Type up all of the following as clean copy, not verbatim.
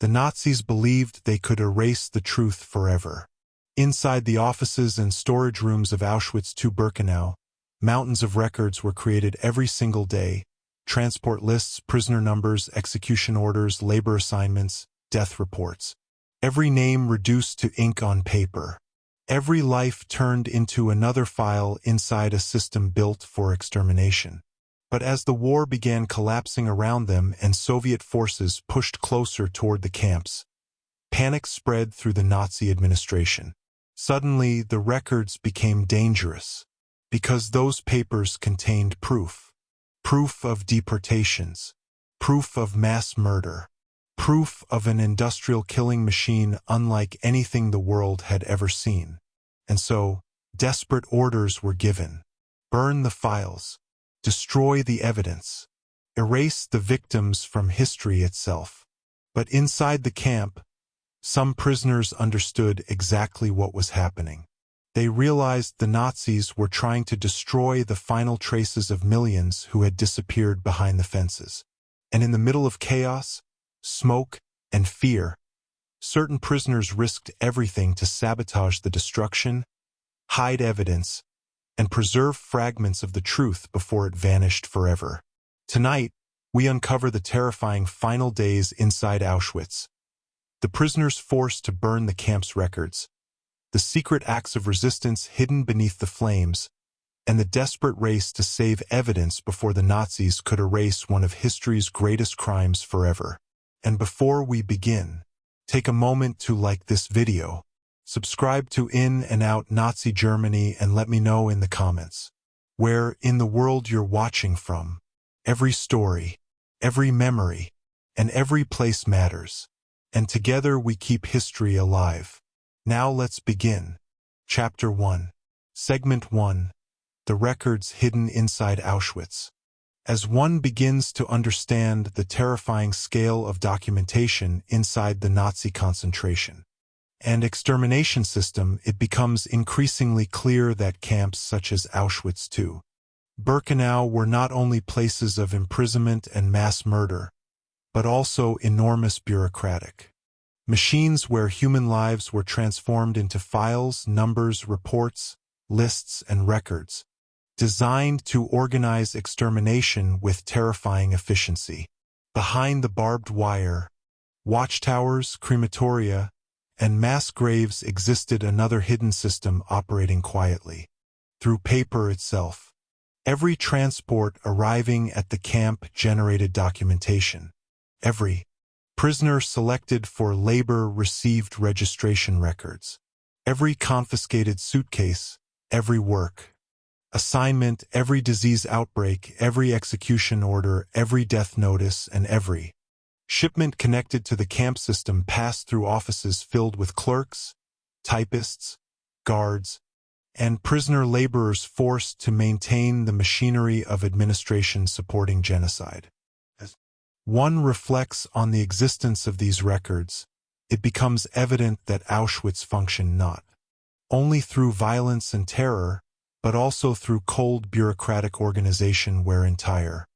The Nazis believed they could erase the truth forever. Inside the offices and storage rooms of Auschwitz to Birkenau, mountains of records were created every single day: transport lists, prisoner numbers, execution orders, labor assignments, death reports. Every name reduced to ink on paper. Every life turned into another file inside a system built for extermination. But as the war began collapsing around them and Soviet forces pushed closer toward the camps, panic spread through the Nazi administration. Suddenly, the records became dangerous because those papers contained proof. Proof of deportations, proof of mass murder, proof of an industrial killing machine unlike anything the world had ever seen. And so, desperate orders were given. Burn the files. Destroy the evidence. Erase the victims from history itself. But inside the camp, some prisoners understood exactly what was happening. They realized the Nazis were trying to destroy the final traces of millions who had disappeared behind the fences. And in the middle of chaos, smoke, and fear, certain prisoners risked everything to sabotage the destruction, hide evidence, and preserve fragments of the truth before it vanished forever. Tonight, we uncover the terrifying final days inside Auschwitz. The prisoners forced to burn the camp's records, the secret acts of resistance hidden beneath the flames, and the desperate race to save evidence before the Nazis could erase one of history's greatest crimes forever. And before we begin, take a moment to like this video, subscribe to In&Out Nazi Germany, and let me know in the comments where in the world you're watching from. Every story, every memory, and every place matters. And together we keep history alive. Now let's begin. Chapter 1. Segment 1. The records hidden inside Auschwitz. As one begins to understand the terrifying scale of documentation inside the Nazi concentration and extermination system, it becomes increasingly clear that camps such as Auschwitz II, Birkenau were not only places of imprisonment and mass murder, but also enormous bureaucratic machines where human lives were transformed into files, numbers, reports, lists, and records, designed to organize extermination with terrifying efficiency. Behind the barbed wire, watchtowers, crematoria, and mass graves existed another hidden system operating quietly. Through paper itself, every transport arriving at the camp generated documentation. Every prisoner selected for labor received registration records. Every confiscated suitcase, every work assignment, every disease outbreak, every execution order, every death notice, and every shipment connected to the camp system passed through offices filled with clerks, typists, guards, and prisoner laborers forced to maintain the machinery of administration supporting genocide. As one reflects on the existence of these records, it becomes evident that Auschwitz functioned not only through violence and terror, but also through cold bureaucratic organization where entire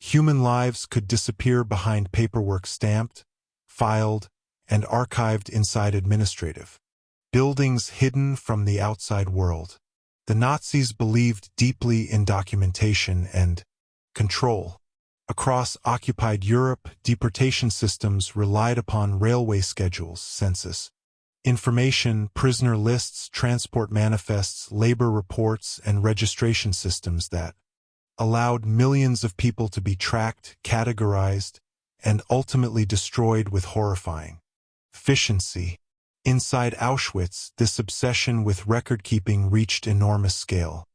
human lives could disappear behind paperwork stamped, filed, and archived inside administrative buildings hidden from the outside world. The Nazis believed deeply in documentation and control. Across occupied Europe, deportation systems relied upon railway schedules, census information, prisoner lists, transport manifests, labor reports, and registration systems that allowed millions of people to be tracked, categorized, and ultimately destroyed with horrifying efficiency. Inside Auschwitz, this obsession with record-keeping reached enormous scale.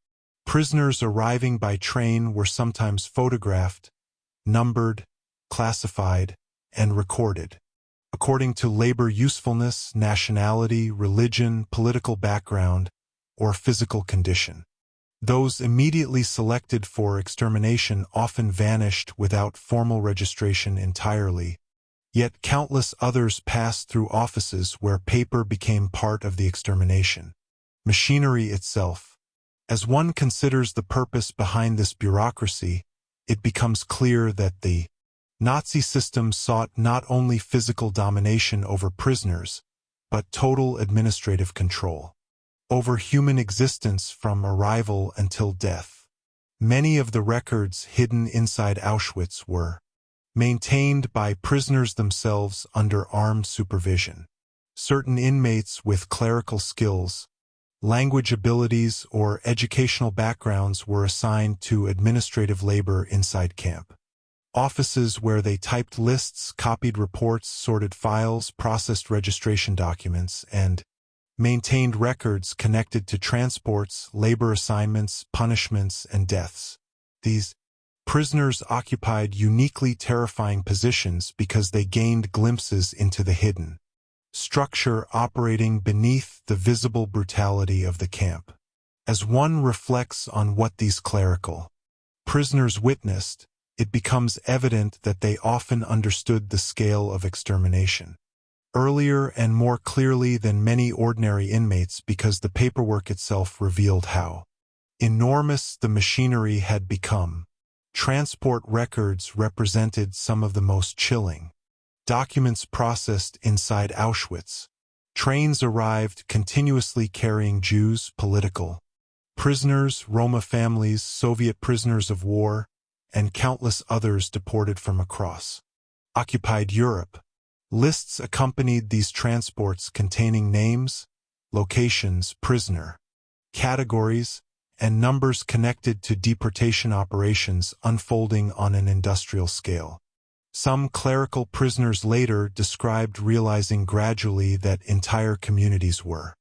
Prisoners arriving by train were sometimes photographed, numbered, classified, and recorded according to labor usefulness, nationality, religion, political background, or physical condition. Those immediately selected for extermination often vanished without formal registration entirely, yet countless others passed through offices where paper became part of the extermination machinery itself. As one considers the purpose behind this bureaucracy, it becomes clear that the Nazi systems sought not only physical domination over prisoners, but total administrative control over human existence from arrival until death. Many of the records hidden inside Auschwitz were maintained by prisoners themselves under armed supervision. Certain inmates with clerical skills, language abilities, or educational backgrounds were assigned to administrative labor inside camp. Offices where they typed lists, copied reports, sorted files, processed registration documents, and maintained records connected to transports, labor assignments, punishments, and deaths. These prisoners occupied uniquely terrifying positions because they gained glimpses into the hidden structure operating beneath the visible brutality of the camp. As one reflects on what these clerical prisoners witnessed, it becomes evident that they often understood the scale of extermination earlier and more clearly than many ordinary inmates because the paperwork itself revealed how enormous the machinery had become. Transport records represented some of the most chilling documents processed inside Auschwitz. Trains arrived continuously carrying Jews, political prisoners, Roma families, Soviet prisoners of war, and countless others deported from across occupied Europe. Lists accompanied these transports containing names, locations, prisoner categories, and numbers connected to deportation operations unfolding on an industrial scale. Some clerical prisoners later described realizing gradually that entire communities were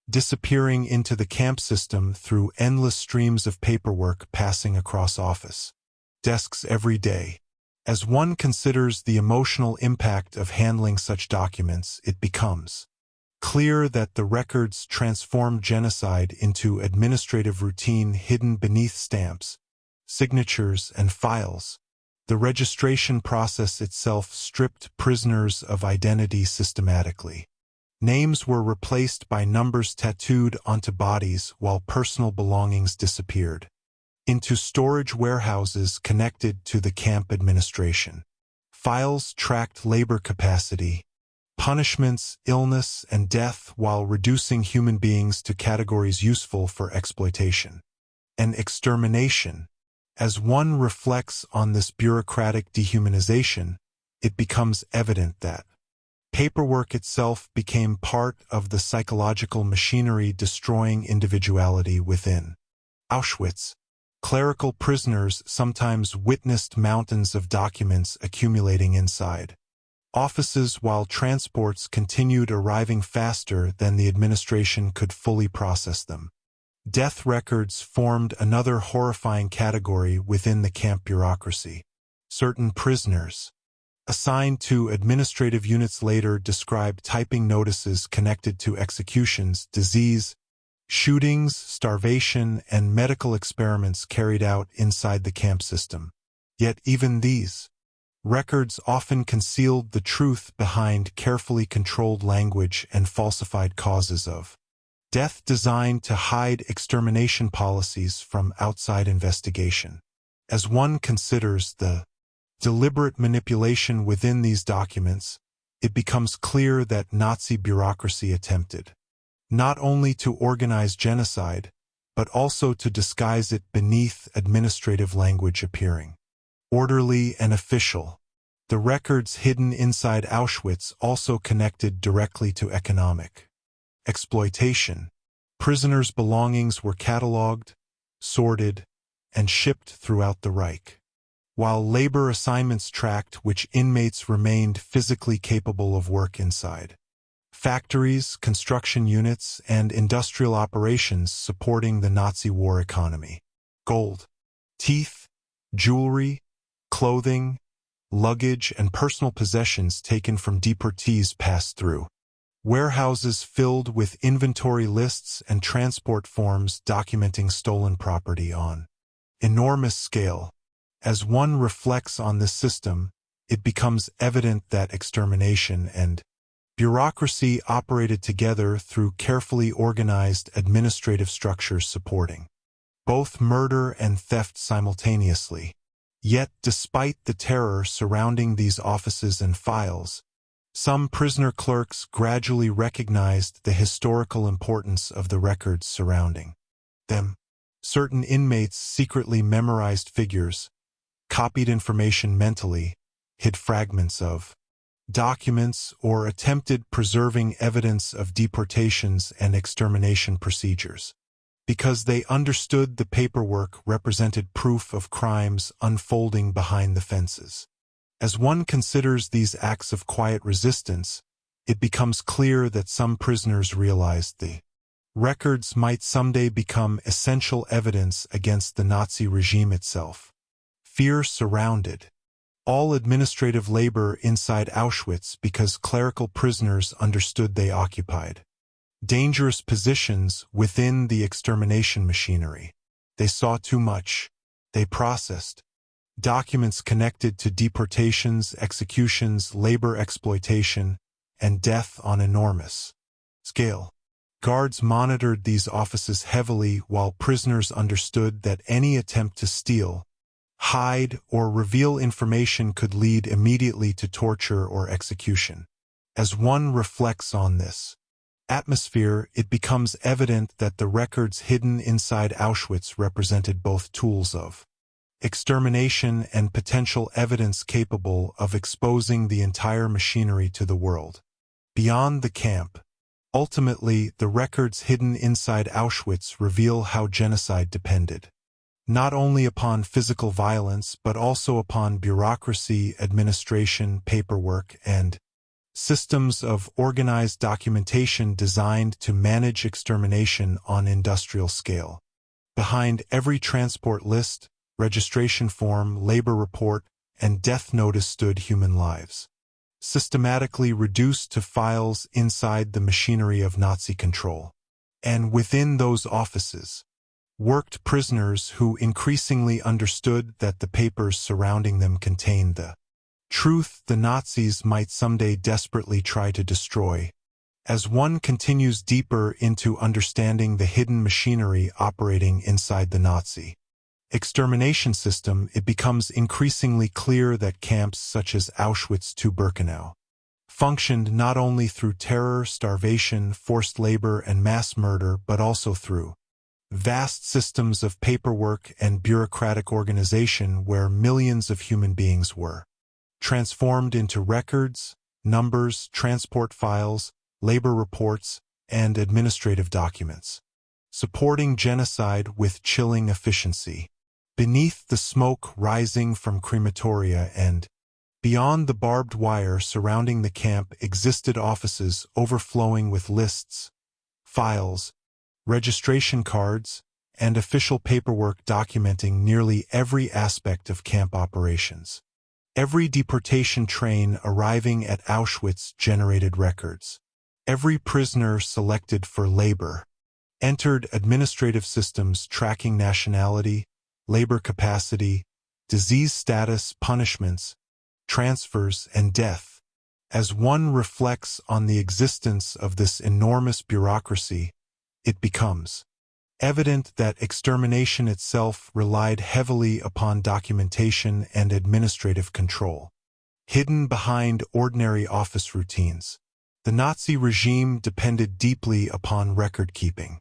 disappearing into the camp system through endless streams of paperwork passing across office desks every day. As one considers the emotional impact of handling such documents, it becomes clear that the records transformed genocide into administrative routine hidden beneath stamps, signatures, and files. The registration process itself stripped prisoners of identity systematically. Names were replaced by numbers tattooed onto bodies while personal belongings disappeared into storage warehouses connected to the camp administration. Files tracked labor capacity, punishments, illness, and death while reducing human beings to categories useful for exploitation and extermination. As one reflects on this bureaucratic dehumanization, it becomes evident that paperwork itself became part of the psychological machinery destroying individuality within Auschwitz. Clerical prisoners sometimes witnessed mountains of documents accumulating inside offices while transports continued arriving faster than the administration could fully process them. Death records formed another horrifying category within the camp bureaucracy. Certain prisoners, assigned to administrative units, later described typing notices connected to executions, disease, shootings, starvation, and medical experiments carried out inside the camp system. Yet even these records often concealed the truth behind carefully controlled language and falsified causes of death designed to hide extermination policies from outside investigation. As one considers the deliberate manipulation within these documents, it becomes clear that Nazi bureaucracy attempted not only to organize genocide, but also to disguise it beneath administrative language appearing orderly and official. The records hidden inside Auschwitz also connected directly to economic exploitation. Prisoners' belongings were catalogued, sorted, and shipped throughout the Reich, while labor assignments tracked which inmates remained physically capable of work inside factories, construction units, and industrial operations supporting the Nazi war economy. Gold, teeth, jewelry, clothing, luggage, and personal possessions taken from deportees passed through warehouses filled with inventory lists and transport forms documenting stolen property on enormous scale. As one reflects on this system, it becomes evident that extermination and bureaucracy operated together through carefully organized administrative structures supporting both murder and theft simultaneously. Yet, despite the terror surrounding these offices and files, some prisoner clerks gradually recognized the historical importance of the records surrounding them. Certain inmates secretly memorized figures, copied information mentally, hid fragments of documents, or attempted preserving evidence of deportations and extermination procedures, because they understood the paperwork represented proof of crimes unfolding behind the fences. As one considers these acts of quiet resistance, it becomes clear that some prisoners realized the records might someday become essential evidence against the Nazi regime itself. Fear surrounded all administrative labor inside Auschwitz because clerical prisoners understood they occupied dangerous positions within the extermination machinery. They saw too much. They processed documents connected to deportations, executions, labor exploitation, and death on enormous scale. Guards monitored these offices heavily while prisoners understood that any attempt to steal, hide, or reveal information could lead immediately to torture or execution. As one reflects on this atmosphere, it becomes evident that the records hidden inside Auschwitz represented both tools of extermination and potential evidence capable of exposing the entire machinery to the world beyond the camp. Ultimately, the records hidden inside Auschwitz reveal how genocide depended not only upon physical violence but also upon bureaucracy, administration, paperwork, and systems of organized documentation designed to manage extermination on industrial scale. Behind every transport list, registration form, labor report, and death notice stood human lives, systematically reduced to files inside the machinery of Nazi control. And within those offices worked prisoners who increasingly understood that the papers surrounding them contained the truth the Nazis might someday desperately try to destroy. As one continues deeper into understanding the hidden machinery operating inside the Nazi extermination system, it becomes increasingly clear that camps such as Auschwitz to Birkenau functioned not only through terror, starvation, forced labor, and mass murder, but also through vast systems of paperwork and bureaucratic organization where millions of human beings were transformed into records, numbers, transport files, labor reports, and administrative documents, supporting genocide with chilling efficiency. Beneath the smoke rising from crematoria and beyond the barbed wire surrounding the camp existed offices overflowing with lists, files, registration cards, and official paperwork documenting nearly every aspect of camp operations. Every deportation train arriving at Auschwitz generated records. Every prisoner selected for labor entered administrative systems tracking nationality, labor capacity, disease status, punishments, transfers, and death. As one reflects on the existence of this enormous bureaucracy, it becomes evident that extermination itself relied heavily upon documentation and administrative control. Hidden behind ordinary office routines, the Nazi regime depended deeply upon record-keeping.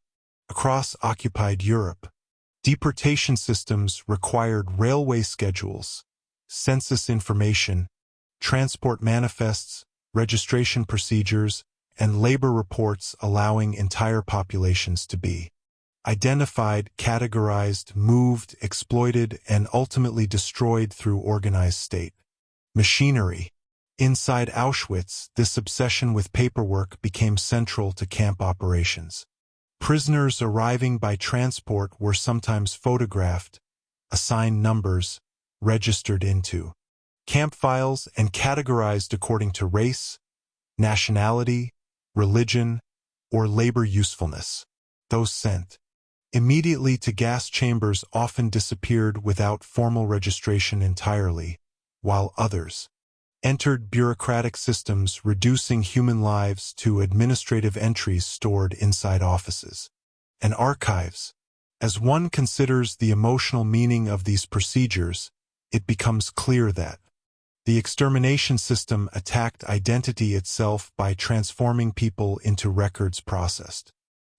Across occupied Europe, deportation systems required railway schedules, census information, transport manifests, registration procedures, and labor reports, allowing entire populations to be identified, categorized, moved, exploited, and ultimately destroyed through organized state machinery. Inside Auschwitz, this obsession with paperwork became central to camp operations. Prisoners arriving by transport were sometimes photographed, assigned numbers, registered into camp files, and categorized according to race, nationality, religion, or labor usefulness. Those sent immediately to gas chambers often disappeared without formal registration entirely, while others entered bureaucratic systems, reducing human lives to administrative entries stored inside offices and archives. As one considers the emotional meaning of these procedures, it becomes clear that the extermination system attacked identity itself by transforming people into records processed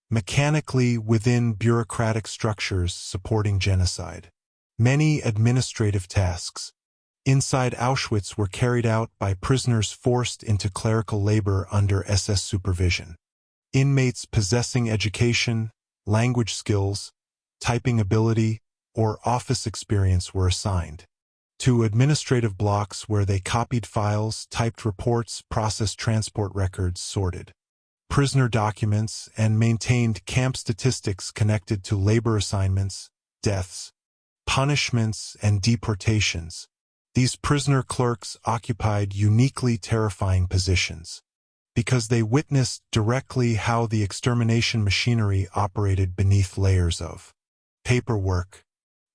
mechanically within bureaucratic structures supporting genocide. Many administrative tasks inside Auschwitz were carried out by prisoners forced into clerical labor under SS supervision. Inmates possessing education, language skills, typing ability, or office experience were assigned to administrative blocks where they copied files, typed reports, processed transport records, sorted prisoner documents, and maintained camp statistics connected to labor assignments, deaths, punishments, and deportations. These prisoner clerks occupied uniquely terrifying positions because they witnessed directly how the extermination machinery operated beneath layers of paperwork.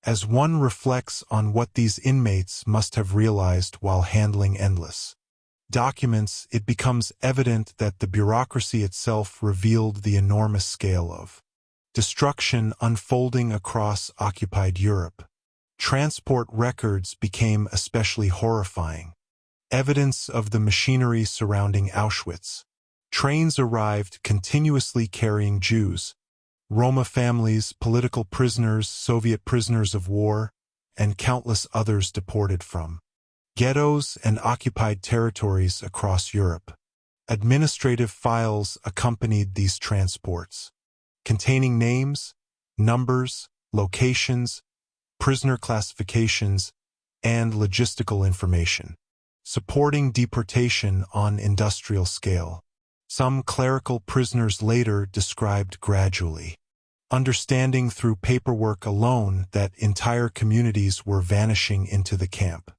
As one reflects on what these inmates must have realized while handling endless documents, it becomes evident that the bureaucracy itself revealed the enormous scale of destruction unfolding across occupied Europe. Transport records became especially horrifying. Evidence of the machinery surrounding Auschwitz. Trains arrived continuously carrying Jews, Roma families, political prisoners, Soviet prisoners of war, and countless others deported from ghettos and occupied territories across Europe. Administrative files accompanied these transports, containing names, numbers, locations, prisoner classifications, and logistical information, supporting deportation on industrial scale. Some clerical prisoners later described gradually understanding through paperwork alone that entire communities were vanishing into the camp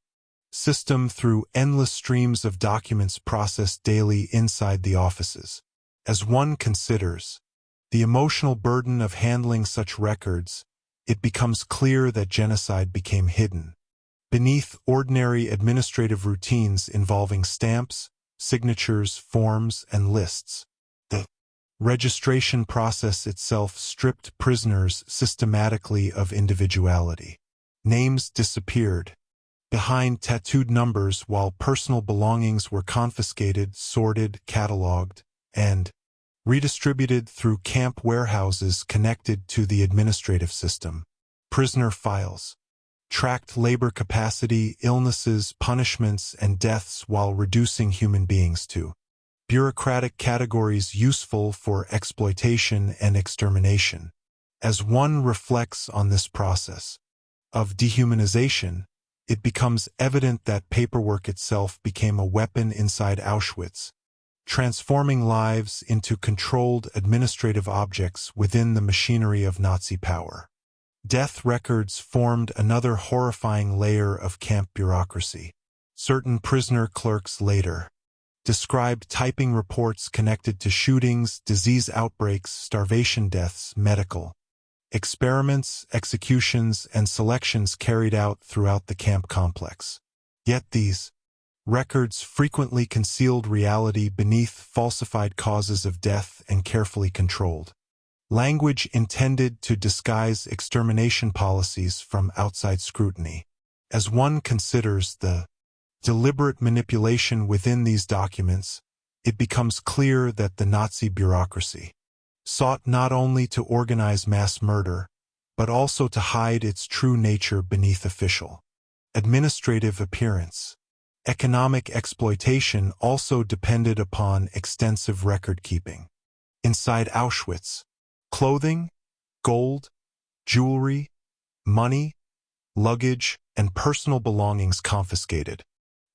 system through endless streams of documents processed daily inside the offices. As one considers the emotional burden of handling such records, it becomes clear that genocide became hidden beneath ordinary administrative routines involving stamps, signatures, forms, and lists. The registration process itself stripped prisoners systematically of individuality. Names disappeared behind tattooed numbers while personal belongings were confiscated, sorted, catalogued, and redistributed through camp warehouses connected to the administrative system. Prisoner files tracked labor capacity, illnesses, punishments, and deaths while reducing human beings to bureaucratic categories useful for exploitation and extermination. As one reflects on this process of dehumanization, it becomes evident that paperwork itself became a weapon inside Auschwitz, transforming lives into controlled administrative objects within the machinery of Nazi power. Death records formed another horrifying layer of camp bureaucracy. Certain prisoner clerks later described typing reports connected to shootings, disease outbreaks, starvation deaths, medical experiments, executions, and selections carried out throughout the camp complex. Yet these records frequently concealed reality beneath falsified causes of death and carefully controlled language intended to disguise extermination policies from outside scrutiny. As one considers the deliberate manipulation within these documents, it becomes clear that the Nazi bureaucracy sought not only to organize mass murder, but also to hide its true nature beneath official administrative appearance. Economic exploitation also depended upon extensive record-keeping. Inside Auschwitz, clothing, gold, jewelry, money, luggage, and personal belongings confiscated.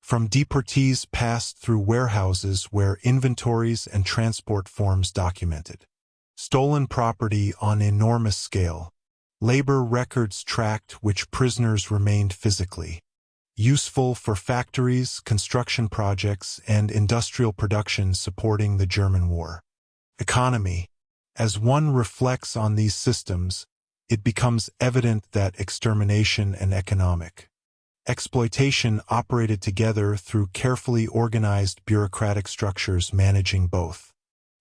From deportees passed through warehouses where inventories and transport forms documented stolen property on enormous scale. Labor records tracked which prisoners remained physically useful for factories, construction projects, and industrial production supporting the German war economy. As one reflects on these systems, it becomes evident that extermination and economic exploitation operated together through carefully organized bureaucratic structures managing both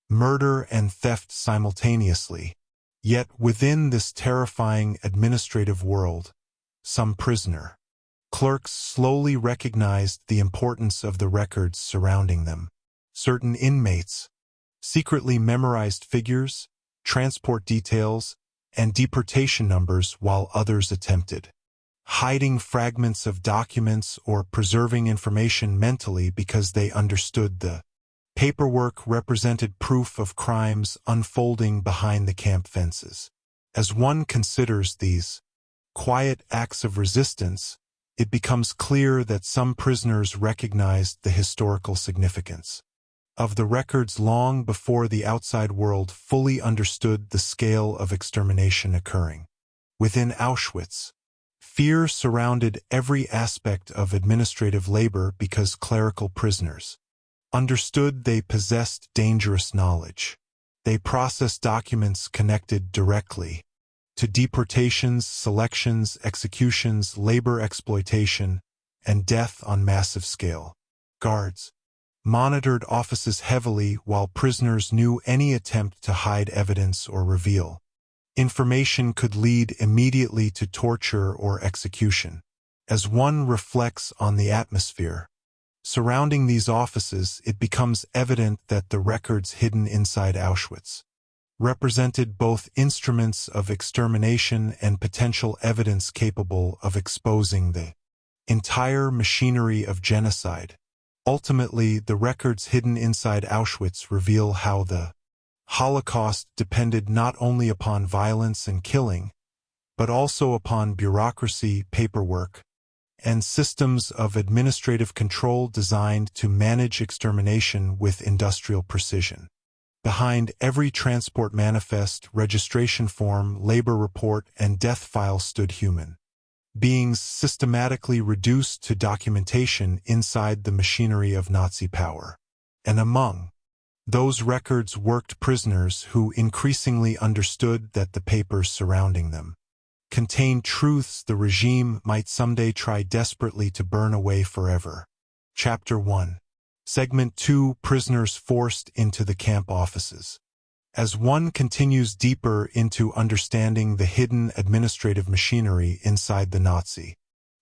murder and theft simultaneously. Yet within this terrifying administrative world, some prisoner Clerks slowly recognized the importance of the records surrounding them. Certain inmates secretly memorized figures, transport details, and deportation numbers while others attempted hiding fragments of documents or preserving information mentally because they understood the paperwork represented proof of crimes unfolding behind the camp fences. As one considers these quiet acts of resistance, it becomes clear that some prisoners recognized the historical significance of the records long before the outside world fully understood the scale of extermination occurring. Within Auschwitz, fear surrounded every aspect of administrative labor because clerical prisoners understood they possessed dangerous knowledge. They processed documents connected directly to deportations, selections, executions, labor exploitation, and death on massive scale. Guards monitored offices heavily while prisoners knew any attempt to hide evidence or reveal information could lead immediately to torture or execution. As one reflects on the atmosphere surrounding these offices, it becomes evident that the records hidden inside Auschwitz represented both instruments of extermination and potential evidence capable of exposing the entire machinery of genocide. Ultimately, the records hidden inside Auschwitz reveal how the Holocaust depended not only upon violence and killing, but also upon bureaucracy, paperwork, and systems of administrative control designed to manage extermination with industrial precision. Behind every transport manifest, registration form, labor report, and death file stood human beings systematically reduced to documentation inside the machinery of Nazi power. And among those records worked prisoners who increasingly understood that the papers surrounding them contained truths the regime might someday try desperately to burn away forever. Chapter 1. Segment 2. Prisoners forced into the camp offices. As one continues deeper into understanding the hidden administrative machinery inside the Nazi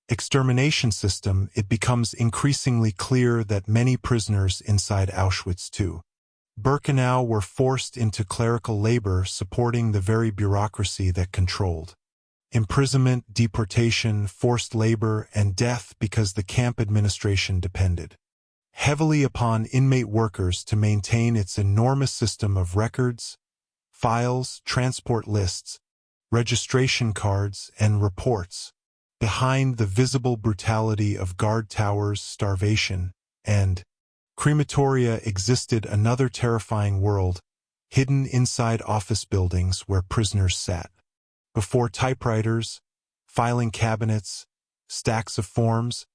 extermination system, it becomes increasingly clear that many prisoners inside Auschwitz II Birkenau were forced into clerical labor supporting the very bureaucracy that controlled imprisonment, deportation, forced labor, and death because the camp administration depended heavily upon inmate workers to maintain its enormous system of records, files, transport lists, registration cards, and reports. Behind the visible brutality of guard towers, starvation, and crematoria existed another terrifying world, hidden inside office buildings where prisoners sat before typewriters, filing cabinets, stacks of forms,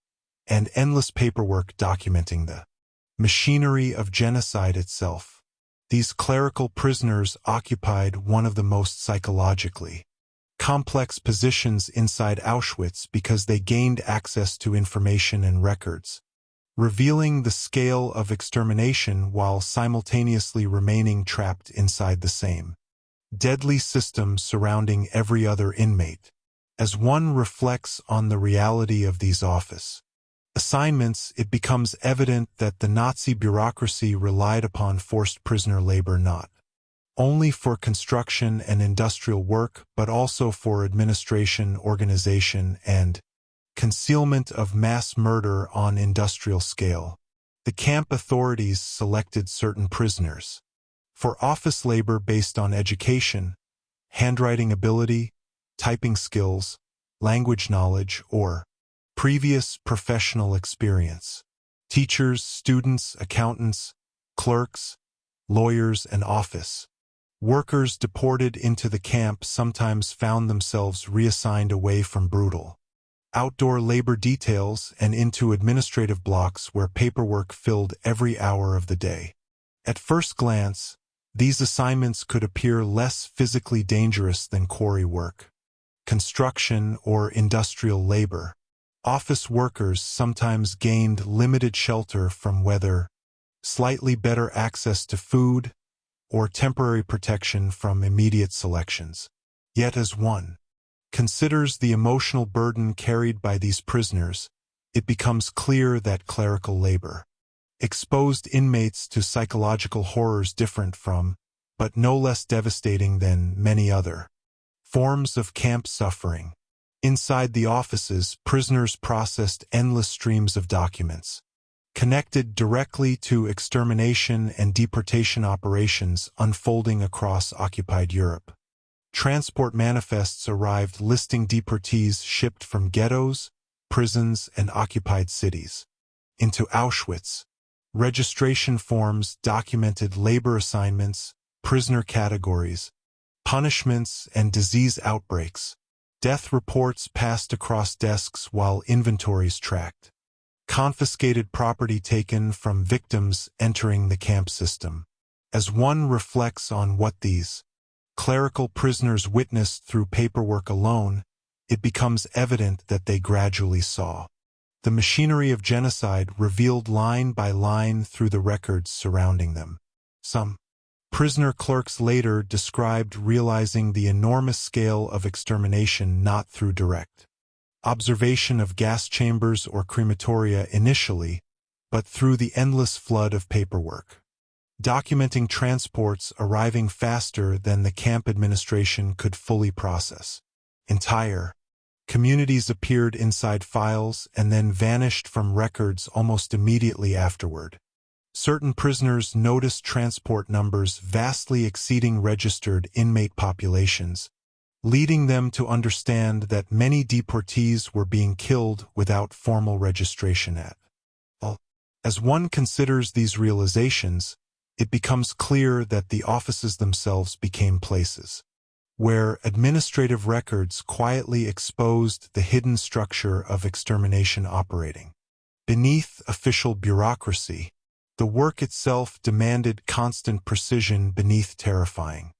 and endless paperwork documenting the machinery of genocide itself. These clerical prisoners occupied one of the most psychologically complex positions inside Auschwitz because they gained access to information and records, revealing the scale of extermination while simultaneously remaining trapped inside the same deadly system surrounding every other inmate. As one reflects on the reality of these office assignments, it becomes evident that the Nazi bureaucracy relied upon forced prisoner labor not only for construction and industrial work, but also for administration, organization, and concealment of mass murder on industrial scale. The camp authorities selected certain prisoners for office labor based on education, handwriting ability, typing skills, language knowledge, or previous professional experience. Teachers, students, accountants, clerks, lawyers, and office workers deported into the camp sometimes found themselves reassigned away from brutal outdoor labor details and into administrative blocks where paperwork filled every hour of the day. At first glance, these assignments could appear less physically dangerous than quarry work, construction, or industrial labor. Office workers sometimes gained limited shelter from weather, slightly better access to food, or temporary protection from immediate selections. Yet as one considers the emotional burden carried by these prisoners, it becomes clear that clerical labor exposed inmates to psychological horrors different from, but no less devastating than, many other forms of camp suffering. Inside the offices, prisoners processed endless streams of documents, connected directly to extermination and deportation operations unfolding across occupied Europe. Transport manifests arrived listing deportees shipped from ghettos, prisons, and occupied cities into Auschwitz. Registration forms documented labor assignments, prisoner categories, punishments, and disease outbreaks. Death reports passed across desks while inventories tracked. Confiscated property taken from victims entering the camp system. As one reflects on what these clerical prisoners witnessed through paperwork alone, it becomes evident that they gradually saw the machinery of genocide revealed line by line through the records surrounding them. Some prisoner clerks later described realizing the enormous scale of extermination not through direct observation of gas chambers or crematoria initially, but through the endless flood of paperwork, documenting transports arriving faster than the camp administration could fully process. Entire communities appeared inside files and then vanished from records almost immediately afterward. Certain prisoners noticed transport numbers vastly exceeding registered inmate populations, leading them to understand that many deportees were being killed without formal registration at all. As one considers these realizations, it becomes clear that the offices themselves became places where administrative records quietly exposed the hidden structure of extermination operating. Beneath official bureaucracy, the work itself demanded constant precision beneath terrifying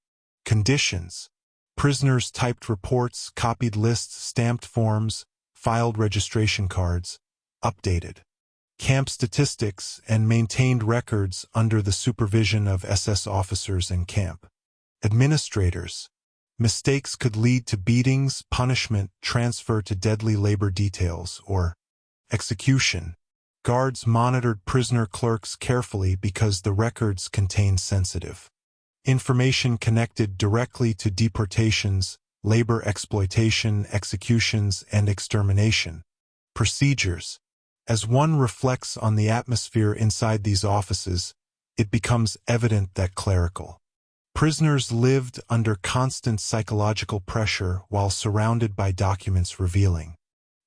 conditions. Prisoners typed reports, copied lists, stamped forms, filed registration cards, updated camp statistics, and maintained records under the supervision of SS officers and camp administrators. Mistakes could lead to beatings, punishment, transfer to deadly labor details, or execution. Guards monitored prisoner clerks carefully because the records contained sensitive information connected directly to deportations, labor exploitation, executions, and extermination procedures. As one reflects on the atmosphere inside these offices, it becomes evident that clerical prisoners lived under constant psychological pressure while surrounded by documents revealing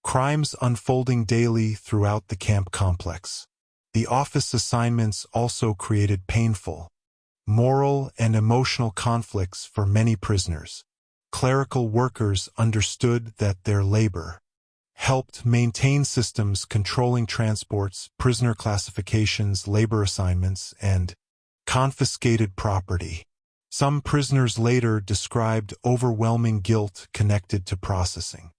crimes unfolding daily throughout the camp complex. The office assignments also created painful moral and emotional conflicts for many prisoners. Clerical workers understood that their labor helped maintain systems controlling transports, prisoner classifications, labor assignments, and confiscated property. Some prisoners later described overwhelming guilt connected to processing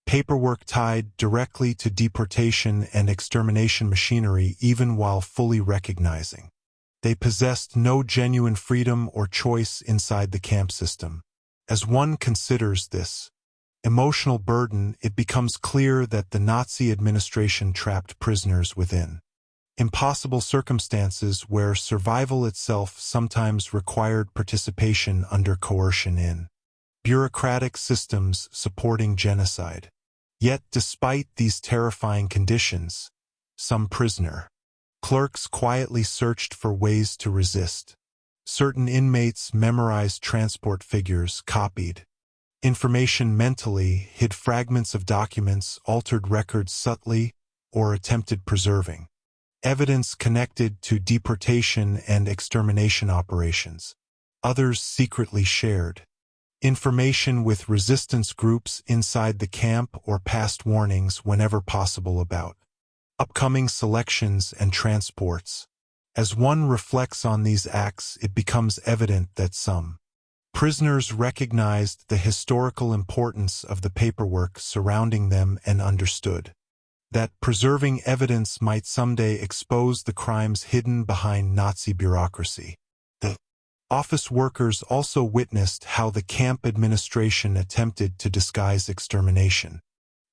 paperwork tied directly to deportation and extermination machinery even while fully recognizing they possessed no genuine freedom or choice inside the camp system. As one considers this emotional burden, it becomes clear that the Nazi administration trapped prisoners within impossible circumstances where survival itself sometimes required participation under coercion in bureaucratic systems supporting genocide. Yet, despite these terrifying conditions, some prisoner clerks quietly searched for ways to resist. Certain inmates memorized transport figures, copied information mentally, hid fragments of documents, altered records subtly, or attempted preserving evidence connected to deportation and extermination operations. Others secretly shared information with resistance groups inside the camp or passed warnings whenever possible about upcoming selections and transports. As one reflects on these acts, it becomes evident that some prisoners recognized the historical importance of the paperwork surrounding them and understood that preserving evidence might someday expose the crimes hidden behind Nazi bureaucracy. The Office workers also witnessed how the camp administration attempted to disguise extermination.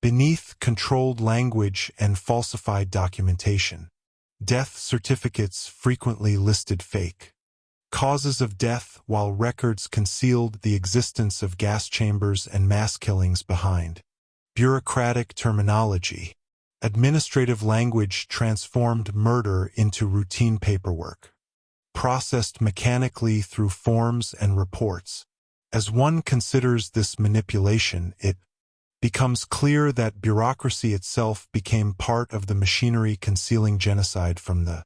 Beneath controlled language and falsified documentation, death certificates frequently listed fake causes of death, while records concealed the existence of gas chambers and mass killings behind bureaucratic terminology. Administrative language transformed murder into routine paperwork, processed mechanically through forms and reports. As one considers this manipulation, it becomes clear that bureaucracy itself became part of the machinery concealing genocide from the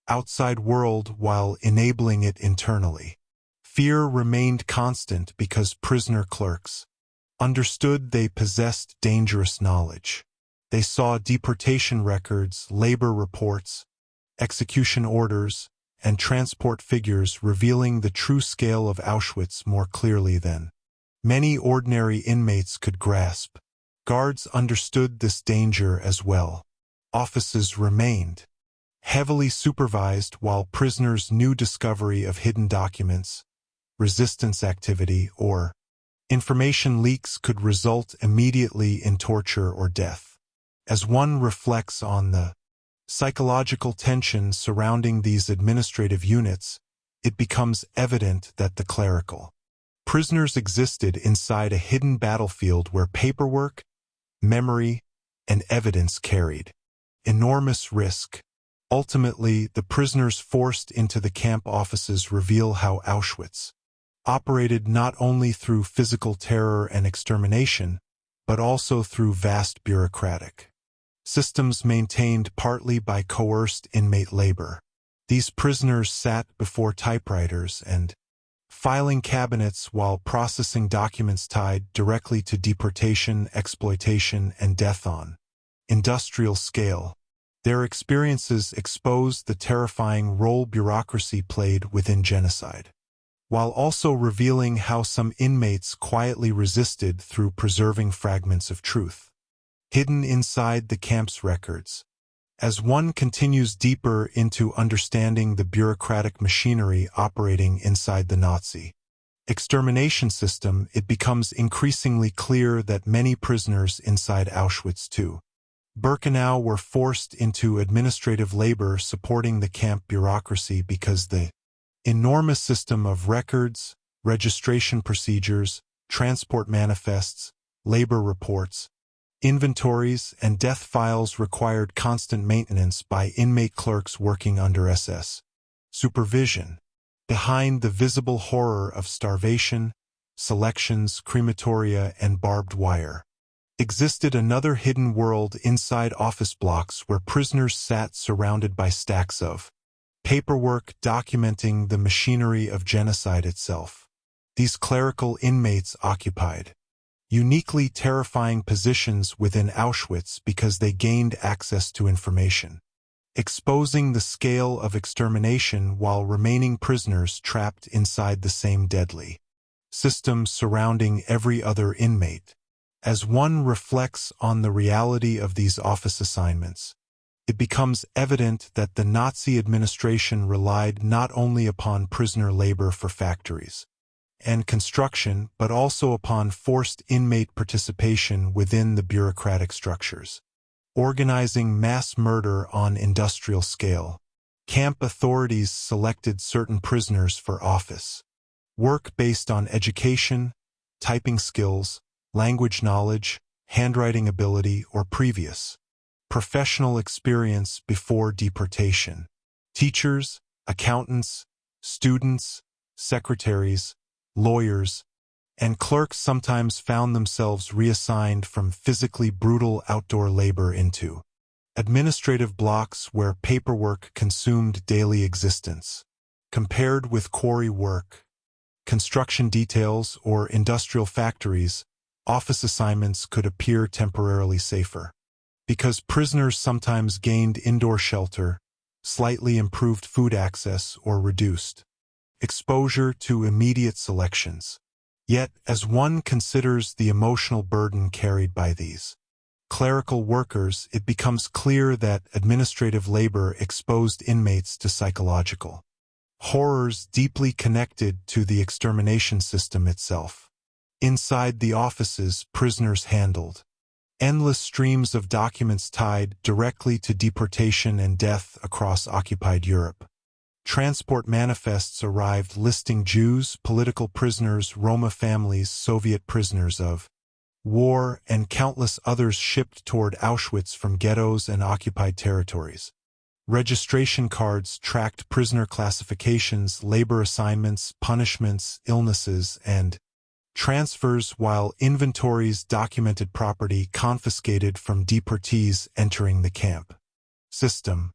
outside world while enabling it internally. Fear remained constant because prisoner clerks understood they possessed dangerous knowledge. They saw deportation records, labor reports, execution orders, and transport figures revealing the true scale of Auschwitz more clearly than many ordinary inmates could grasp. Guards understood this danger as well. Offices remained heavily supervised while prisoners' new discovery of hidden documents, resistance activity, or information leaks could result immediately in torture or death. As one reflects on the psychological tension surrounding these administrative units, it becomes evident that the clerical prisoners existed inside a hidden battlefield where paperwork, memory, and evidence carried enormous risk. Ultimately, the prisoners forced into the camp offices reveal how Auschwitz operated not only through physical terror and extermination, but also through vast bureaucratic systems maintained partly by coerced inmate labor. These prisoners sat before typewriters and filing cabinets while processing documents tied directly to deportation, exploitation, and death on industrial scale. Their experiences exposed the terrifying role bureaucracy played within genocide, while also revealing how some inmates quietly resisted through preserving fragments of truth hidden inside the camp's records. As one continues deeper into understanding the bureaucratic machinery operating inside the Nazi extermination system, it becomes increasingly clear that many prisoners inside Auschwitz II Birkenau were forced into administrative labor supporting the camp bureaucracy because the enormous system of records, registration procedures, transport manifests, labor reports, inventories, and death files required constant maintenance by inmate clerks working under SS supervision. Behind the visible horror of starvation, selections, crematoria, and barbed wire, existed another hidden world inside office blocks where prisoners sat surrounded by stacks of paperwork documenting the machinery of genocide itself. These clerical inmates occupied uniquely terrifying positions within Auschwitz because they gained access to information, exposing the scale of extermination while remaining prisoners trapped inside the same deadly system surrounding every other inmate. As one reflects on the reality of these office assignments, it becomes evident that the Nazi administration relied not only upon prisoner labor for factories and construction, but also upon forced inmate participation within the bureaucratic structures, organizing mass murder on industrial scale. Camp authorities selected certain prisoners for office work based on education, typing skills, language knowledge, handwriting ability, or previous professional experience before deportation. Teachers, accountants, students, secretaries, lawyers, and clerks sometimes found themselves reassigned from physically brutal outdoor labor into administrative blocks where paperwork consumed daily existence. Compared with quarry work, construction details, or industrial factories, office assignments could appear temporarily safer. Because prisoners sometimes gained indoor shelter, slightly improved food access, or reduced exposure to immediate selections. Yet, as one considers the emotional burden carried by these clerical workers, it becomes clear that administrative labor exposed inmates to psychological horrors deeply connected to the extermination system itself. Inside the offices, prisoners handled endless streams of documents tied directly to deportation and death across occupied Europe. Transport manifests arrived listing Jews, political prisoners, Roma families, Soviet prisoners of war, and countless others shipped toward Auschwitz from ghettos and occupied territories. Registration cards tracked prisoner classifications, labor assignments, punishments, illnesses, and transfers, while inventories documented property confiscated from deportees entering the camp system.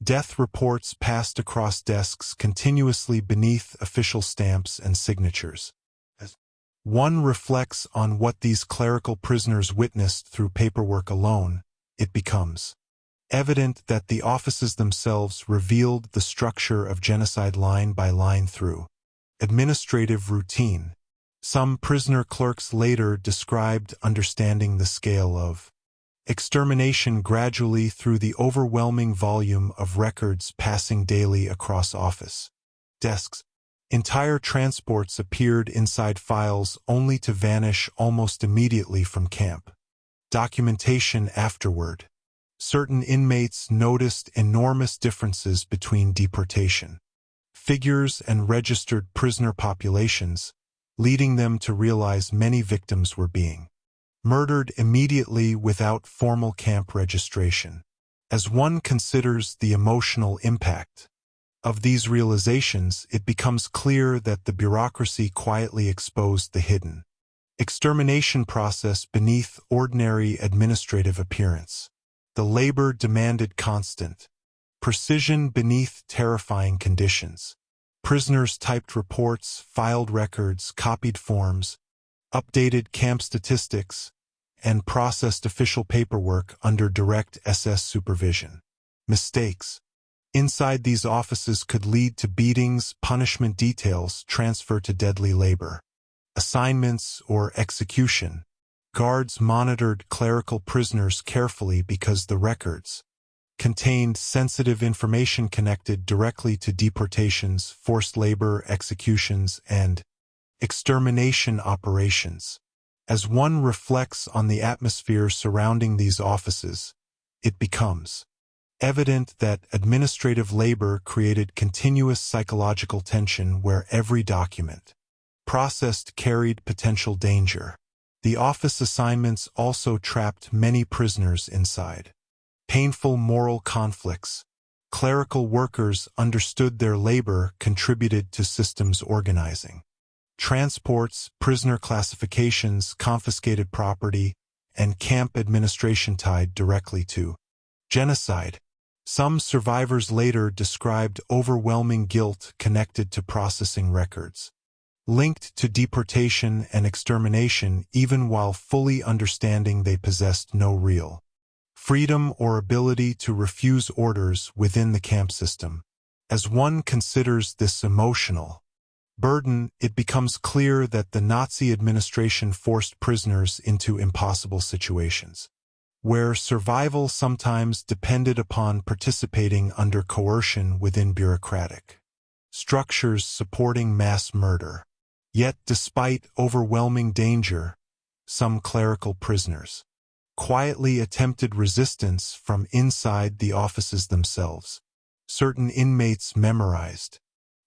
Death reports passed across desks continuously beneath official stamps and signatures. As one reflects on what these clerical prisoners witnessed through paperwork alone, it becomes evident that the offices themselves revealed the structure of genocide line by line through administrative routine. Some prisoner clerks later described understanding the scale of extermination gradually through the overwhelming volume of records passing daily across office desks. Entire transports appeared inside files only to vanish almost immediately from camp documentation afterward. Certain inmates noticed enormous differences between deportation figures and registered prisoner populations, leading them to realize many victims were being murdered immediately without formal camp registration. As one considers the emotional impact of these realizations, it becomes clear that the bureaucracy quietly exposed the hidden extermination process beneath ordinary administrative appearance. The labor demanded constant precision beneath terrifying conditions. Prisoners typed reports, filed records, copied forms, updated camp statistics, and processed official paperwork under direct SS supervision. Mistakes inside these offices could lead to beatings, punishment details, transfer to deadly labor, assignments, or execution. Guards monitored clerical prisoners carefully because the records contained sensitive information connected directly to deportations, forced labor, executions, and extermination operations. As one reflects on the atmosphere surrounding these offices, it becomes evident that administrative labor created continuous psychological tension where every document processed carried potential danger. The office assignments also trapped many prisoners inside painful moral conflicts. Clerical workers understood their labor contributed to systems organizing. Transports, prisoner classifications, confiscated property, and camp administration tied directly to genocide. Some survivors later described overwhelming guilt connected to processing records, linked to deportation and extermination even while fully understanding they possessed no real freedom or ability to refuse orders within the camp system. As one considers this emotional burden, it becomes clear that the Nazi administration forced prisoners into impossible situations, where survival sometimes depended upon participating under coercion within bureaucratic structures supporting mass murder. Yet, despite overwhelming danger, some clerical prisoners quietly attempted resistance from inside the offices themselves. Certain inmates memorized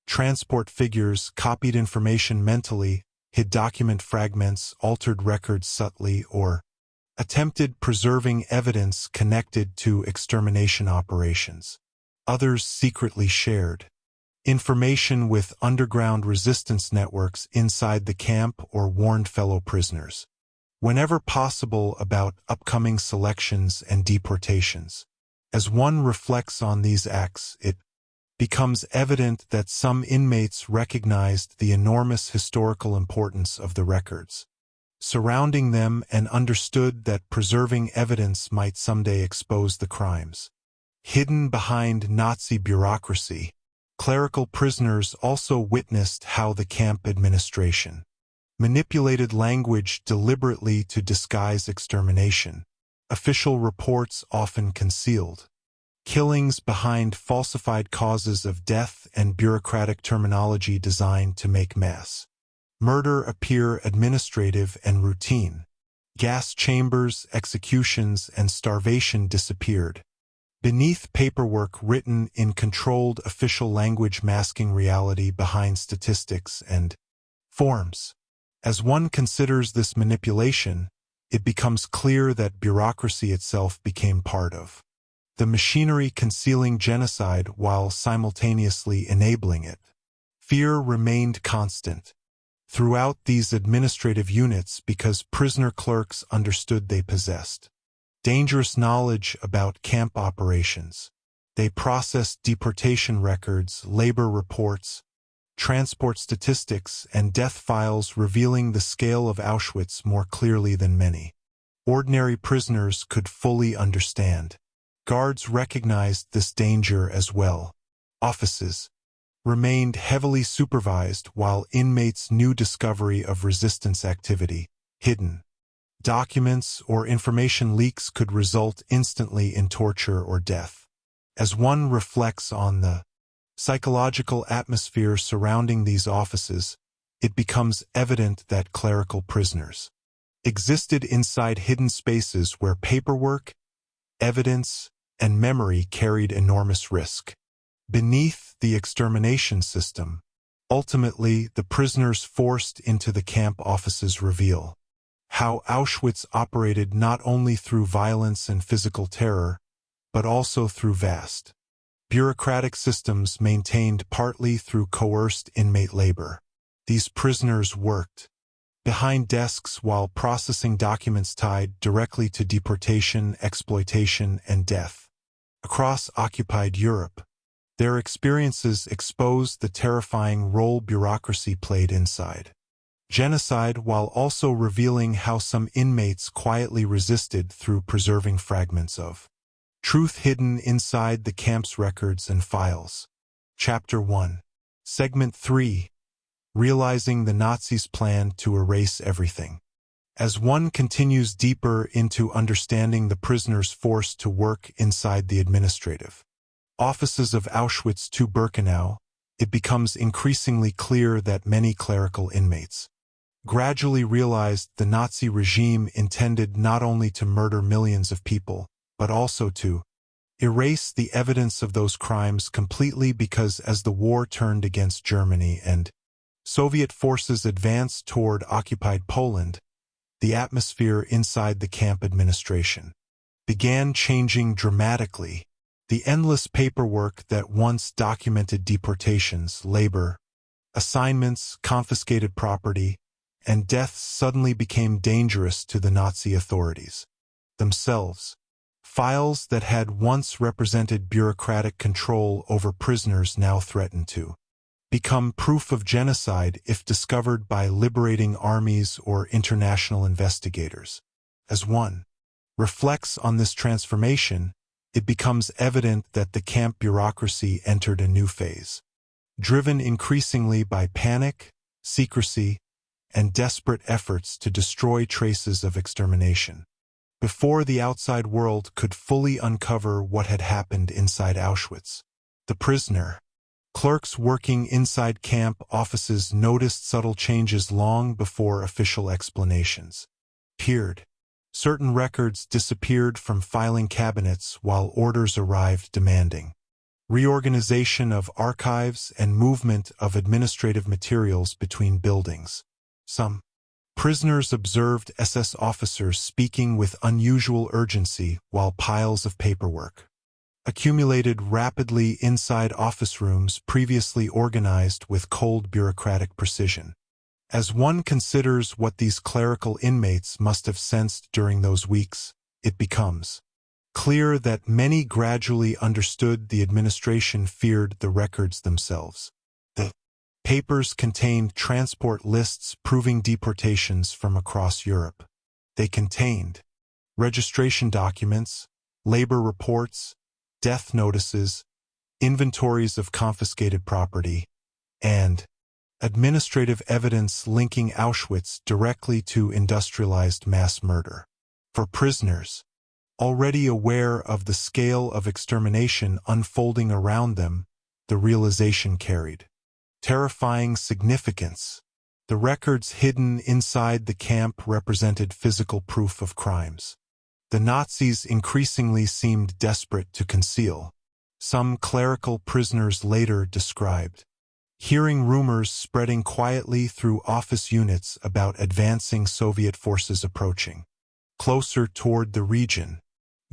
transport figures, copied information mentally, hid document fragments, altered records subtly, or attempted preserving evidence connected to extermination operations. Others secretly shared information with underground resistance networks inside the camp or warned fellow prisoners, whenever possible, about upcoming selections and deportations. As one reflects on these acts, it becomes evident that some inmates recognized the enormous historical importance of the records surrounding them and understood that preserving evidence might someday expose the crimes hidden behind Nazi bureaucracy. Clerical prisoners also witnessed how the camp administration manipulated language deliberately to disguise extermination. Official reports often concealed killings behind falsified causes of death and bureaucratic terminology designed to make mass murder appear administrative and routine. Gas chambers, executions, and starvation disappeared. Beneath paperwork written in controlled official language masking reality behind statistics and forms. As one considers this manipulation, it becomes clear that bureaucracy itself became part of the machinery concealing genocide while simultaneously enabling it. Fear remained constant throughout these administrative units because prisoner clerks understood they possessed dangerous knowledge about camp operations. They processed deportation records, labor reports, transport statistics, and death files, revealing the scale of Auschwitz more clearly than many ordinary prisoners could fully understand. Guards recognized this danger as well. Offices remained heavily supervised while inmates' new discovery of resistance activity, hidden documents or information leaks could result instantly in torture or death. As one reflects on the psychological atmosphere surrounding these offices, it becomes evident that clerical prisoners existed inside hidden spaces where paperwork, evidence, and memory carried enormous risk. Beneath the extermination system, ultimately the prisoners forced into the camp offices reveal how Auschwitz operated not only through violence and physical terror, but also through vast bureaucratic systems maintained partly through coerced inmate labor. These prisoners worked behind desks while processing documents tied directly to deportation, exploitation, and death. Across occupied Europe, their experiences exposed the terrifying role bureaucracy played inside genocide while also revealing how some inmates quietly resisted through preserving fragments of truth hidden inside the camp's records and files. Chapter 1. Segment 3. Realizing the Nazis' plan to erase everything. As one continues deeper into understanding the prisoners forced to work inside the administrative offices of Auschwitz to Birkenau, it becomes increasingly clear that many clerical inmates gradually realized the Nazi regime intended not only to murder millions of people, but also to erase the evidence of those crimes completely because as the war turned against Germany and Soviet forces advanced toward occupied Poland, the atmosphere inside the camp administration began changing dramatically. The endless paperwork that once documented deportations, labor, assignments, confiscated property, and deaths suddenly became dangerous to the Nazi authorities themselves. Files that had once represented bureaucratic control over prisoners now threatened to become proof of genocide if discovered by liberating armies or international investigators. As one reflects on this transformation, it becomes evident that the camp bureaucracy entered a new phase, driven increasingly by panic, secrecy, and desperate efforts to destroy traces of extermination. Before the outside world could fully uncover what had happened inside Auschwitz, the prisoner clerks working inside camp offices noticed subtle changes long before official explanations appeared. Certain records disappeared from filing cabinets while orders arrived demanding reorganization of archives and movement of administrative materials between buildings. Some prisoners observed SS officers speaking with unusual urgency while piles of paperwork accumulated rapidly inside office rooms previously organized with cold bureaucratic precision. As one considers what these clerical inmates must have sensed during those weeks, it becomes clear that many gradually understood the administration feared the records themselves. The papers contained transport lists proving deportations from across Europe. They contained registration documents, labor reports, death notices, inventories of confiscated property, and administrative evidence linking Auschwitz directly to industrialized mass murder. For prisoners, Already aware of the scale of extermination unfolding around them, the realization carried terrifying significance. The records hidden inside the camp represented physical proof of crimes. The Nazis increasingly seemed desperate to conceal. Some clerical prisoners later described hearing rumors spreading quietly through office units about advancing Soviet forces approaching closer toward the region.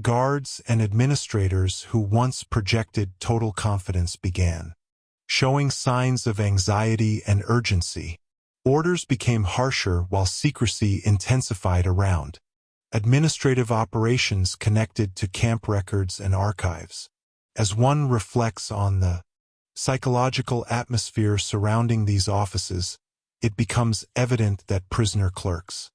Guards and administrators who once projected total confidence began showing signs of anxiety and urgency. Orders became harsher while secrecy intensified around administrative operations connected to camp records and archives. As one reflects on the psychological atmosphere surrounding these offices, it becomes evident that prisoner clerks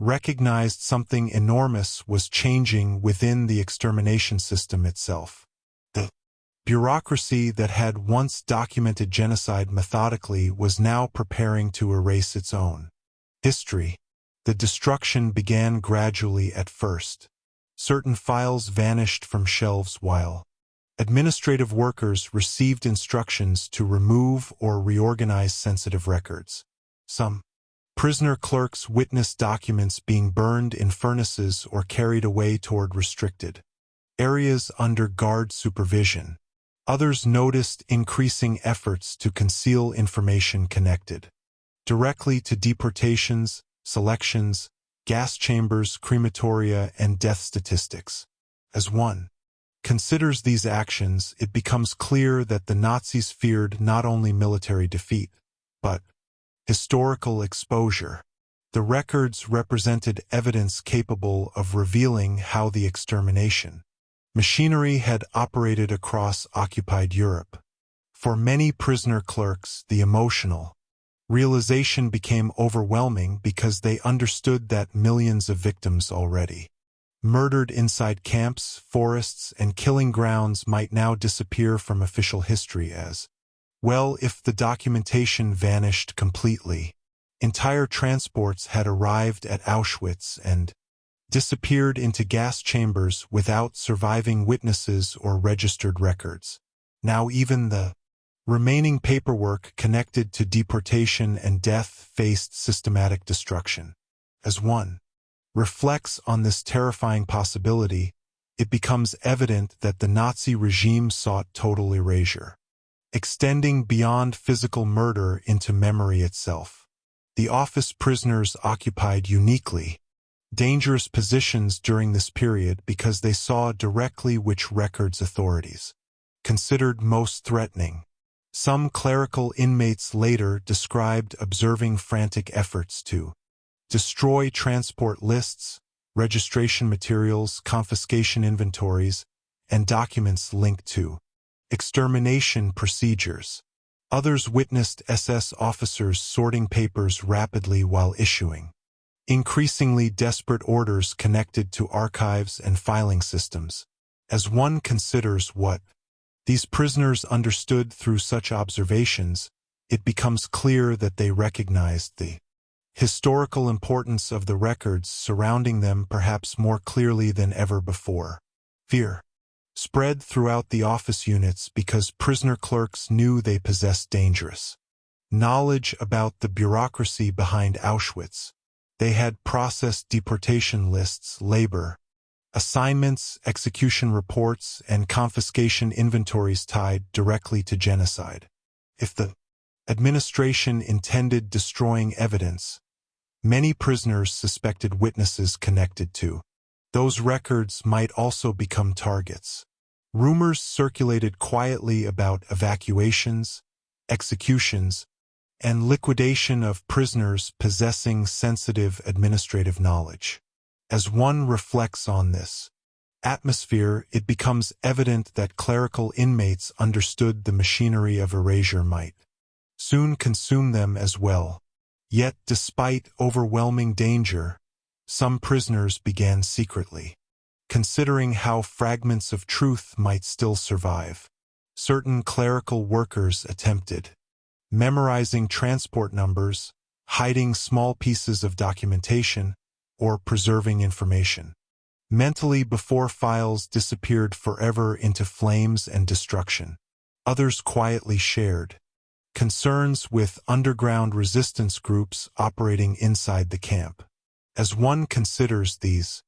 recognized something enormous was changing within the extermination system itself. The bureaucracy that had once documented genocide methodically was now preparing to erase its own history. The destruction began gradually at first. Certain files vanished from shelves while administrative workers received instructions to remove or reorganize sensitive records. Some prisoner clerks witnessed documents being burned in furnaces or carried away toward restricted areas under guard supervision. Others noticed increasing efforts to conceal information connected directly to deportations, selections, gas chambers, crematoria, and death statistics. As one considers these actions, it becomes clear that the Nazis feared not only military defeat, but historical exposure. The records represented evidence capable of revealing how the extermination machinery had operated across occupied Europe. For many prisoner clerks, the emotional realization became overwhelming because they understood that millions of victims already murdered inside camps, forests, and killing grounds might now disappear from official history as well if the documentation vanished completely. Entire transports had arrived at Auschwitz and disappeared into gas chambers without surviving witnesses or registered records. Now even the remaining paperwork connected to deportation and death faced systematic destruction. As one reflects on this terrifying possibility, it becomes evident that the Nazi regime sought total erasure, extending beyond physical murder into memory itself. The office prisoners occupied uniquely dangerous positions during this period because they saw directly which records authorities considered most threatening. Some clerical inmates later described observing frantic efforts to destroy transport lists, registration materials, confiscation inventories, and documents linked to extermination procedures. Others witnessed SS officers sorting papers rapidly while issuing increasingly desperate orders connected to archives and filing systems. As one considers what these prisoners understood through such observations, it becomes clear that they recognized the historical importance of the records surrounding them perhaps more clearly than ever before. Fear spread throughout the office units because prisoner clerks knew they possessed dangerous knowledge about the bureaucracy behind Auschwitz. They had processed deportation lists, labor assignments, execution reports, and confiscation inventories tied directly to genocide. If the administration intended destroying evidence, many prisoners suspected witnesses connected to those records might also become targets. Rumors circulated quietly about evacuations, executions, and liquidation of prisoners possessing sensitive administrative knowledge. As one reflects on this atmosphere, it becomes evident that clerical inmates understood the machinery of erasure might soon consume them as well. Yet, despite overwhelming danger, some prisoners began secretly considering how fragments of truth might still survive. Certain clerical workers attempted memorizing transport numbers, hiding small pieces of documentation, or preserving information. mentally before files disappeared forever into flames and destruction. Others quietly shared concerns with underground resistance groups operating inside the camp. As one considers these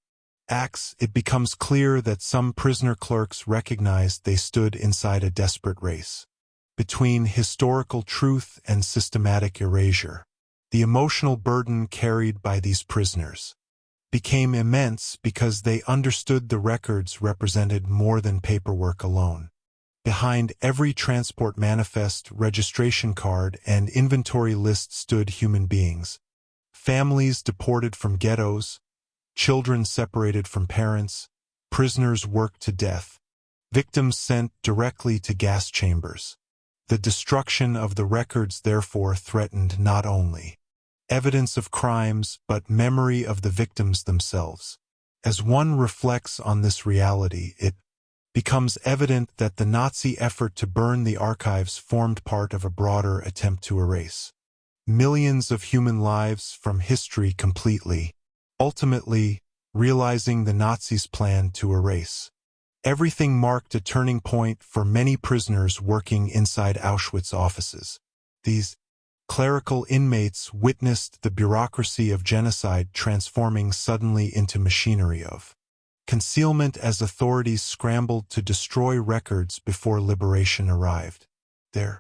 acts, it becomes clear that some prisoner clerks recognized they stood inside a desperate race between historical truth and systematic erasure. The emotional burden carried by these prisoners became immense because they understood the records represented more than paperwork alone. Behind every transport manifest, registration card, and inventory list stood human beings. Families deported from ghettos, children separated from parents, prisoners worked to death, victims sent directly to gas chambers. The destruction of the records therefore threatened not only evidence of crimes but memory of the victims themselves. As one reflects on this reality, it becomes evident that the Nazi effort to burn the archives formed part of a broader attempt to erase millions of human lives from history completely, ultimately realizing the Nazis' plan to erase everything marked a turning point for many prisoners working inside Auschwitz offices. These clerical inmates witnessed the bureaucracy of genocide transforming suddenly into machinery of concealment as authorities scrambled to destroy records before liberation arrived. Their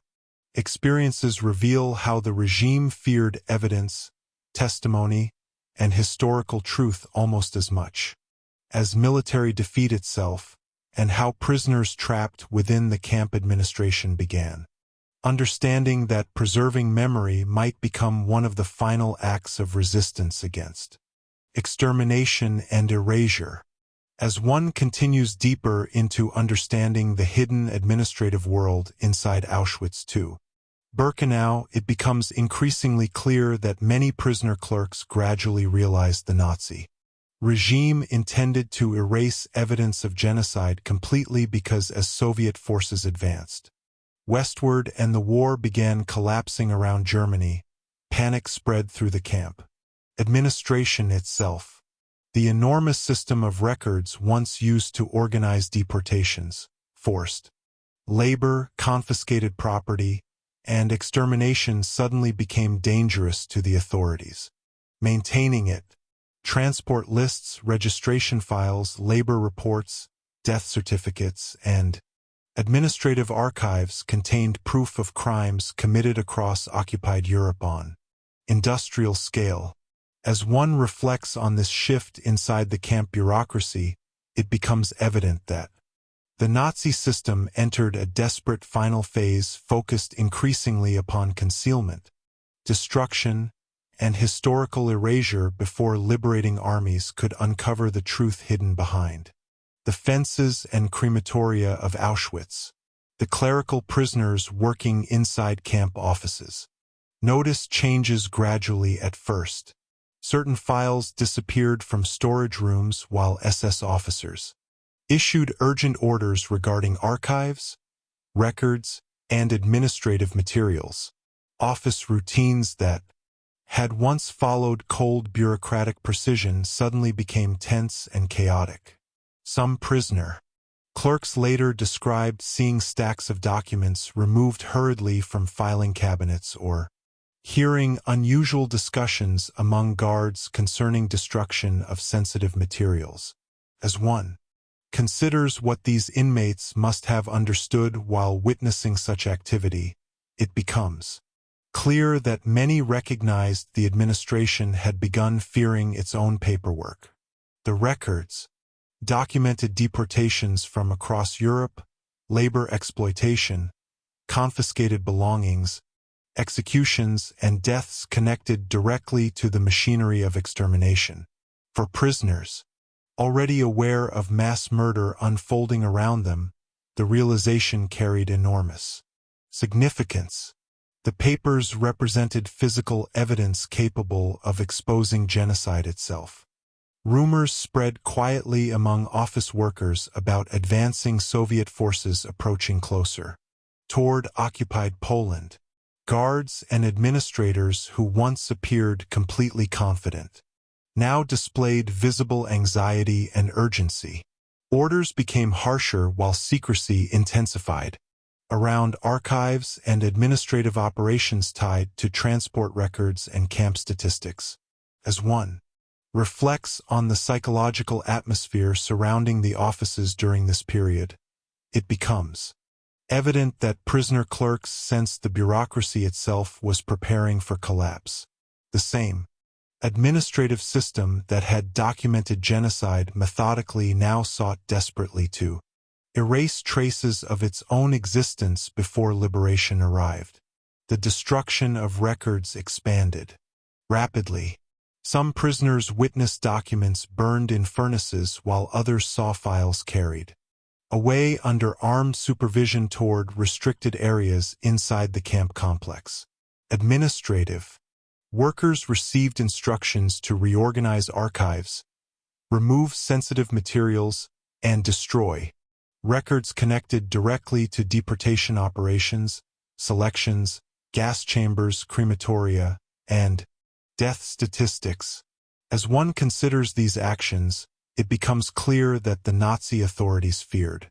experiences reveal how the regime feared evidence, testimony, and historical truth almost as much as military defeat itself, and how prisoners trapped within the camp administration began understanding that preserving memory might become one of the final acts of resistance against extermination and erasure. As one continues deeper into understanding the hidden administrative world inside Auschwitz II Birkenau, it becomes increasingly clear that many prisoner clerks gradually realized the Nazi regime intended to erase evidence of genocide completely because as Soviet forces advanced westward and the war began collapsing around Germany, panic spread through the camp administration itself. The enormous system of records once used to organize deportations, forced labor, confiscated property, and extermination suddenly became dangerous to the authorities. Maintaining it, transport lists, registration files, labor reports, death certificates, and administrative archives contained proof of crimes committed across occupied Europe on industrial scale. As one reflects on this shift inside the camp bureaucracy, it becomes evident that the Nazi system entered a desperate final phase focused increasingly upon concealment, destruction, and historical erasure before liberating armies could uncover the truth hidden behind the fences and crematoria of Auschwitz. The clerical prisoners working inside camp offices noticed changes gradually at first. Certain files disappeared from storage rooms while SS officers issued urgent orders regarding archives, records, and administrative materials. Office routines that had once followed cold bureaucratic precision suddenly became tense and chaotic. Some prisoner clerks later described seeing stacks of documents removed hurriedly from filing cabinets or hearing unusual discussions among guards concerning destruction of sensitive materials. As one considers what these inmates must have understood while witnessing such activity, it becomes clear that many recognized the administration had begun fearing its own paperwork. The records documented deportations from across Europe, labor exploitation, confiscated belongings, executions, and deaths connected directly to the machinery of extermination. For prisoners, already aware of mass murder unfolding around them, the realization carried enormous significance. The papers represented physical evidence capable of exposing genocide itself. Rumors spread quietly among office workers about advancing Soviet forces approaching closer toward occupied Poland. Guards and administrators who once appeared completely confident now displayed visible anxiety and urgency. Orders became harsher while secrecy intensified. Around archives and administrative operations tied to transport records and camp statistics. As one reflects on the psychological atmosphere surrounding the offices during this period, it becomes evident that prisoner clerks sensed the bureaucracy itself was preparing for collapse. The same administrative system that had documented genocide methodically now sought desperately to erase traces of its own existence before liberation arrived. The destruction of records expanded rapidly. Some prisoners witnessed documents burned in furnaces while others saw files carried away under armed supervision toward restricted areas inside the camp complex. Administrative workers received instructions to reorganize archives, remove sensitive materials, and destroy records connected directly to deportation operations, selections, gas chambers, crematoria, and death statistics. As one considers these actions, it becomes clear that the Nazi authorities feared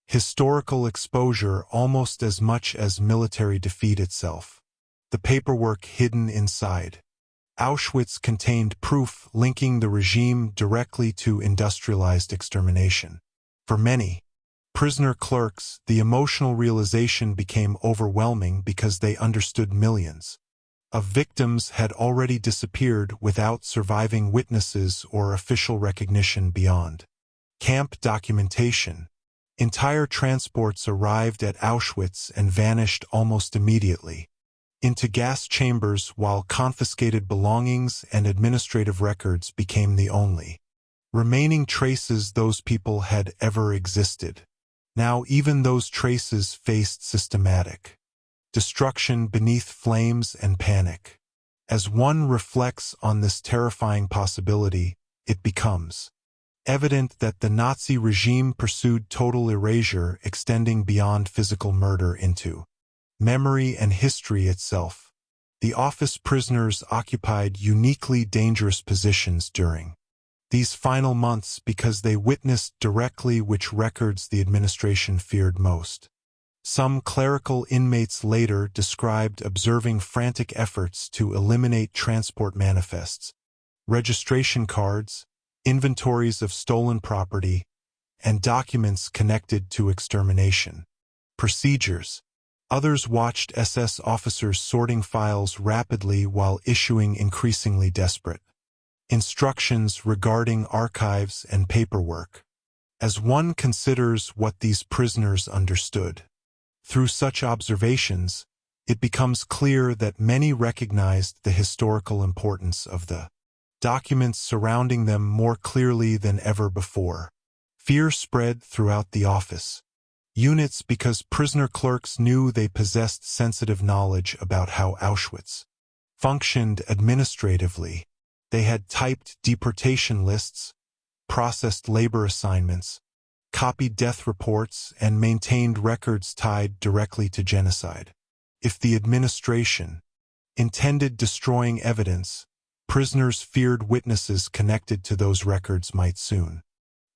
historical exposure almost as much as military defeat itself. The paperwork hidden inside Auschwitz contained proof linking the regime directly to industrialized extermination. For many prisoner clerks, the emotional realization became overwhelming because they understood millions of victims had already disappeared without surviving witnesses or official recognition beyond camp documentation. Entire transports arrived at Auschwitz and vanished almost immediately into gas chambers, while confiscated belongings and administrative records became the only remaining traces those people had ever existed. Now even those traces faced systematic destruction beneath flames and panic. As one reflects on this terrifying possibility, it becomes evident that the Nazi regime pursued total erasure extending beyond physical murder into memory and history itself. The office prisoners occupied uniquely dangerous positions during these final months because they witnessed directly which records the administration feared most. Some clerical inmates later described observing frantic efforts to eliminate transport manifests, registration cards, inventories of stolen property, and documents connected to extermination procedures. Others watched SS officers sorting files rapidly while issuing increasingly desperate instructions regarding archives and paperwork. As one considers what these prisoners understood through such observations, it becomes clear that many recognized the historical importance of the documents surrounding them more clearly than ever before. Fear spread throughout the office units because prisoner clerks knew they possessed sensitive knowledge about how Auschwitz functioned administratively. They had typed deportation lists, processed labor assignments, copied death reports, and maintained records tied directly to genocide. If the administration intended destroying evidence, prisoners feared witnesses connected to those records might soon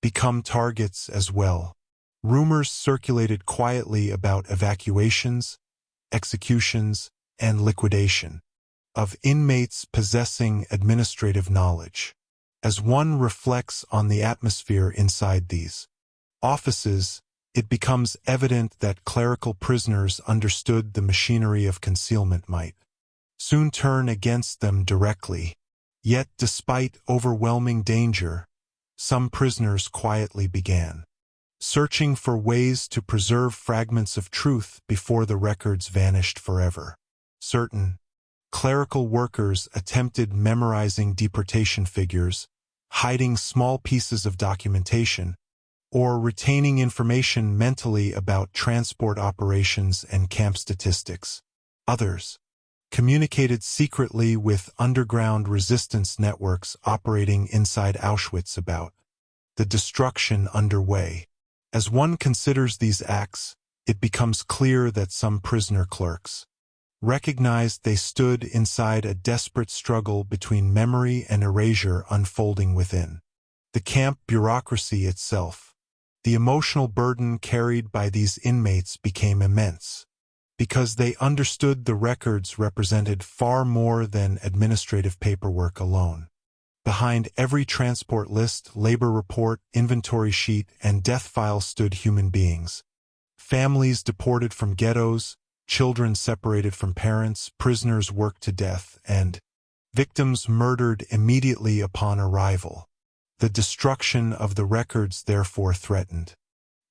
become targets as well. Rumors circulated quietly about evacuations, executions, and liquidation of inmates possessing administrative knowledge. As one reflects on the atmosphere inside these offices, it becomes evident that clerical prisoners understood the machinery of concealment might soon turn against them directly. Yet, despite overwhelming danger, some prisoners quietly began searching for ways to preserve fragments of truth before the records vanished forever. Certain clerical workers attempted memorizing deportation figures, hiding small pieces of documentation, or retaining information mentally about transport operations and camp statistics. Others communicated secretly with underground resistance networks operating inside Auschwitz about the destruction underway. As one considers these acts, it becomes clear that some prisoner clerks recognized they stood inside a desperate struggle between memory and erasure unfolding within. The camp bureaucracy itself. The emotional burden carried by these inmates became immense, because they understood the records represented far more than administrative paperwork alone. Behind every transport list, labor report, inventory sheet, and death file stood human beings. Families deported from ghettos, children separated from parents, prisoners worked to death, and victims murdered immediately upon arrival. The destruction of the records therefore threatened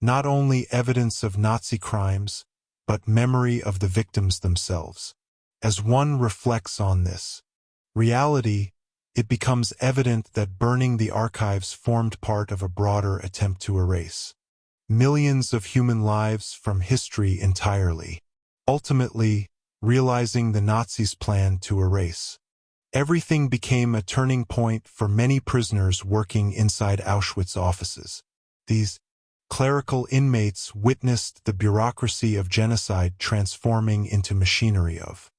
not only evidence of Nazi crimes, but memory of the victims themselves. As one reflects on this reality, it becomes evident that burning the archives formed part of a broader attempt to erase millions of human lives from history entirely, ultimately realizing the Nazis' plan to erase everything became a turning point for many prisoners working inside Auschwitz offices. These clerical inmates witnessed the bureaucracy of genocide transforming into machinery of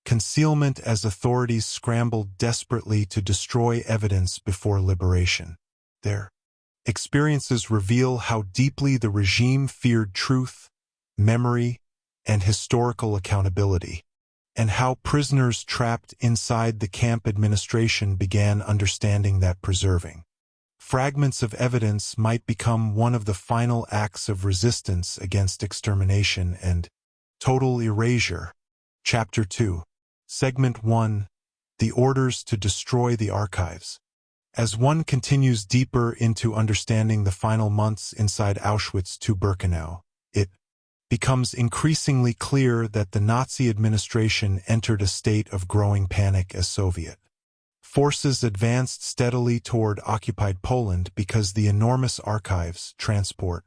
concealment as authorities scrambled desperately to destroy evidence before liberation. Their experiences reveal how deeply the regime feared truth, memory, and historical accountability, and how prisoners trapped inside the camp administration began understanding that preserving fragments of evidence might become one of the final acts of resistance against extermination and total erasure. Chapter 2. Segment 1. The Orders to Destroy the Archives. As one continues deeper into understanding the final months inside Auschwitz to Birkenau, it becomes increasingly clear that the Nazi administration entered a state of growing panic as Soviet forces advanced steadily toward occupied Poland because the enormous archives, transport,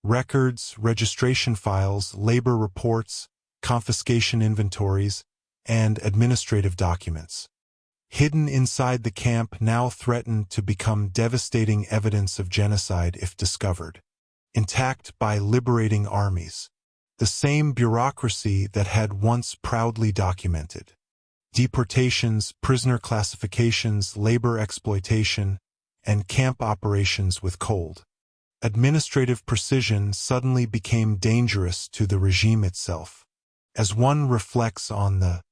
records, registration files, labor reports, confiscation inventories, and administrative documents hidden inside the camp now threatened to become devastating evidence of genocide if discovered, intact by liberating armies. The same bureaucracy that had once proudly documented deportations, prisoner classifications, labor exploitation, and camp operations with cold administrative precision suddenly became dangerous to the regime itself. As one reflects on the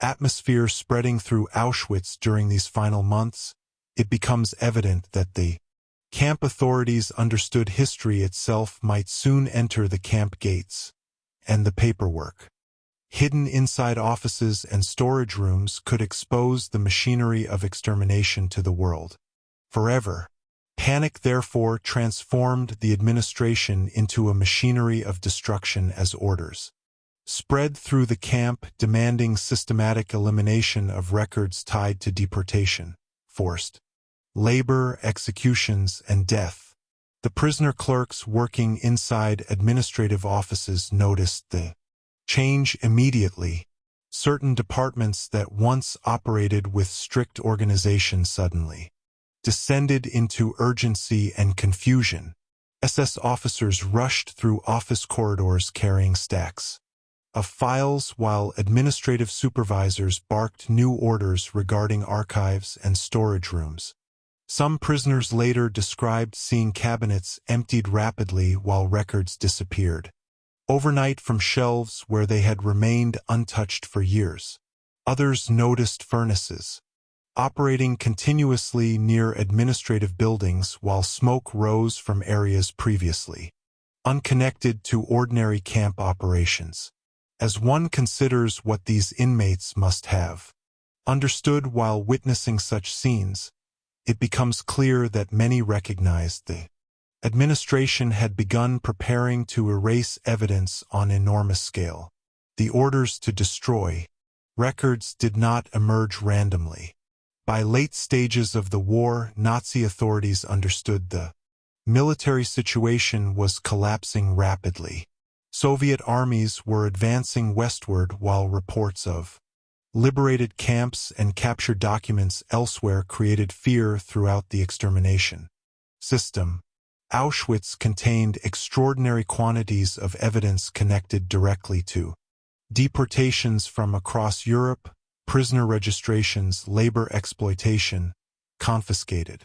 atmosphere spreading through Auschwitz during these final months, it becomes evident that the camp authorities understood history itself might soon enter the camp gates, and the paperwork hidden inside offices and storage rooms could expose the machinery of extermination to the world forever. Panic therefore transformed the administration into a machinery of destruction as orders spread through the camp demanding systematic elimination of records tied to deportation, forced labor, executions, and death. The prisoner clerks working inside administrative offices noticed the change immediately. Certain departments that once operated with strict organization suddenly descended into urgency and confusion. SS officers rushed through office corridors carrying stacks of files while administrative supervisors barked new orders regarding archives and storage rooms. Some prisoners later described seeing cabinets emptied rapidly while records disappeared overnight from shelves where they had remained untouched for years. Others noticed furnaces operating continuously near administrative buildings while smoke rose from areas previously unconnected to ordinary camp operations. As one considers what these inmates must have understood while witnessing such scenes, it becomes clear that many recognized the administration had begun preparing to erase evidence on enormous scale. The orders to destroy records did not emerge randomly. By late stages of the war, Nazi authorities understood the military situation was collapsing rapidly. Soviet armies were advancing westward while reports of liberated camps and captured documents elsewhere created fear throughout the extermination system. Auschwitz contained extraordinary quantities of evidence connected directly to deportations from across Europe, prisoner registrations, labor exploitation, confiscated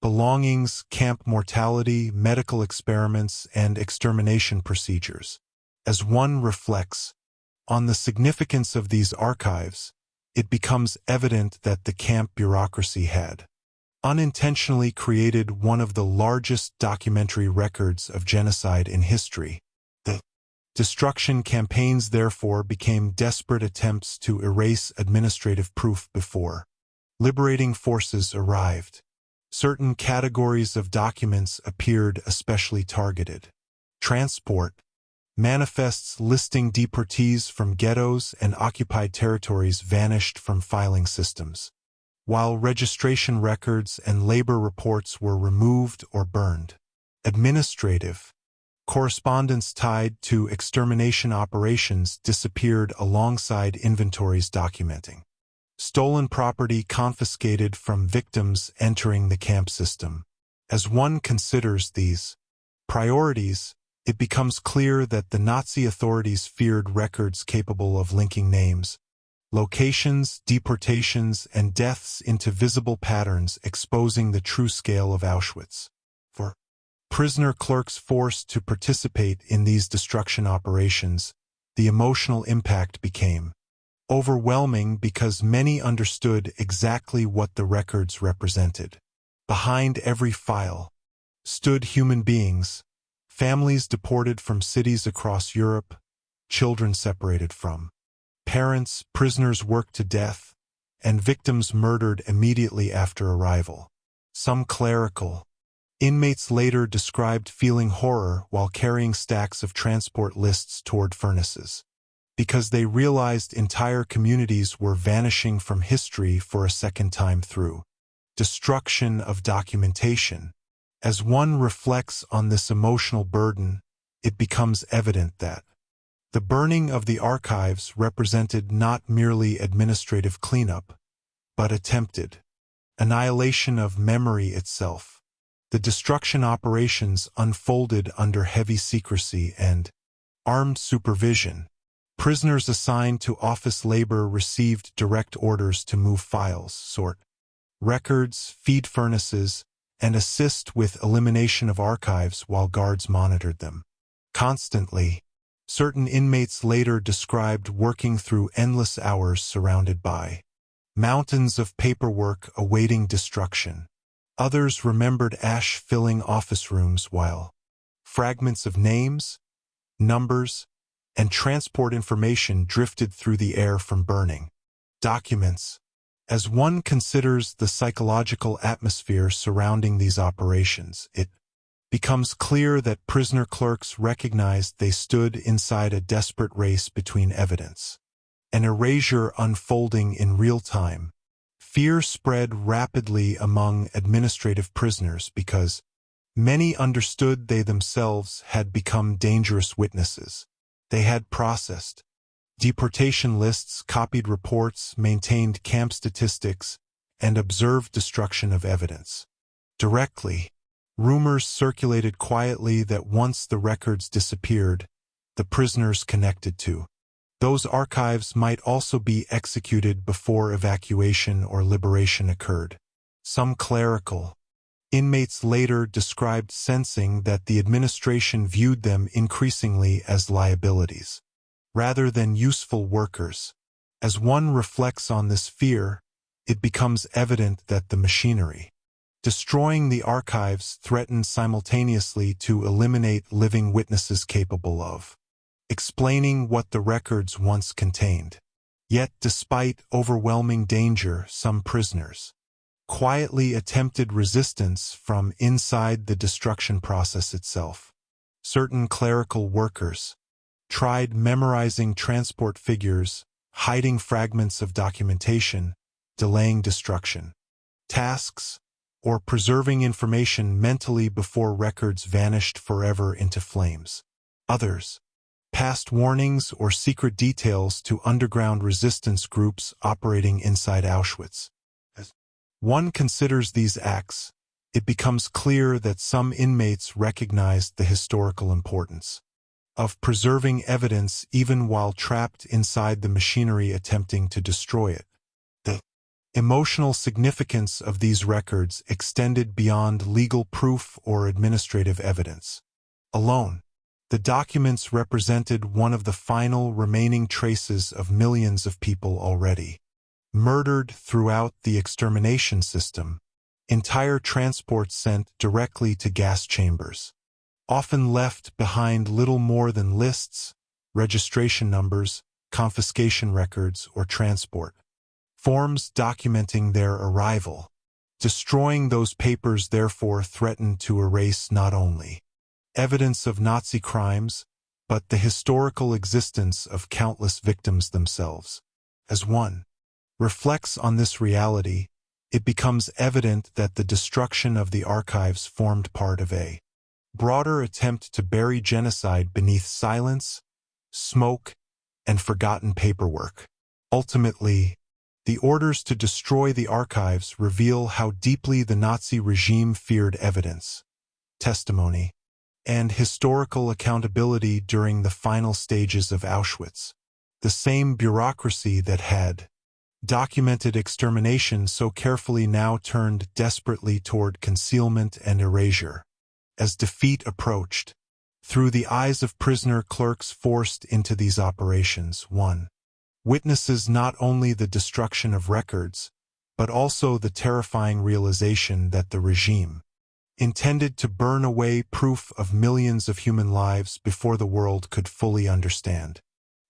belongings, camp mortality, medical experiments, and extermination procedures. As one reflects on the significance of these archives, it becomes evident that the camp bureaucracy had unintentionally created one of the largest documentary records of genocide in history. The destruction campaigns therefore became desperate attempts to erase administrative proof before liberating forces arrived. Certain categories of documents appeared especially targeted. Transport manifests listing deportees from ghettos and occupied territories vanished from filing systems, while registration records and labor reports were removed or burned. Administrative correspondence tied to extermination operations disappeared alongside inventories documenting stolen property confiscated from victims entering the camp system. As one considers these priorities, it becomes clear that the Nazi authorities feared records capable of linking names, locations, deportations, and deaths into visible patterns, exposing the true scale of Auschwitz. For prisoner clerks forced to participate in these destruction operations, the emotional impact became overwhelming because many understood exactly what the records represented. Behind every file stood human beings, families deported from cities across Europe, children separated from parents, prisoners worked to death, and victims murdered immediately after arrival. Some clerical inmates later described feeling horror while carrying stacks of transport lists toward furnaces, because they realized entire communities were vanishing from history for a second time through destruction of documentation. As one reflects on this emotional burden, it becomes evident that the burning of the archives represented not merely administrative cleanup, but attempted annihilation of memory itself. The destruction operations unfolded under heavy secrecy and armed supervision. Prisoners assigned to office labor received direct orders to move files, sort records, feed furnaces, and assist with elimination of archives while guards monitored them constantly. Certain inmates later described working through endless hours surrounded by mountains of paperwork awaiting destruction. Others remembered ash filling office rooms while fragments of names, numbers, and transport information drifted through the air from burning documents. As one considers the psychological atmosphere surrounding these operations, it becomes clear that prisoner clerks recognized they stood inside a desperate race between evidence and erasure unfolding in real time. Fear spread rapidly among administrative prisoners because many understood they themselves had become dangerous witnesses. They had processed deportation lists, copied reports, maintained camp statistics, and observed destruction of evidence. Directly, rumors circulated quietly that once the records disappeared, the prisoners connected to those archives might also be executed before evacuation or liberation occurred. Some clerical inmates later described sensing that the administration viewed them increasingly as liabilities, rather than useful workers. As one reflects on this fear, it becomes evident that the machinery destroying the archives threatened simultaneously to eliminate living witnesses capable of explaining what the records once contained. Yet, despite overwhelming danger, some prisoners quietly attempted resistance from inside the destruction process itself. Certain clerical workers tried memorizing transport figures, hiding fragments of documentation, delaying destruction tasks, or preserving information mentally before records vanished forever into flames. Others passed warnings or secret details to underground resistance groups operating inside Auschwitz. As one considers these acts, it becomes clear that some inmates recognized the historical importance of preserving evidence even while trapped inside the machinery attempting to destroy it. The emotional significance of these records extended beyond legal proof or administrative evidence alone. The documents represented one of the final remaining traces of millions of people already murdered throughout the extermination system, entire transports sent directly to gas chambers, often left behind little more than lists, registration numbers, confiscation records, or transport forms documenting their arrival. Destroying those papers therefore threatened to erase not only evidence of Nazi crimes, but the historical existence of countless victims themselves. As one reflects on this reality, it becomes evident that the destruction of the archives formed part of a broader attempt to bury genocide beneath silence, smoke, and forgotten paperwork. Ultimately, the orders to destroy the archives reveal how deeply the Nazi regime feared evidence, testimony, and historical accountability during the final stages of Auschwitz. The same bureaucracy that had documented extermination so carefully now turned desperately toward concealment and erasure. As defeat approached, through the eyes of prisoner clerks forced into these operations, one witnesses not only the destruction of records, but also the terrifying realization that the regime intended to burn away proof of millions of human lives before the world could fully understand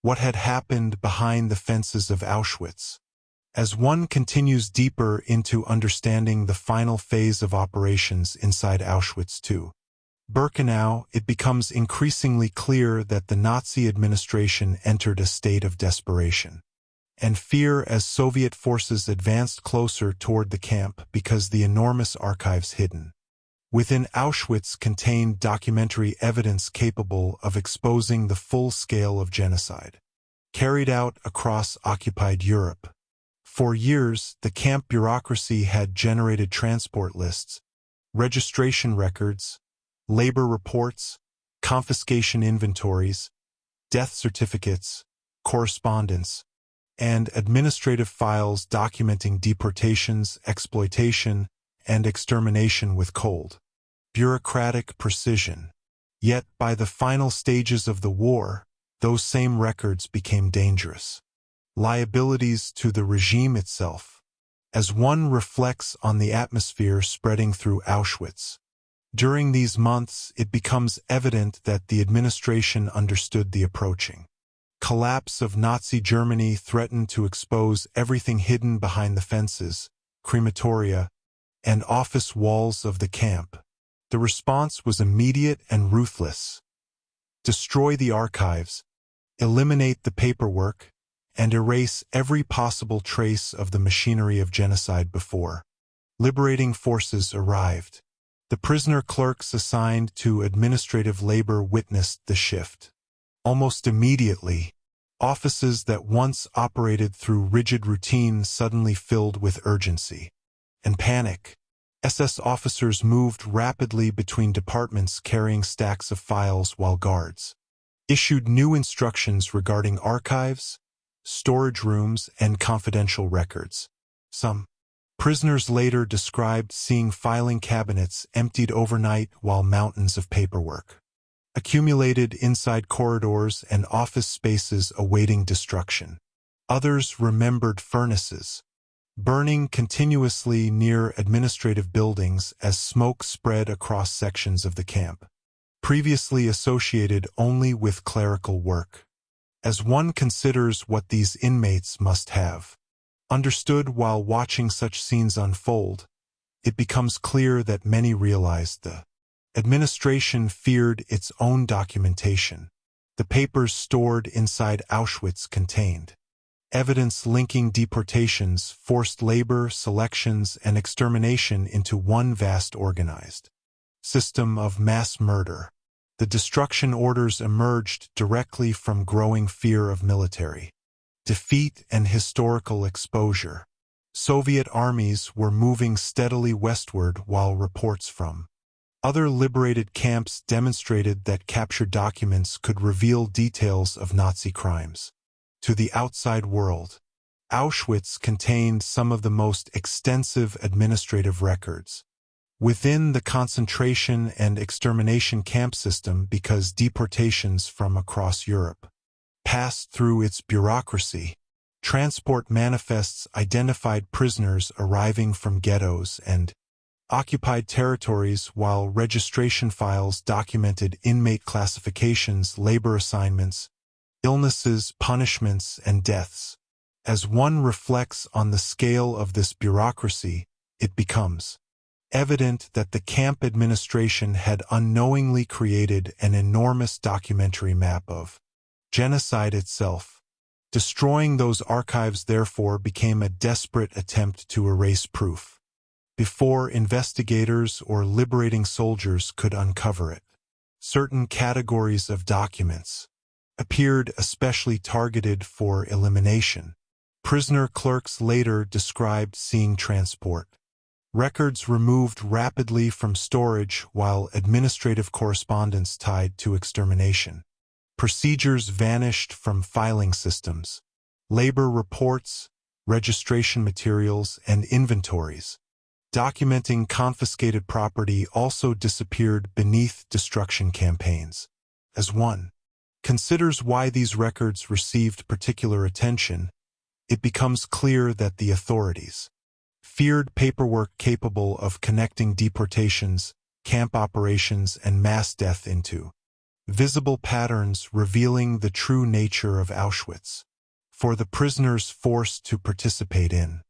what had happened behind the fences of Auschwitz. As one continues deeper into understanding the final phase of operations inside Auschwitz II Birkenau, it becomes increasingly clear that the Nazi administration entered a state of desperation and fear as Soviet forces advanced closer toward the camp because the enormous archives hidden within Auschwitz contained documentary evidence capable of exposing the full scale of genocide carried out across occupied Europe. For years, the camp bureaucracy had generated transport lists, registration records, labor reports, confiscation inventories, death certificates, correspondence, and administrative files documenting deportations, exploitation, and extermination with cold, bureaucratic precision. Yet, by the final stages of the war, those same records became dangerous liabilities to the regime itself. As one reflects on the atmosphere spreading through Auschwitz, during these months it becomes evident that the administration understood the approaching collapse of Nazi Germany threatened to expose everything hidden behind the fences, crematoria, and office walls of the camp. The response was immediate and ruthless. Destroy the archives, eliminate the paperwork, and erase every possible trace of the machinery of genocide before liberating forces arrived. The prisoner clerks assigned to administrative labor witnessed the shift. Almost immediately, offices that once operated through rigid routine suddenly filled with urgency and panic. SS officers moved rapidly between departments carrying stacks of files while guards issued new instructions regarding archives, storage rooms, and confidential records. Some prisoners later described seeing filing cabinets emptied overnight while mountains of paperwork accumulated inside corridors and office spaces awaiting destruction. Others remembered furnaces burning continuously near administrative buildings as smoke spread across sections of the camp, previously associated only with clerical work. As one considers what these inmates must have understood while watching such scenes unfold, it becomes clear that many realized the administration feared its own documentation. The papers stored inside Auschwitz contained evidence linking deportations, forced labor, selections, and extermination into one vast organized system of mass murder. The destruction orders emerged directly from growing fear of military defeat and historical exposure. Soviet armies were moving steadily westward while reports from Other liberated camps demonstrated that captured documents could reveal details of Nazi crimes. To the outside world, Auschwitz contained some of the most extensive administrative records within the concentration and extermination camp system because deportations from across Europe passed through its bureaucracy. Transport manifests identified prisoners arriving from ghettos and occupied territories, while registration files documented inmate classifications, labor assignments, illnesses, punishments, and deaths. As one reflects on the scale of this bureaucracy, it becomes evident that the camp administration had unknowingly created an enormous documentary map of genocide itself. Destroying those archives, therefore, became a desperate attempt to erase proof before investigators or liberating soldiers could uncover it. Certain categories of documents appeared especially targeted for elimination. Prisoner clerks later described seeing transport records removed rapidly from storage, while administrative correspondence tied to extermination procedures vanished from filing systems. Labor reports, registration materials, and inventories documenting confiscated property also disappeared beneath destruction campaigns. As one considers why these records received particular attention, it becomes clear that the authorities feared paperwork capable of connecting deportations, camp operations, and mass death into visible patterns revealing the true nature of Auschwitz. For the prisoners forced to participate in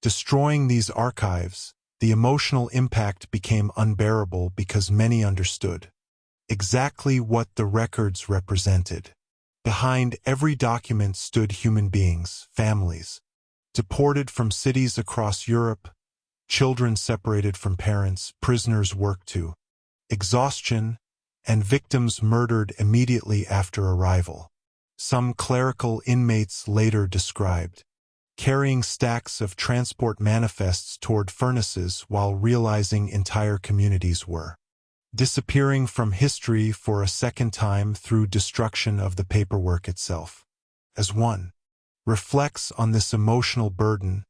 destroying these archives, the emotional impact became unbearable because many understood exactly what the records represented. Behind every document stood human beings, families, deported from cities across Europe, children separated from parents, prisoners worked to exhaustion, and victims murdered immediately after arrival. Some clerical inmates later described carrying stacks of transport manifests toward furnaces while realizing entire communities were disappearing from history for a second time through destruction of the paperwork itself. As one reflects on this emotional burden,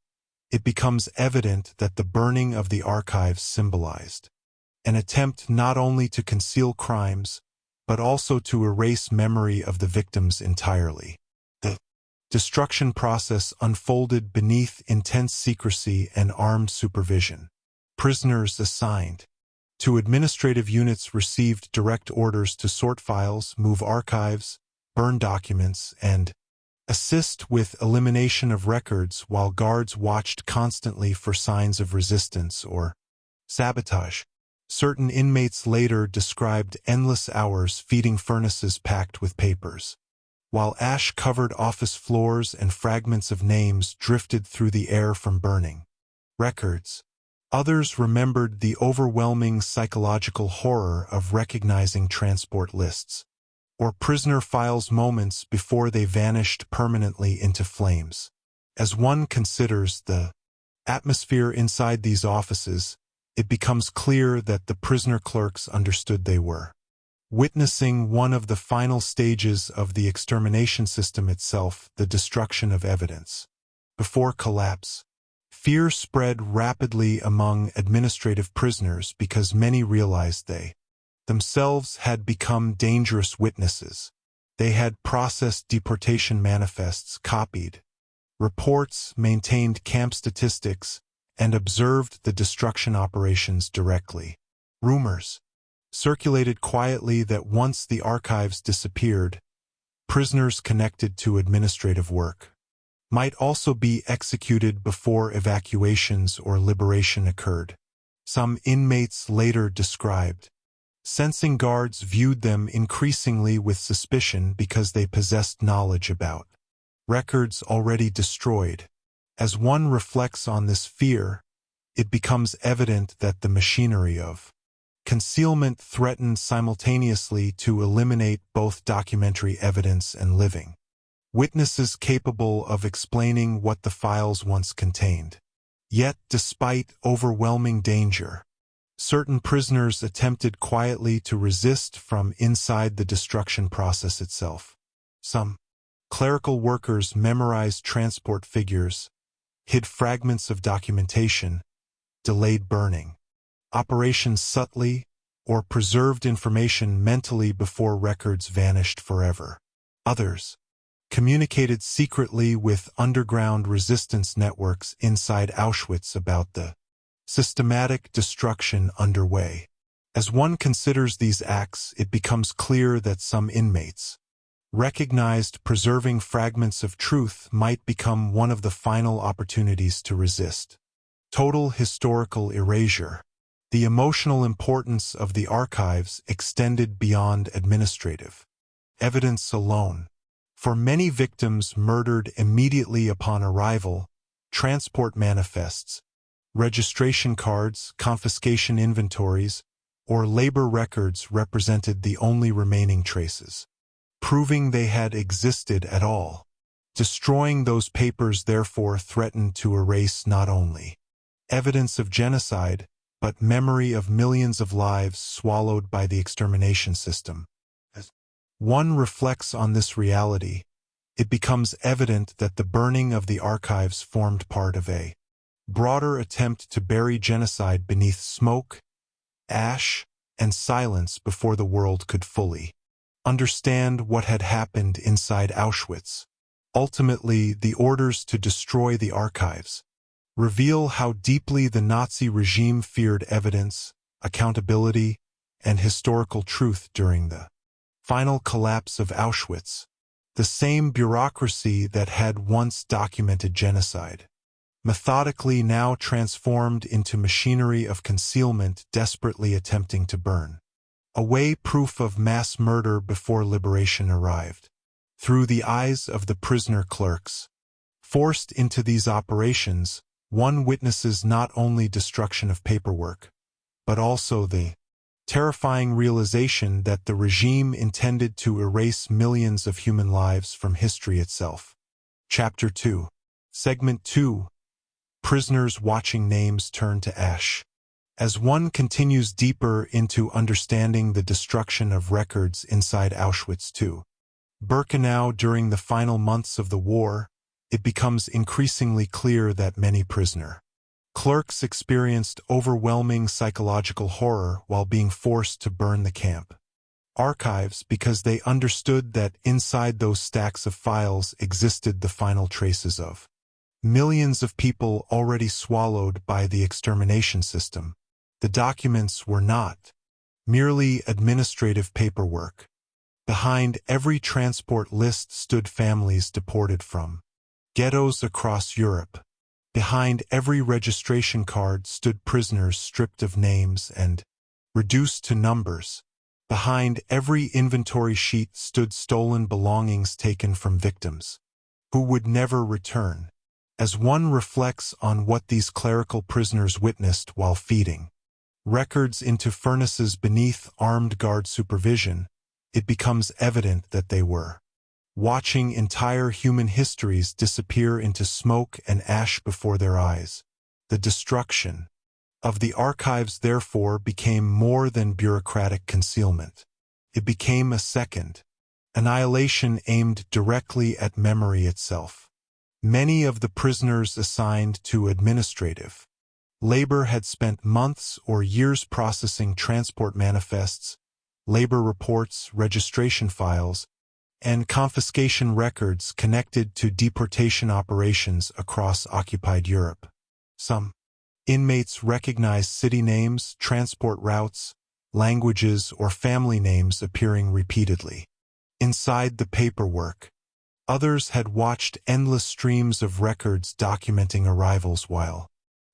it becomes evident that the burning of the archives symbolized an attempt not only to conceal crimes, but also to erase memory of the victims entirely. The destruction process unfolded beneath intense secrecy and armed supervision. Prisoners assigned to administrative units received direct orders to sort files, move archives, burn documents, and assist with elimination of records, while guards watched constantly for signs of resistance or sabotage. Certain inmates later described endless hours feeding furnaces packed with papers, while ash-covered office floors and fragments of names drifted through the air from burning records. Others remembered the overwhelming psychological horror of recognizing transport lists or prisoner files moments before they vanished permanently into flames. As one considers the atmosphere inside these offices, it becomes clear that the prisoner clerks understood they were witnessing one of the final stages of the extermination system itself, the destruction of evidence. Before collapse, fear spread rapidly among administrative prisoners because many realized they themselves had become dangerous witnesses. They had processed deportation manifests, copied reports, maintained camp statistics, and observed the destruction operations directly. Rumors circulated quietly that once the archives disappeared, prisoners connected to administrative work might also be executed before evacuations or liberation occurred. Some inmates later described sensing guards viewed them increasingly with suspicion because they possessed knowledge about records already destroyed. As one reflects on this fear, it becomes evident that the machinery of concealment threatened simultaneously to eliminate both documentary evidence and living witnesses capable of explaining what the files once contained. Yet, despite overwhelming danger, Certain prisoners attempted quietly to resist from inside the destruction process itself. Some clerical workers memorized transport figures, hid fragments of documentation, delayed burning operations subtly, or preserved information mentally before records vanished forever. Others communicated secretly with underground resistance networks inside Auschwitz about the systematic destruction underway. As one considers these acts, it becomes clear that some inmates recognized preserving fragments of truth might become one of the final opportunities to resist. Total historical erasure. The emotional importance of the archives extended beyond administrative evidence alone. For many victims murdered immediately upon arrival, transport manifests, registration cards, confiscation inventories, or labor records represented the only remaining traces, proving they had existed at all. Destroying those papers therefore threatened to erase not only evidence of genocide, but memory of millions of lives swallowed by the extermination system. As one reflects on this reality, it becomes evident that the burning of the archives formed part of a broader attempt to bury genocide beneath smoke, ash, and silence before the world could fully understand what had happened inside Auschwitz. Ultimately, the orders to destroy the archives reveal how deeply the Nazi regime feared evidence, accountability, and historical truth during the final collapse of Auschwitz. The same bureaucracy that had once documented genocide, methodically now transformed into machinery of concealment desperately attempting to burn away proof of mass murder before liberation arrived. Through the eyes of the prisoner clerks forced into these operations, one witnesses not only destruction of paperwork, but also the terrifying realization that the regime intended to erase millions of human lives from history itself. Chapter 2. Segment 2. Prisoners watching names turn to ash. As one continues deeper into understanding the destruction of records inside Auschwitz II, Birkenau during the final months of the war, it becomes increasingly clear that many prisoner clerks experienced overwhelming psychological horror while being forced to burn the camp archives because they understood that inside those stacks of files existed the final traces of millions of people already swallowed by the extermination system. The documents were not merely administrative paperwork. Behind every transport list stood families deported from ghettos across Europe. Behind every registration card stood prisoners stripped of names and reduced to numbers. Behind every inventory sheet stood stolen belongings taken from victims who would never return. As one reflects on what these clerical prisoners witnessed while feeding records into furnaces beneath armed guard supervision, it becomes evident that they were watching entire human histories disappear into smoke and ash before their eyes. The destruction of the archives therefore became more than bureaucratic concealment. It became a second annihilation aimed directly at memory itself. Many of the prisoners assigned to administrative labor had spent months or years processing transport manifests, labor reports, registration files, and confiscation records connected to deportation operations across occupied Europe. Some inmates recognized city names, transport routes, languages, or family names appearing repeatedly inside the paperwork. Others had watched endless streams of records documenting arrivals while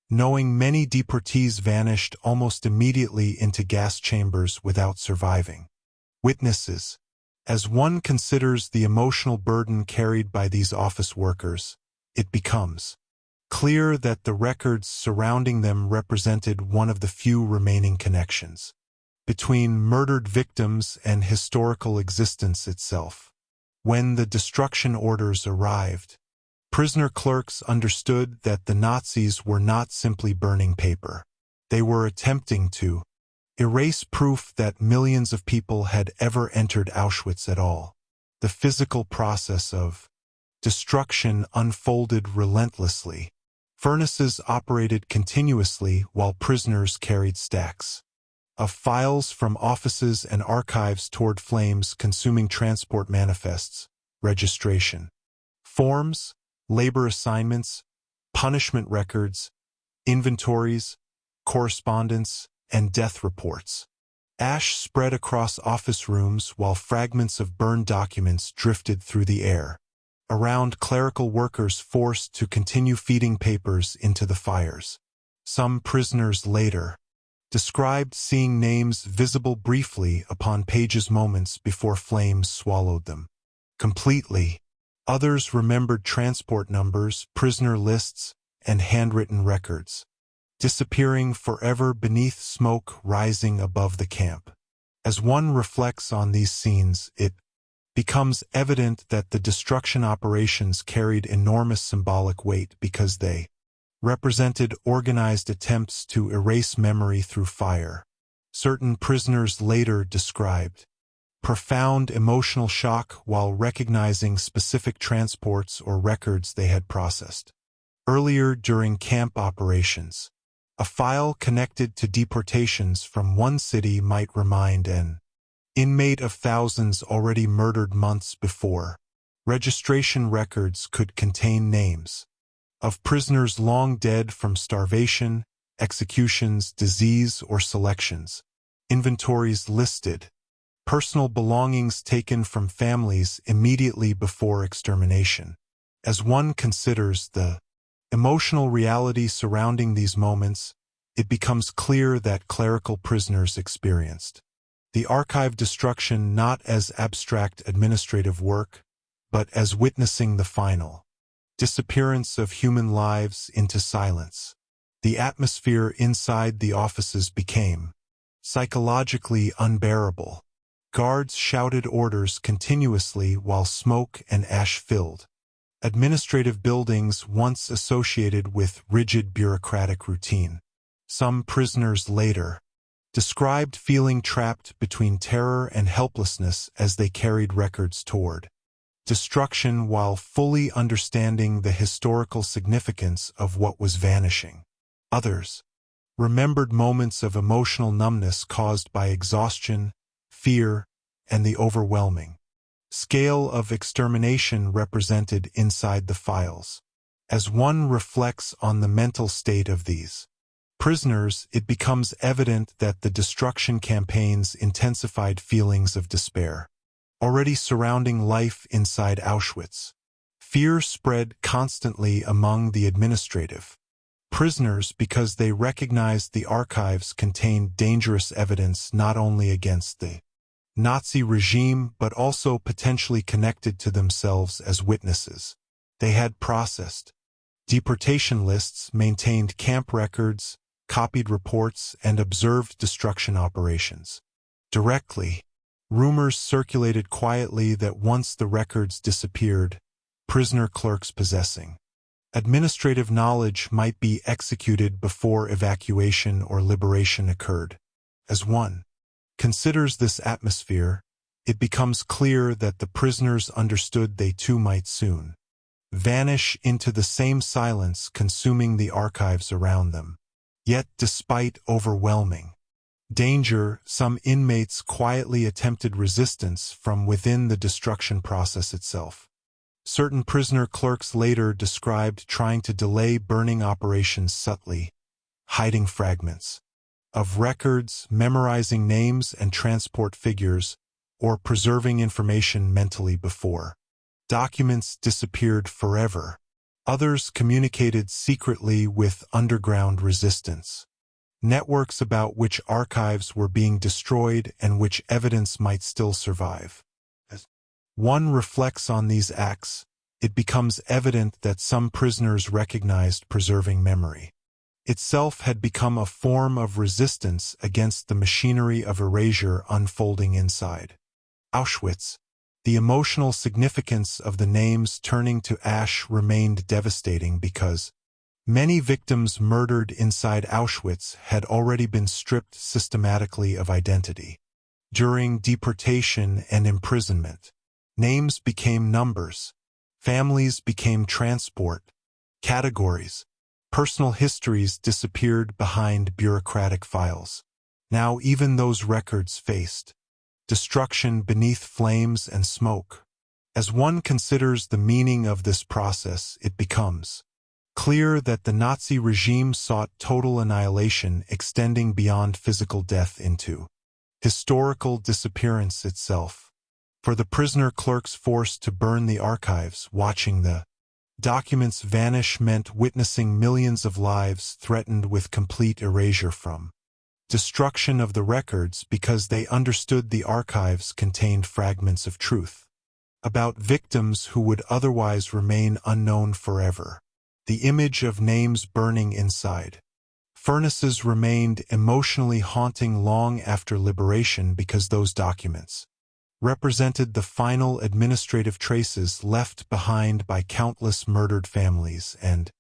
knowing many deportees vanished almost immediately into gas chambers without surviving. Witnesses. As one considers the emotional burden carried by these office workers, it becomes clear that the records surrounding them represented one of the few remaining connections between murdered victims and historical existence itself. When the destruction orders arrived, prisoner clerks understood that the Nazis were not simply burning paper. They were attempting to erase proof that millions of people had ever entered Auschwitz at all. The physical process of destruction unfolded relentlessly. Furnaces operated continuously while prisoners carried stacks of files from offices and archives toward flames, consuming transport manifests, registration forms, labor assignments, punishment records, inventories, correspondence, and death reports. Ash spread across office rooms while fragments of burned documents drifted through the air, around clerical workers forced to continue feeding papers into the fires. Some prisoners later described seeing names visible briefly upon pages moments before flames swallowed them completely. Others remembered transport numbers, prisoner lists, and handwritten records, disappearing forever beneath smoke rising above the camp. As one reflects on these scenes, it becomes evident that the destruction operations carried enormous symbolic weight because they represented organized attempts to erase memory through fire. Certain prisoners later described profound emotional shock while recognizing specific transports or records they had processed. Earlier during camp operations, a file connected to deportations from one city might remind an inmate of thousands already murdered months before. Registration records could contain names of prisoners long dead from starvation, executions, disease, or selections. Inventories listed personal belongings taken from families immediately before extermination. As one considers the emotional reality surrounding these moments, it becomes clear that clerical prisoners experienced the archive destruction not as abstract administrative work, but as witnessing the final disappearance of human lives into silence. The atmosphere inside the offices became psychologically unbearable. Guards shouted orders continuously while smoke and ash filled administrative buildings once associated with rigid bureaucratic routine. Some prisoners later described feeling trapped between terror and helplessness as they carried records toward destruction while fully understanding the historical significance of what was vanishing. Others remembered moments of emotional numbness caused by exhaustion, fear, and the overwhelming scale of extermination represented inside the files. As one reflects on the mental state of these prisoners, it becomes evident that the destruction campaigns intensified feelings of despair already surrounding life inside Auschwitz. Fear spread constantly among the administrative prisoners because they recognized the archives contained dangerous evidence not only against the Nazi regime but also potentially connected to themselves as witnesses. They had processed deportation lists, maintained camp records, copied reports, and observed destruction operations directly. Rumors circulated quietly that once the records disappeared, prisoner clerks possessing administrative knowledge might be executed before evacuation or liberation occurred. As one considers this atmosphere, it becomes clear that the prisoners understood they too might soon vanish into the same silence consuming the archives around them. Yet, despite overwhelming danger, some inmates quietly attempted resistance from within the destruction process itself. Certain prisoner clerks later described trying to delay burning operations subtly, hiding fragments of records, memorizing names and transport figures, or preserving information mentally before documents disappeared forever. Others communicated secretly with underground resistance networks about which archives were being destroyed and which evidence might still survive. As one reflects on these acts, it becomes evident that some prisoners recognized preserving memory itself had become a form of resistance against the machinery of erasure unfolding inside Auschwitz. The emotional significance of the names turning to ash remained devastating because Many victims murdered inside Auschwitz had already been stripped systematically of identity. During deportation and imprisonment, names became numbers, families became transport, categories, personal histories disappeared behind bureaucratic files. Now even those records faced destruction beneath flames and smoke. As one considers the meaning of this process, it becomes clear that the Nazi regime sought total annihilation extending beyond physical death into historical disappearance itself. For the prisoner clerks forced to burn the archives, watching the documents vanish meant witnessing millions of lives threatened with complete erasure from destruction of the records because they understood the archives contained fragments of truth about victims who would otherwise remain unknown forever. The image of names burning inside furnaces remained emotionally haunting long after liberation because those documents represented the final administrative traces left behind by countless murdered families and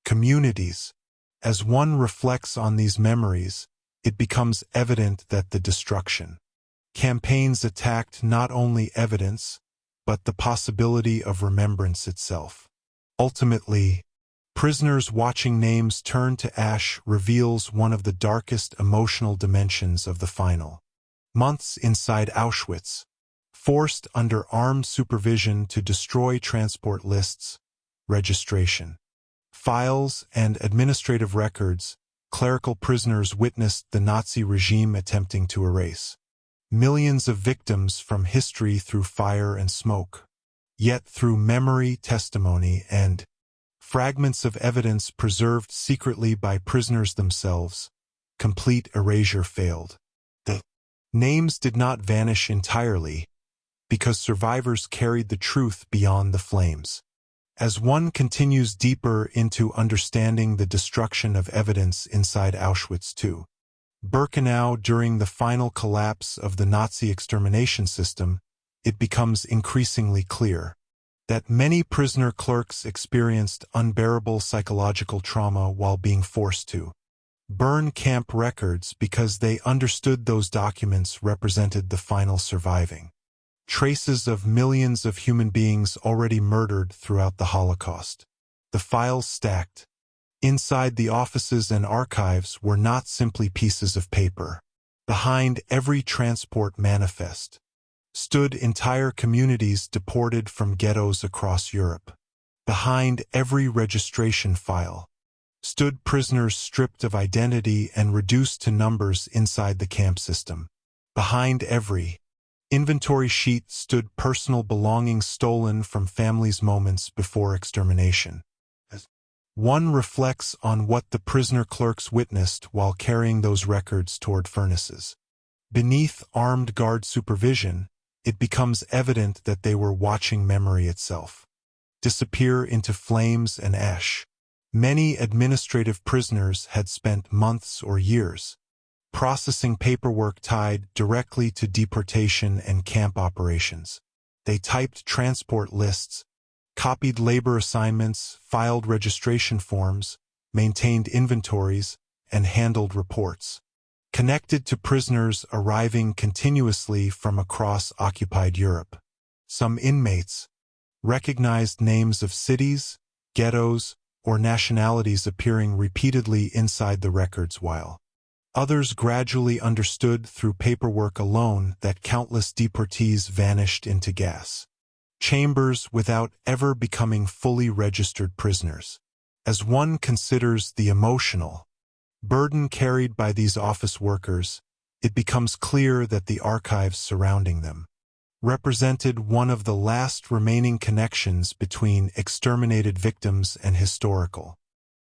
communities. As one reflects on these memories, it becomes evident that the destruction campaigns attacked not only evidence, but the possibility of remembrance itself. Ultimately, prisoners watching names turn to ash reveals one of the darkest emotional dimensions of the final months inside Auschwitz. Forced under armed supervision to destroy transport lists, registration files, and administrative records, clerical prisoners witnessed the Nazi regime attempting to erase millions of victims from history through fire and smoke. Yet through memory, testimony, and fragments of evidence preserved secretly by prisoners themselves, complete erasure failed. The names did not vanish entirely, because survivors carried the truth beyond the flames. As one continues deeper into understanding the destruction of evidence inside Auschwitz II, Birkenau during the final collapse of the Nazi extermination system, it becomes increasingly clear that many prisoner clerks experienced unbearable psychological trauma while being forced to burn camp records because they understood those documents represented the final surviving traces of millions of human beings already murdered throughout the Holocaust. The files stacked inside the offices and archives were not simply pieces of paper. Behind every transport manifest stood entire communities deported from ghettos across Europe. Behind every registration file stood prisoners stripped of identity and reduced to numbers inside the camp system. Behind every inventory sheet stood personal belongings stolen from families moments before extermination. As one reflects on what the prisoner clerks witnessed while carrying those records toward furnaces beneath armed guard supervision, it becomes evident that they were watching memory itself disappear into flames and ash. Many administrative prisoners had spent months or years processing paperwork tied directly to deportation and camp operations. They typed transport lists, copied labor assignments, filed registration forms, maintained inventories, and handled reports. Connected to prisoners arriving continuously from across occupied Europe. Some inmates recognized names of cities, ghettos, or nationalities appearing repeatedly inside the records, while others gradually understood through paperwork alone that countless deportees vanished into gas chambers without ever becoming fully registered prisoners. As one considers the emotional burden carried by these office workers, it becomes clear that the archives surrounding them represented one of the last remaining connections between exterminated victims and historical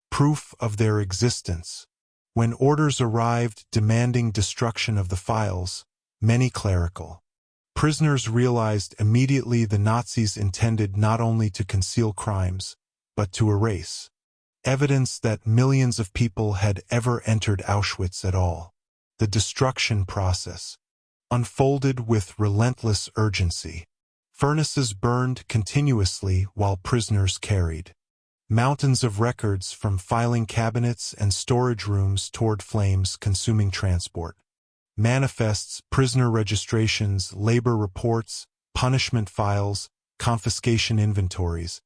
proof of their existence. When orders arrived demanding destruction of the files, many clerical prisoners realized immediately the Nazis intended not only to conceal crimes, but to erase evidence that millions of people had ever entered Auschwitz at all. The destruction process unfolded with relentless urgency. Furnaces burned continuously while prisoners carried Mountains of records from filing cabinets and storage rooms toward flames consuming transport. Manifests, prisoner registrations, labor reports, punishment files, confiscation inventories,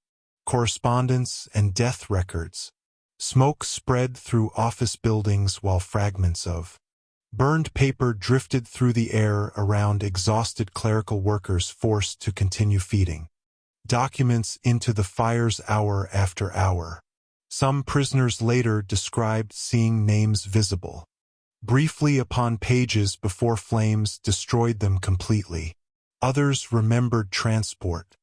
correspondence, and death records. Smoke spread through office buildings while fragments of burned paper drifted through the air around exhausted clerical workers forced to continue feeding documents into the fires hour after hour. Some prisoners later described seeing names visible briefly upon pages before flames destroyed them completely. Others remembered transport,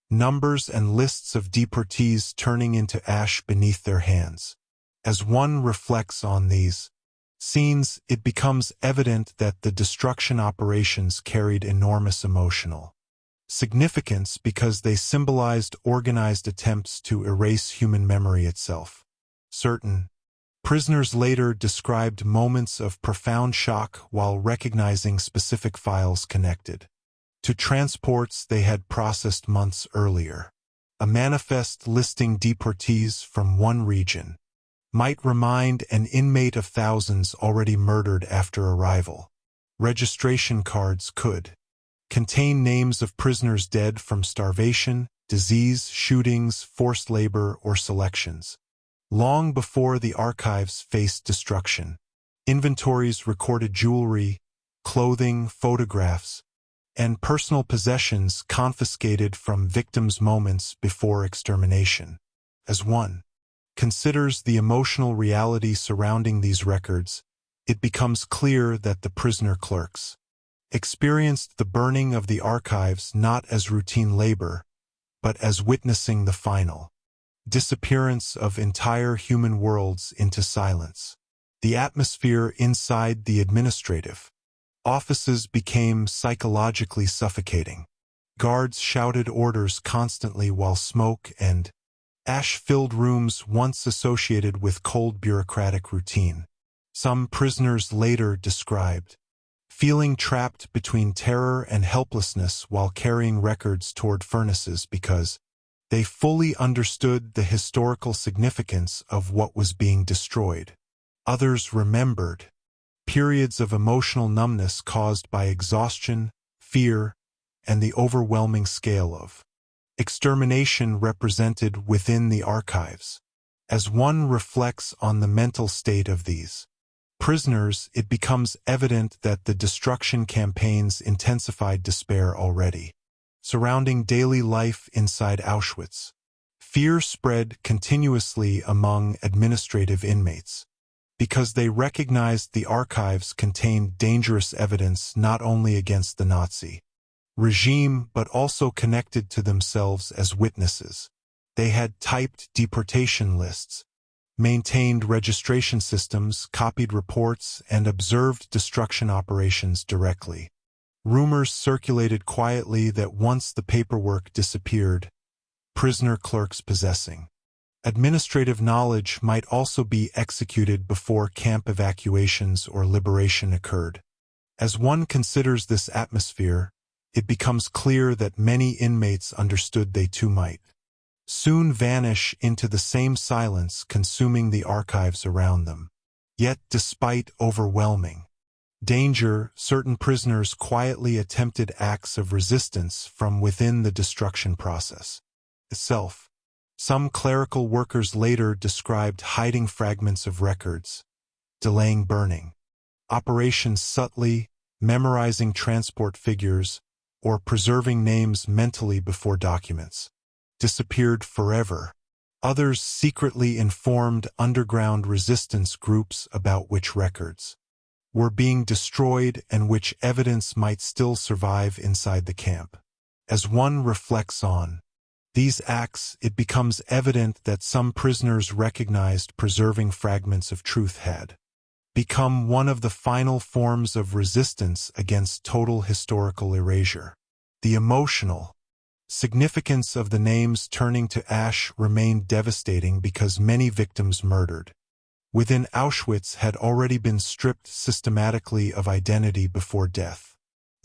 numbers and lists of deportees turning into ash beneath their hands. As one reflects on these scenes, it becomes evident that the destruction operations carried enormous emotional significance because they symbolized organized attempts to erase human memory itself. Certain prisoners later described moments of profound shock while recognizing specific files connected to transports they had processed months earlier. A manifest listing deportees from one region might remind an inmate of thousands already murdered after arrival. Registration cards could contain names of prisoners dead from starvation, disease, shootings, forced labor, or selections. Long before the archives faced destruction, inventories recorded jewelry, clothing, photographs, and personal possessions confiscated from victims moments before extermination. As one considers the emotional reality surrounding these records, it becomes clear that the prisoner clerks experienced the burning of the archives not as routine labor, but as witnessing the final disappearance of entire human worlds into silence. The atmosphere inside the administrative offices became psychologically suffocating. Guards shouted orders constantly while smoke and ash filled rooms once associated with cold bureaucratic routine. Some prisoners later described feeling trapped between terror and helplessness while carrying records toward furnaces because they fully understood the historical significance of what was being destroyed. Others remembered periods of emotional numbness caused by exhaustion, fear, and the overwhelming scale of extermination represented within the archives. As one reflects on the mental state of these prisoners, it becomes evident that the destruction campaigns intensified despair already surrounding daily life inside Auschwitz. Fear spread continuously among administrative inmates because they recognized the archives contained dangerous evidence not only against the Nazi regime but also connected to themselves as witnesses. They had typed deportation lists, maintained registration systems, copied reports, and observed destruction operations directly. Rumors circulated quietly that once the paperwork disappeared, prisoner clerks possessing administrative knowledge might also be executed before camp evacuations or liberation occurred. As one considers this atmosphere, it becomes clear that many inmates understood they too might soon vanish into the same silence consuming the archives around them. Yet, despite overwhelming danger, certain prisoners quietly attempted acts of resistance from within the destruction process itself. Some clerical workers later described hiding fragments of records, delaying burning operations subtly, memorizing transport figures, or preserving names mentally before documents disappeared forever. Others secretly informed underground resistance groups about which records were being destroyed and which evidence might still survive inside the camp. As one reflects on these acts, it becomes evident that some prisoners recognized preserving fragments of truth had become one of the final forms of resistance against total historical erasure. The emotional significance of the names turning to ash remained devastating because many victims murdered within Auschwitz had already been stripped systematically of identity before death.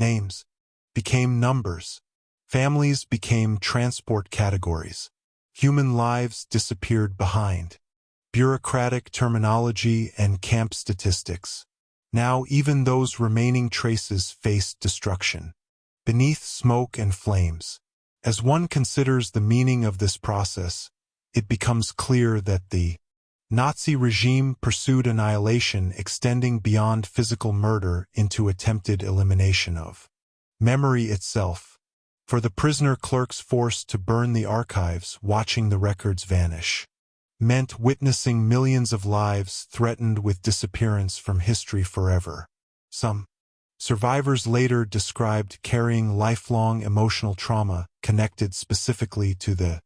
Names became numbers. Families became transport categories. Human lives disappeared behind. Bureaucratic terminology and camp statistics. Now even those remaining traces faced destruction. Beneath smoke and flames. As one considers the meaning of this process, it becomes clear that the Nazi regime pursued annihilation extending beyond physical murder into attempted elimination of memory itself. For the prisoner clerks forced to burn the archives, watching the records vanish, meant witnessing millions of lives threatened with disappearance from history forever. Some survivors later described carrying lifelong emotional trauma connected specifically to the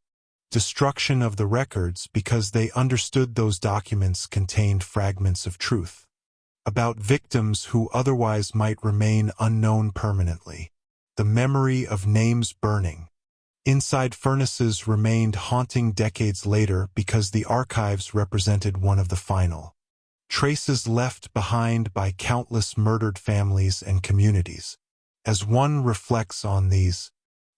destruction of the records because they understood those documents contained fragments of truth about victims who otherwise might remain unknown permanently. The memory of names burning inside furnaces remained haunting decades later because the archives represented one of the final traces left behind by countless murdered families and communities. As one reflects on these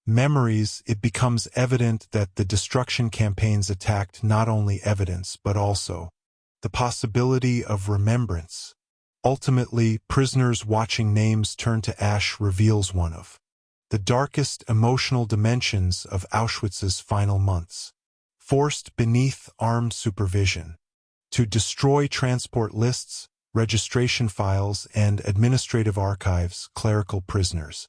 memories, it becomes evident that the destruction campaigns attacked not only evidence but also the possibility of remembrance. Ultimately, prisoners watching names turn to ash reveals one of the darkest emotional dimensions of Auschwitz's final months. Forced beneath armed supervision to destroy transport lists, registration files, and administrative archives, clerical prisoners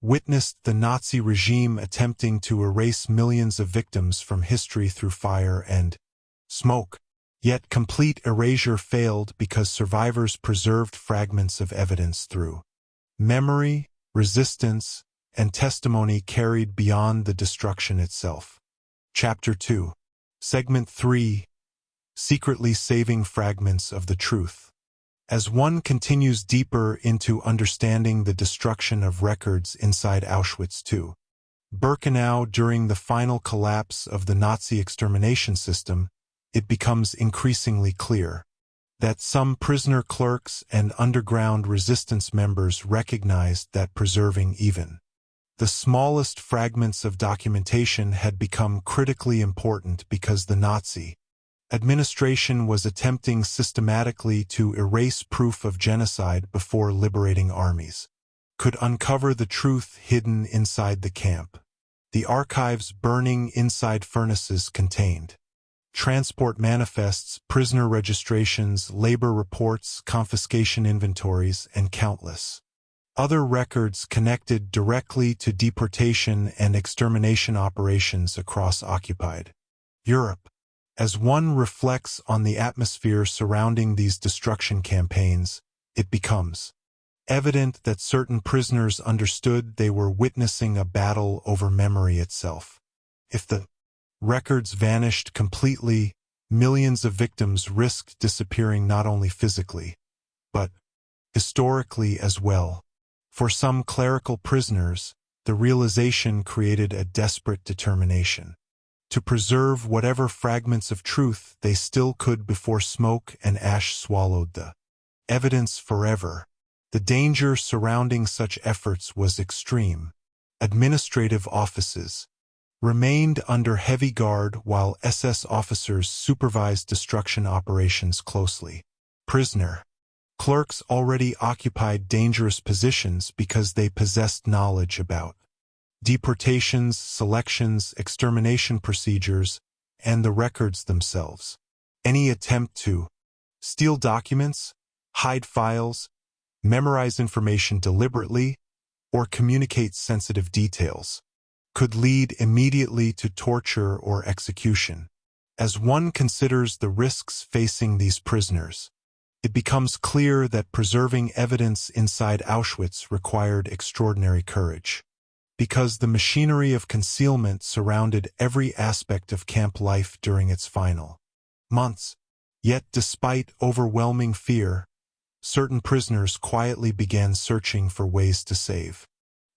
witnessed the Nazi regime attempting to erase millions of victims from history through fire and smoke. Yet complete erasure failed because survivors preserved fragments of evidence through memory, resistance, and testimony carried beyond the destruction itself. Chapter 2. Segment 3. Secretly saving fragments of the truth. As one continues deeper into understanding the destruction of records inside Auschwitz II, Birkenau during the final collapse of the Nazi extermination system, it becomes increasingly clear that some prisoner clerks and underground resistance members recognized that preserving even the smallest fragments of documentation had become critically important because the Nazi administration was attempting systematically to erase proof of genocide before liberating armies could uncover the truth hidden inside the camp. The archives burning inside furnaces contained transport manifests, prisoner registrations, labor reports, confiscation inventories, and countless other records connected directly to deportation and extermination operations across occupied Europe. As one reflects on the atmosphere surrounding these destruction campaigns, it becomes evident that certain prisoners understood they were witnessing a battle over memory itself. If the records vanished completely, millions of victims risked disappearing not only physically, but historically as well. For some clerical prisoners, the realization created a desperate determination to preserve whatever fragments of truth they still could before smoke and ash swallowed the evidence forever. The danger surrounding such efforts was extreme. Administrative offices remained under heavy guard while SS officers supervised destruction operations closely. Prisoner clerks already occupied dangerous positions because they possessed knowledge about deportations, selections, extermination procedures, and the records themselves. Any attempt to steal documents, hide files, memorize information deliberately, or communicate sensitive details could lead immediately to torture or execution. As one considers the risks facing these prisoners, it becomes clear that preserving evidence inside Auschwitz required extraordinary courage, because the machinery of concealment surrounded every aspect of camp life during its final months. Yet despite overwhelming fear, certain prisoners quietly began searching for ways to save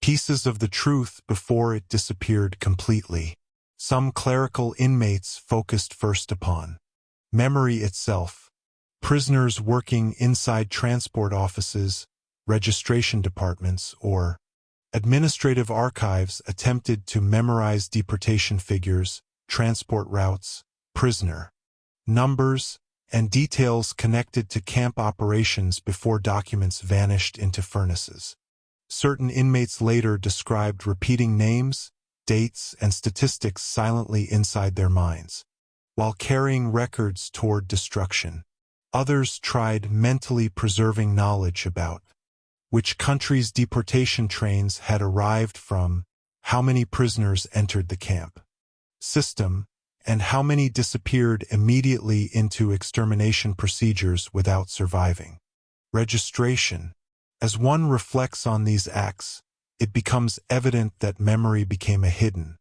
pieces of the truth before it disappeared completely. Some clerical inmates focused first upon memory itself. Prisoners working inside transport offices, registration departments, or administrative archives attempted to memorize deportation figures, transport routes, prisoner numbers, and details connected to camp operations before documents vanished into furnaces. Certain inmates later described repeating names, dates, and statistics silently inside their minds, while carrying records toward destruction. Others tried mentally preserving knowledge about which country's deportation trains had arrived from, how many prisoners entered the camp system, and how many disappeared immediately into extermination procedures without surviving. Registration. As one reflects on these acts, it becomes evident that memory became a hidden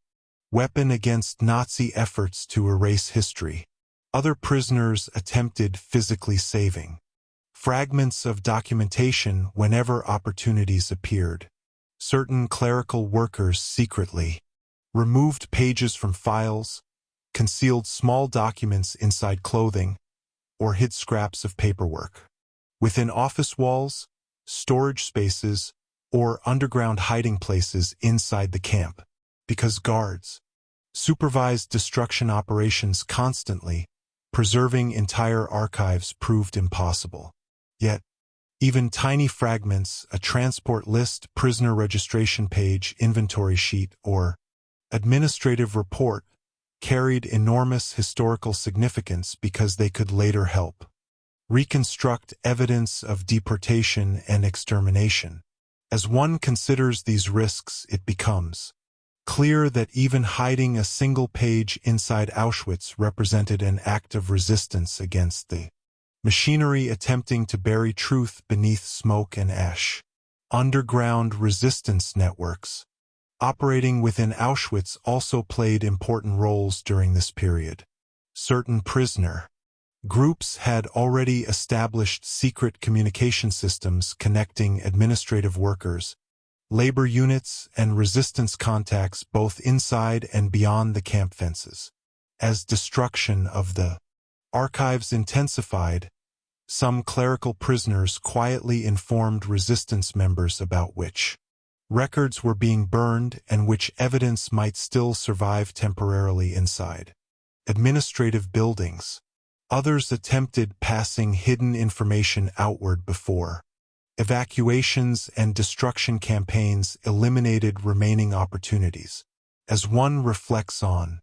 weapon against Nazi efforts to erase history. Other prisoners attempted physically saving fragments of documentation whenever opportunities appeared. Certain clerical workers secretly removed pages from files, concealed small documents inside clothing, or hid scraps of paperwork within office walls, storage spaces, or underground hiding places inside the camp. Because guards supervised destruction operations constantly, preserving entire archives proved impossible. Yet, even tiny fragments, a transport list, prisoner registration page, inventory sheet, or administrative report, carried enormous historical significance because they could later help reconstruct evidence of deportation and extermination. As one considers these risks, it becomes clear that even hiding a single page inside Auschwitz represented an act of resistance against the machinery attempting to bury truth beneath smoke and ash. Underground resistance networks operating within Auschwitz also played important roles during this period. Certain prisoner groups had already established secret communication systems connecting administrative workers, labor units, and resistance contacts both inside and beyond the camp fences. As destruction of the archives intensified, some clerical prisoners quietly informed resistance members about which records were being burned and which evidence might still survive temporarily inside administrative buildings. Others attempted passing hidden information outward before evacuations and destruction campaigns eliminated remaining opportunities. As one reflects on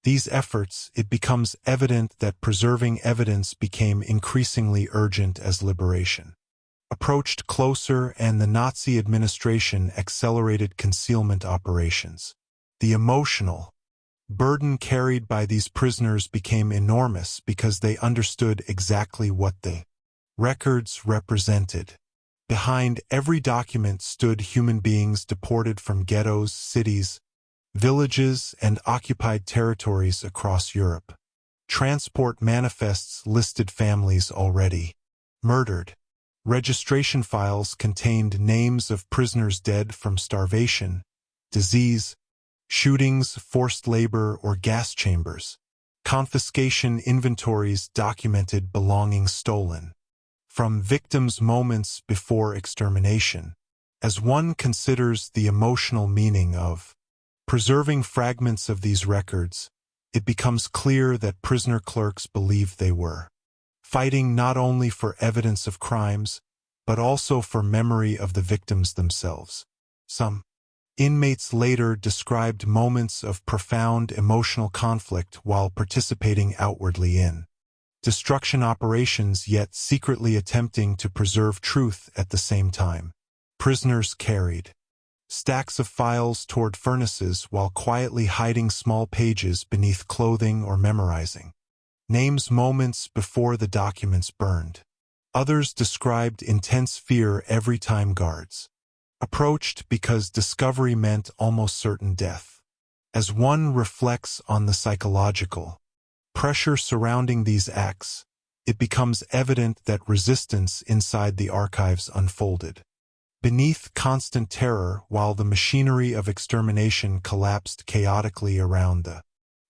these efforts, it becomes evident that preserving evidence became increasingly urgent as liberation approached closer and the Nazi administration accelerated concealment operations. The emotional burden carried by these prisoners became enormous because they understood exactly what the records represented. Behind every document stood human beings deported from ghettos, cities, villages, and occupied territories across Europe. Transport manifests listed families already murdered. Registration files contained names of prisoners dead from starvation, disease, shootings, forced labor, or gas chambers. Confiscation inventories documented belongings stolen from victims moments before extermination. As one considers the emotional meaning of preserving fragments of these records, it becomes clear that prisoner clerks believed they were fighting not only for evidence of crimes, but also for memory of the victims themselves. Some inmates later described moments of profound emotional conflict while participating outwardly in destruction operations, yet secretly attempting to preserve truth at the same time. Prisoners carried stacks of files toward furnaces while quietly hiding small pages beneath clothing or memorizing names moments before the documents burned. Others described intense fear every time guards approached because discovery meant almost certain death. As one reflects on the psychological pressure surrounding these acts, it becomes evident that resistance inside the archives unfolded beneath constant terror while the machinery of extermination collapsed chaotically around the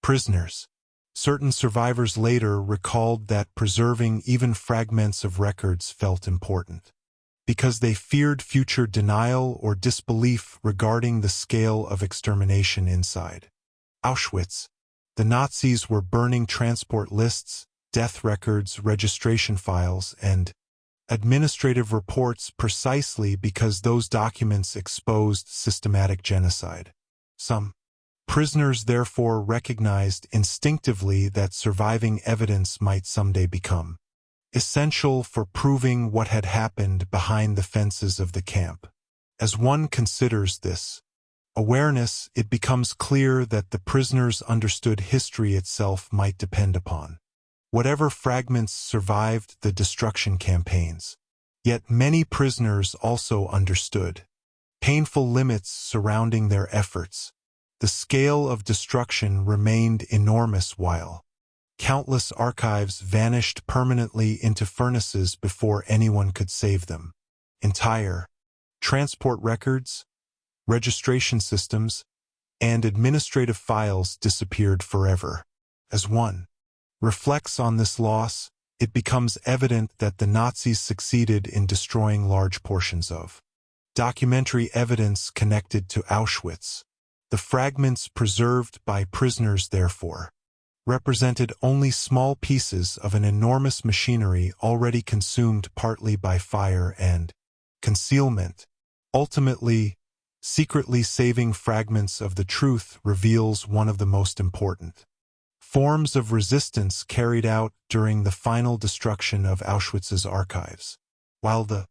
prisoners. Certain survivors later recalled that preserving even fragments of records felt important because they feared future denial or disbelief regarding the scale of extermination inside Auschwitz. The Nazis were burning transport lists, death records, registration files, and administrative reports precisely because those documents exposed systematic genocide. Some prisoners therefore recognized instinctively that surviving evidence might someday become essential for proving what had happened behind the fences of the camp. As one considers this awareness, it becomes clear that the prisoners understood history itself might depend upon whatever fragments survived the destruction campaigns. Yet many prisoners also understood painful limits surrounding their efforts. The scale of destruction remained enormous while countless archives vanished permanently into furnaces before anyone could save them. Entire transport records, registration systems, and administrative files disappeared forever. As one reflects on this loss, it becomes evident that the Nazis succeeded in destroying large portions of documentary evidence connected to Auschwitz. The fragments preserved by prisoners, therefore, represented only small pieces of an enormous machinery already consumed partly by fire and concealment. Ultimately, secretly saving fragments of the truth reveals one of the most important forms of resistance carried out during the final destruction of Auschwitz's archives. While the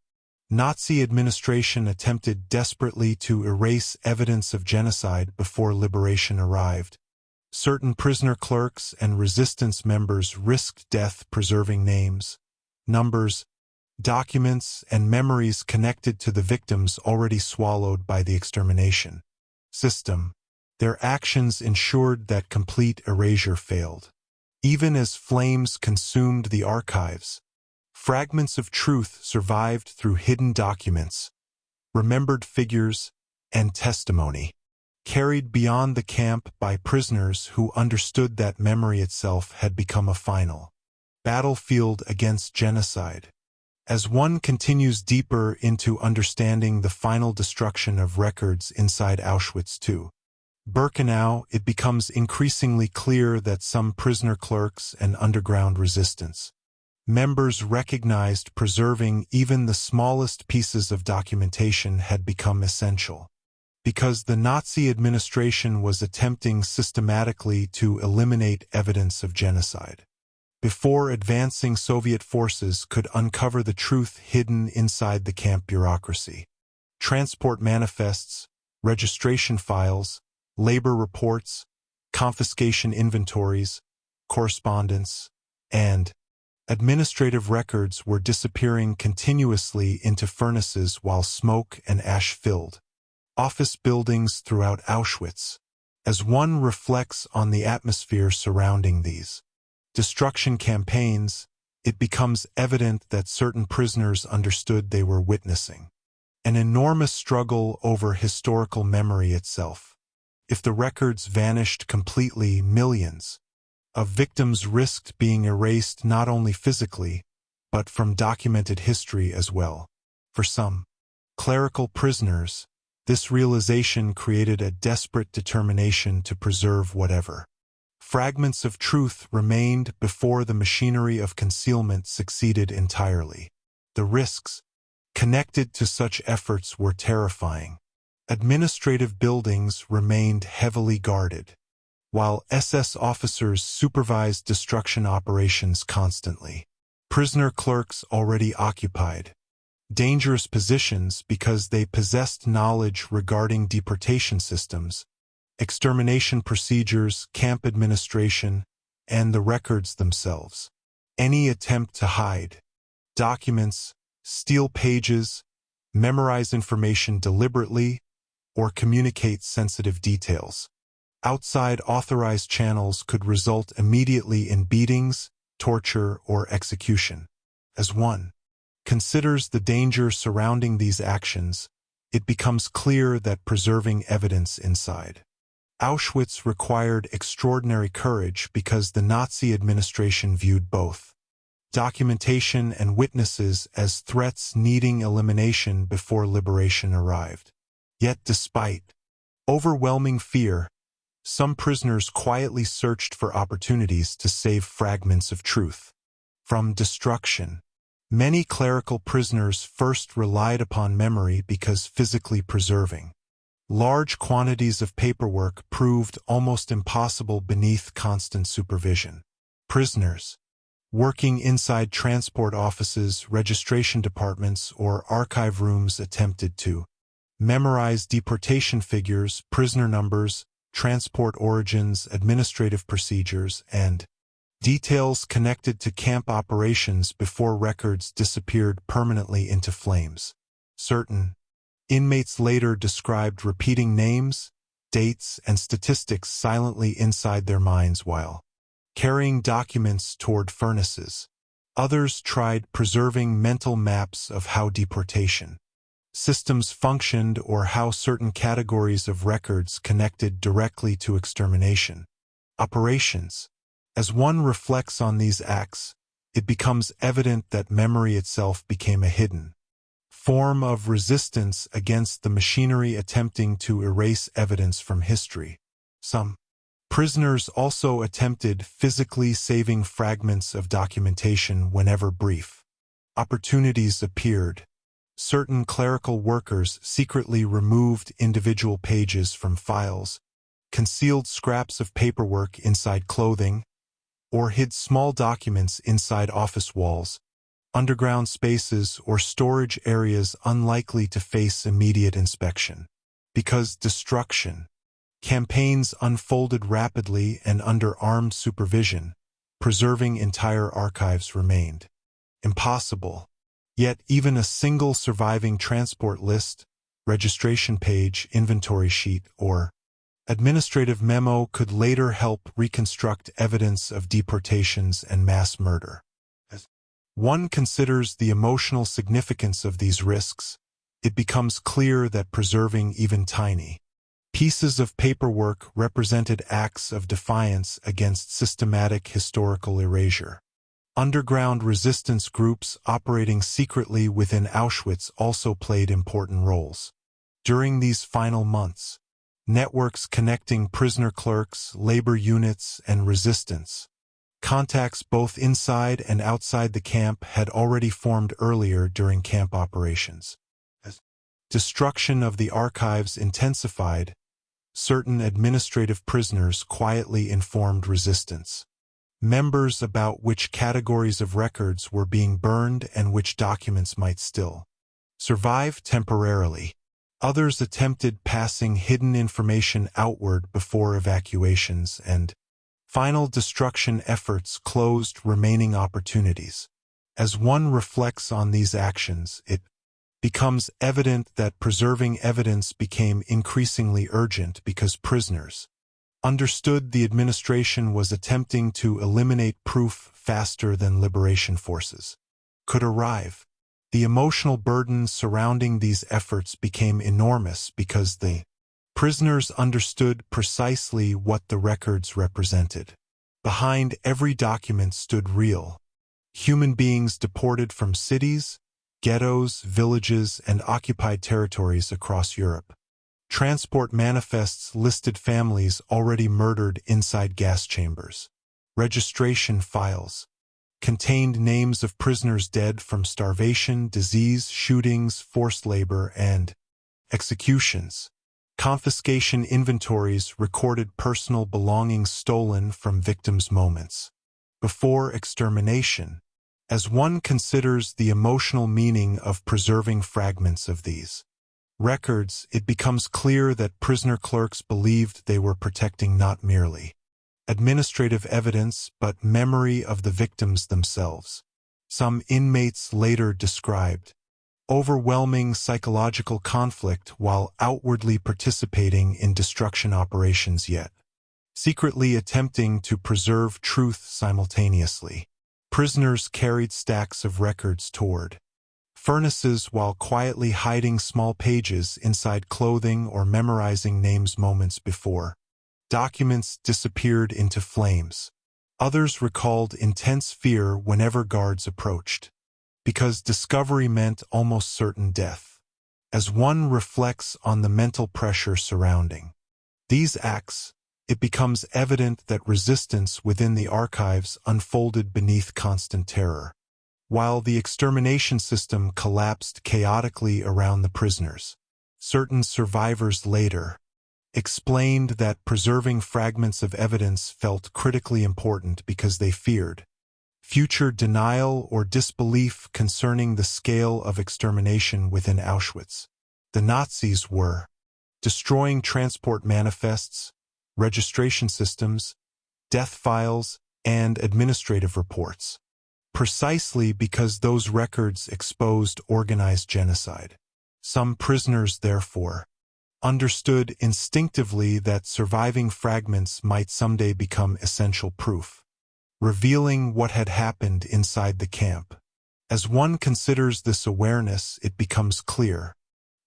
Nazi administration attempted desperately to erase evidence of genocide before liberation arrived, certain prisoner clerks and resistance members risked death preserving names, numbers, documents, and memories connected to the victims already swallowed by the extermination system. Their actions ensured that complete erasure failed. Even as flames consumed the archives, fragments of truth survived through hidden documents, remembered figures, and testimony, carried beyond the camp by prisoners who understood that memory itself had become a final battlefield against genocide. As one continues deeper into understanding the final destruction of records inside Auschwitz II Birkenau, it becomes increasingly clear that some prisoner clerks and underground resistance members recognized preserving even the smallest pieces of documentation had become essential. Because the Nazi administration was attempting systematically to eliminate evidence of genocide before advancing Soviet forces could uncover the truth hidden inside the camp bureaucracy. Transport manifests, registration files, labor reports, confiscation inventories, correspondence, and administrative records were disappearing continuously into furnaces while smoke and ash filled office buildings throughout Auschwitz. As one reflects on the atmosphere surrounding these destruction campaigns, it becomes evident that certain prisoners understood they were witnessing an enormous struggle over historical memory itself. If the records vanished completely, millions of victims risked being erased not only physically, but from documented history as well. For some clerical prisoners, this realization created a desperate determination to preserve whatever fragments of truth remained before the machinery of concealment succeeded entirely. The risks connected to such efforts were terrifying. Administrative buildings remained heavily guarded, while SS officers supervised destruction operations constantly. Prisoner clerks already occupied dangerous positions because they possessed knowledge regarding deportation systems, extermination procedures, camp administration, and the records themselves. Any attempt to hide documents, steal pages, memorize information deliberately, or communicate sensitive details outside authorized channels could result immediately in beatings, torture, or execution. As one considers the danger surrounding these actions, it becomes clear that preserving evidence inside Auschwitz required extraordinary courage because the Nazi administration viewed both documentation and witnesses as threats needing elimination before liberation arrived. Yet despite overwhelming fear, some prisoners quietly searched for opportunities to save fragments of truth from destruction. Many clerical prisoners first relied upon memory because physically preserving large quantities of paperwork proved almost impossible beneath constant supervision. Prisoners working inside transport offices, registration departments, or archive rooms attempted to memorize deportation figures, prisoner numbers, transport origins, administrative procedures, and details connected to camp operations before records disappeared permanently into flames. Certain inmates later described repeating names, dates, and statistics silently inside their minds while carrying documents toward furnaces. Others tried preserving mental maps of how deportation systems functioned or how certain categories of records connected directly to extermination operations. As one reflects on these acts, it becomes evident that memory itself became a hidden form of resistance against the machinery attempting to erase evidence from history. Some prisoners also attempted physically saving fragments of documentation whenever brief opportunities appeared. Certain clerical workers secretly removed individual pages from files, concealed scraps of paperwork inside clothing, or hid small documents inside office walls, underground spaces, or storage areas unlikely to face immediate inspection. Because destruction campaigns unfolded rapidly and under armed supervision, preserving entire archives remained impossible. Yet even a single surviving transport list, registration page, inventory sheet, or administrative memo could later help reconstruct evidence of deportations and mass murder. As one considers the emotional significance of these risks, it becomes clear that preserving even tiny pieces of paperwork represented acts of defiance against systematic historical erasure. Underground resistance groups operating secretly within Auschwitz also played important roles. During these final months, networks connecting prisoner clerks, labor units, and resistance contacts both inside and outside the camp had already formed earlier during camp operations. As destruction of the archives intensified, certain administrative prisoners quietly informed resistance members about which categories of records were being burned and which documents might still survive temporarily. Others attempted passing hidden information outward before evacuations, and final destruction efforts closed remaining opportunities. As one reflects on these actions, it becomes evident that preserving evidence became increasingly urgent because prisoners understood the administration was attempting to eliminate proof faster than liberation forces could arrive. The emotional burden surrounding these efforts became enormous because the prisoners understood precisely what the records represented. Behind every document stood real human beings deported from cities, ghettos, villages, and occupied territories across Europe. Transport manifests listed families already murdered inside gas chambers. Registration files contained names of prisoners dead from starvation, disease, shootings, forced labor, and executions. Confiscation inventories recorded personal belongings stolen from victims' moments before extermination. As one considers the emotional meaning of preserving fragments of these records, it becomes clear that prisoner clerks believed they were protecting not merely administrative evidence but memory of the victims themselves. Some inmates later described overwhelming psychological conflict while outwardly participating in destruction operations, yet secretly attempting to preserve truth simultaneously. Prisoners carried stacks of records toward furnaces while quietly hiding small pages inside clothing or memorizing names moments before documents disappeared into flames. Others recalled intense fear whenever guards approached, because discovery meant almost certain death. As one reflects on the mental pressure surrounding these acts, it becomes evident that resistance within the archives unfolded beneath constant terror. While the extermination system collapsed chaotically around the prisoners, certain survivors later explained that preserving fragments of evidence felt critically important because they feared future denial or disbelief concerning the scale of extermination within Auschwitz. The Nazis were destroying transport manifests, registration systems, death files, and administrative reports, precisely because those records exposed organized genocide. Some prisoners, therefore, understood instinctively that surviving fragments might someday become essential proof, revealing what had happened inside the camp. As one considers this awareness, it becomes clear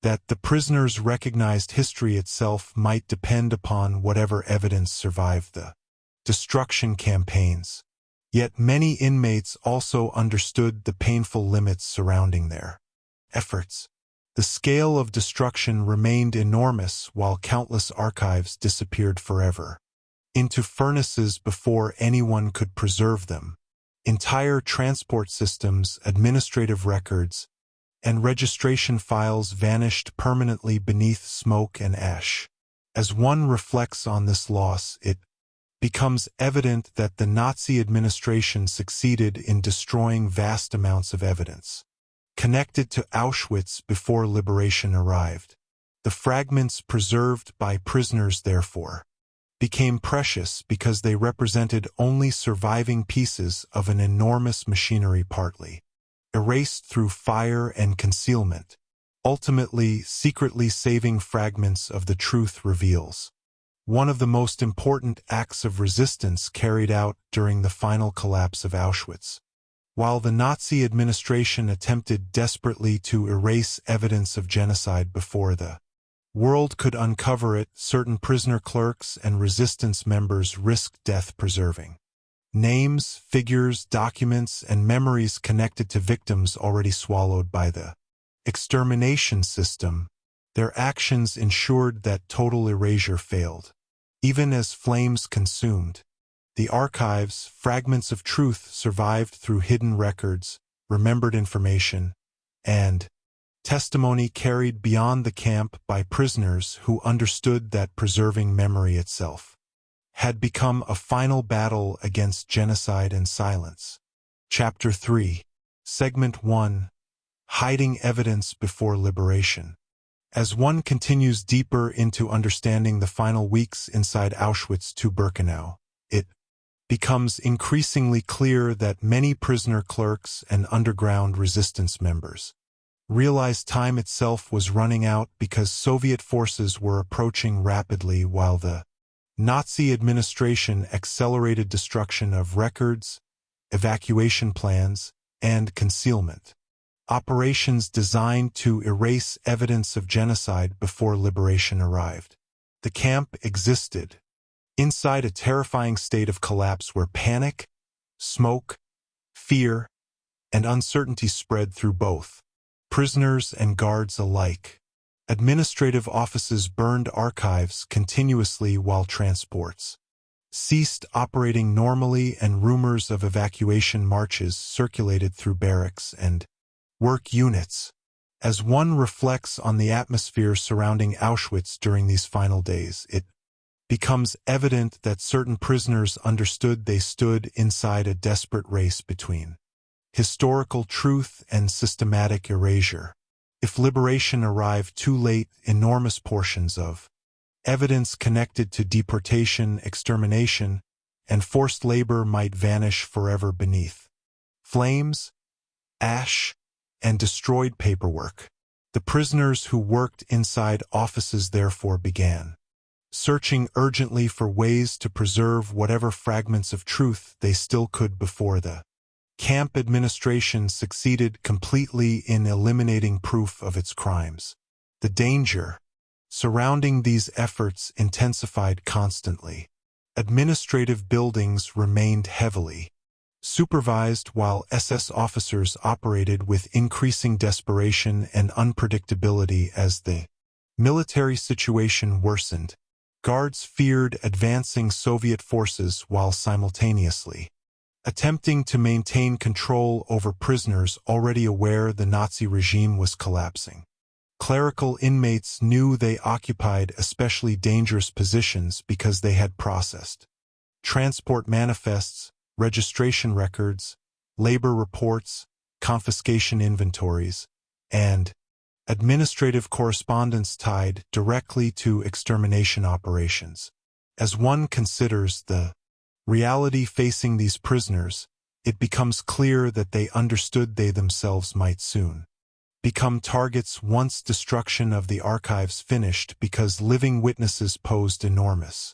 that the prisoners' recognized history itself might depend upon whatever evidence survived the destruction campaigns. Yet many inmates also understood the painful limits surrounding their efforts. The scale of destruction remained enormous while countless archives disappeared forever into furnaces before anyone could preserve them. Entire transport systems, administrative records, and registration files vanished permanently beneath smoke and ash. As one reflects on this loss, it becomes evident that the Nazi administration succeeded in destroying vast amounts of evidence connected to Auschwitz before liberation arrived. The fragments preserved by prisoners, therefore, became precious because they represented only surviving pieces of an enormous machinery, partly erased through fire and concealment, ultimately secretly saving fragments of the truth reveals. One of the most important acts of resistance carried out during the final collapse of Auschwitz. While the Nazi administration attempted desperately to erase evidence of genocide before the world could uncover it, certain prisoner clerks and resistance members risked death preserving names, figures, documents, and memories connected to victims already swallowed by the extermination system. Their actions ensured that total erasure failed. Even as flames consumed the archives, fragments of truth survived through hidden records, remembered information, and testimony carried beyond the camp by prisoners who understood that preserving memory itself had become a final battle against genocide and silence. Chapter 3, Segment 1, Hiding Evidence Before Liberation. As one continues deeper into understanding the final weeks inside Auschwitz to Birkenau, it becomes increasingly clear that many prisoner clerks and underground resistance members realized time itself was running out because Soviet forces were approaching rapidly while the Nazi administration accelerated destruction of records, evacuation plans, and concealment operations designed to erase evidence of genocide before liberation arrived. The camp existed inside a terrifying state of collapse where panic, smoke, fear, and uncertainty spread through both prisoners and guards alike. Administrative offices burned archives continuously while transports ceased operating normally, and rumors of evacuation marches circulated through barracks and work units. As one reflects on the atmosphere surrounding Auschwitz during these final days, it becomes evident that certain prisoners understood they stood inside a desperate race between historical truth and systematic erasure. If liberation arrived too late, enormous portions of evidence connected to deportation, extermination, and forced labor might vanish forever beneath flames, ash, and destroyed paperwork. The prisoners who worked inside offices therefore began searching urgently for ways to preserve whatever fragments of truth they still could before the camp administration succeeded completely in eliminating proof of its crimes. The danger surrounding these efforts intensified constantly. Administrative buildings remained heavily supervised while SS officers operated with increasing desperation and unpredictability as the military situation worsened. Guards feared advancing Soviet forces while simultaneously attempting to maintain control over prisoners already aware the Nazi regime was collapsing. Clerical inmates knew they occupied especially dangerous positions because they had processed transport manifests, registration records, labor reports, confiscation inventories, and administrative correspondence tied directly to extermination operations. As one considers the reality facing these prisoners, it becomes clear that they understood they themselves might soon become targets once destruction of the archives finished, because living witnesses posed enormous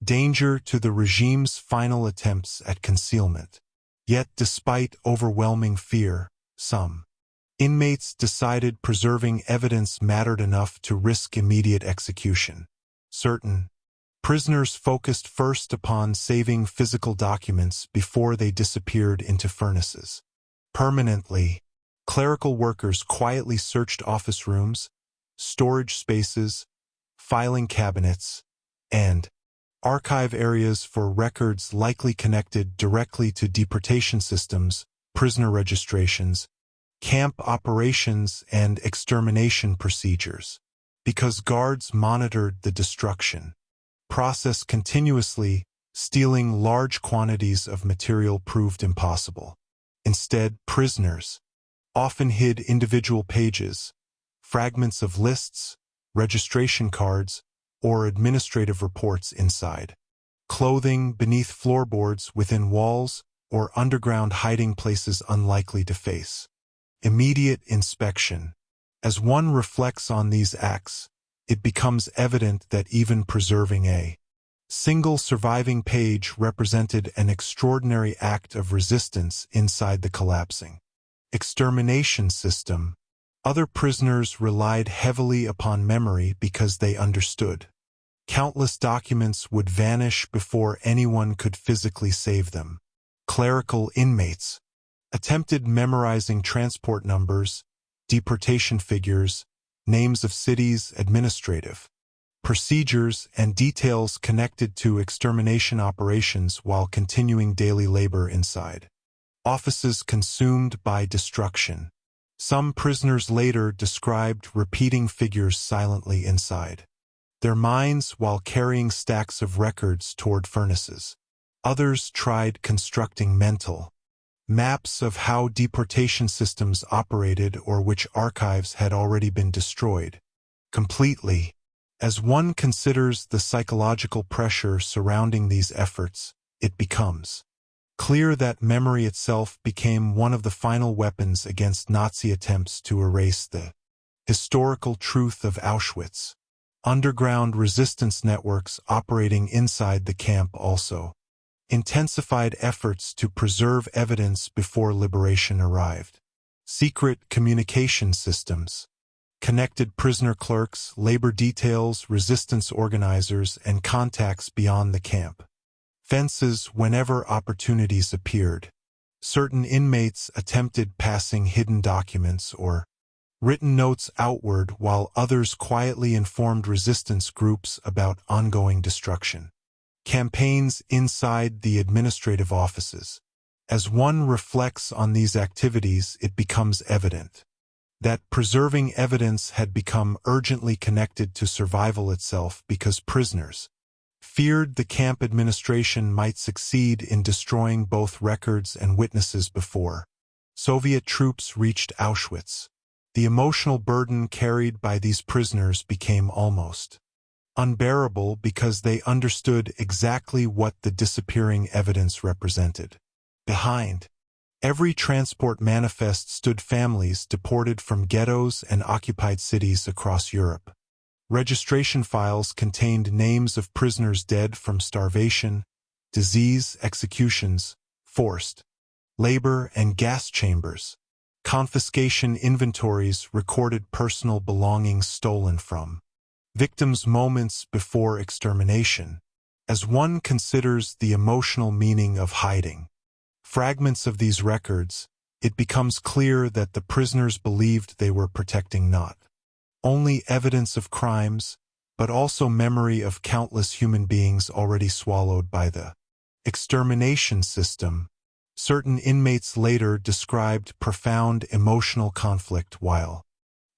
danger to the regime's final attempts at concealment. Yet despite overwhelming fear, some inmates decided preserving evidence mattered enough to risk immediate execution. Certain prisoners focused first upon saving physical documents before they disappeared into furnaces. Permanently, clerical workers quietly searched office rooms, storage spaces, filing cabinets, and archive areas for records likely connected directly to deportation systems, prisoner registrations, camp operations, and extermination procedures. Because guards monitored the destruction process continuously, stealing large quantities of material proved impossible. Instead, prisoners often hid individual pages, fragments of lists, registration cards, or administrative reports inside clothing, beneath floorboards, within walls, or underground hiding places unlikely to face immediate inspection. As one reflects on these acts, it becomes evident that even preserving a single surviving page represented an extraordinary act of resistance inside the collapsing extermination system. Other prisoners relied heavily upon memory because they understood countless documents would vanish before anyone could physically save them. Clerical inmates attempted memorizing transport numbers, deportation figures, names of cities, administrative procedures, and details connected to extermination operations while continuing daily labor inside offices consumed by destruction. Some prisoners later described repeating figures silently inside their minds while carrying stacks of records toward furnaces. Others tried constructing mental maps of how deportation systems operated or which archives had already been destroyed completely. As one considers the psychological pressure surrounding these efforts, it becomes clear that memory itself became one of the final weapons against Nazi attempts to erase the historical truth of Auschwitz. Underground resistance networks operating inside the camp also intensified efforts to preserve evidence before liberation arrived. Secret communication systems connected prisoner clerks, labor details, resistance organizers, and contacts beyond the camp fences whenever opportunities appeared. Certain inmates attempted passing hidden documents or written notes outward, while others quietly informed resistance groups about ongoing destruction campaigns inside the administrative offices. As one reflects on these activities, it becomes evident that preserving evidence had become urgently connected to survival itself, because prisoners feared the camp administration might succeed in destroying both records and witnesses before Soviet troops reached Auschwitz. The emotional burden carried by these prisoners became almost unbearable because they understood exactly what the disappearing evidence represented. Behind every transport manifest stood families deported from ghettos and occupied cities across Europe. Registration files contained names of prisoners dead from starvation, disease, executions, forced labor, and gas chambers. Confiscation inventories recorded personal belongings stolen from victims moments before extermination. As one considers the emotional meaning of hiding fragments of these records, it becomes clear that the prisoners believed they were protecting not only evidence of crimes, but also memory of countless human beings already swallowed by the extermination system. Certain inmates later described profound emotional conflict while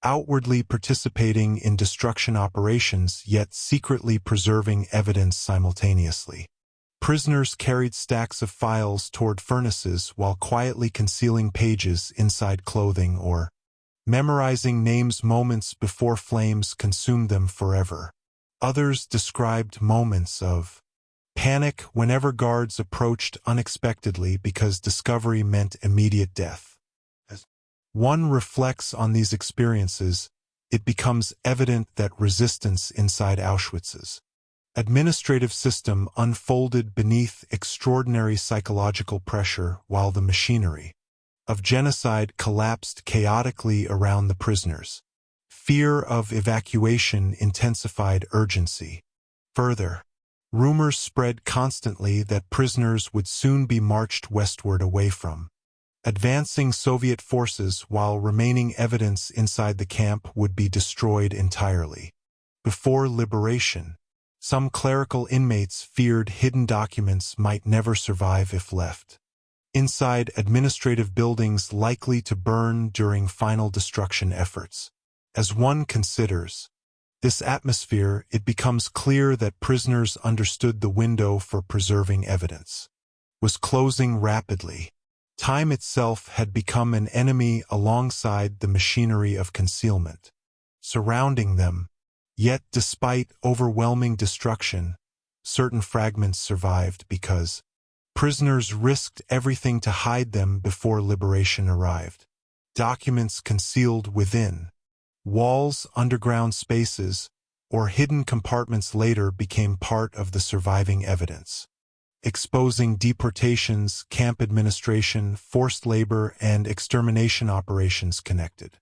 outwardly participating in destruction operations yet secretly preserving evidence simultaneously. Prisoners carried stacks of files toward furnaces while quietly concealing pages inside clothing or memorizing names moments before flames consumed them forever. Others described moments of panic whenever guards approached unexpectedly because discovery meant immediate death. As one reflects on these experiences, it becomes evident that resistance inside Auschwitz's administrative system unfolded beneath extraordinary psychological pressure while the machinery of genocide collapsed chaotically around the prisoners. Fear of evacuation intensified urgency. Further, rumors spread constantly that prisoners would soon be marched westward away from advancing Soviet forces while remaining evidence inside the camp would be destroyed entirely. Before liberation, some clerical inmates feared hidden documents might never survive if left inside administrative buildings likely to burn during final destruction efforts. As one considers this atmosphere, it becomes clear that prisoners understood the window for preserving evidence was closing rapidly. Time itself had become an enemy alongside the machinery of concealment surrounding them. Yet despite overwhelming destruction, certain fragments survived because prisoners risked everything to hide them before liberation arrived. Documents concealed within walls, underground spaces, or hidden compartments later became part of the surviving evidence, exposing deportations, camp administration, forced labor, and extermination operations connected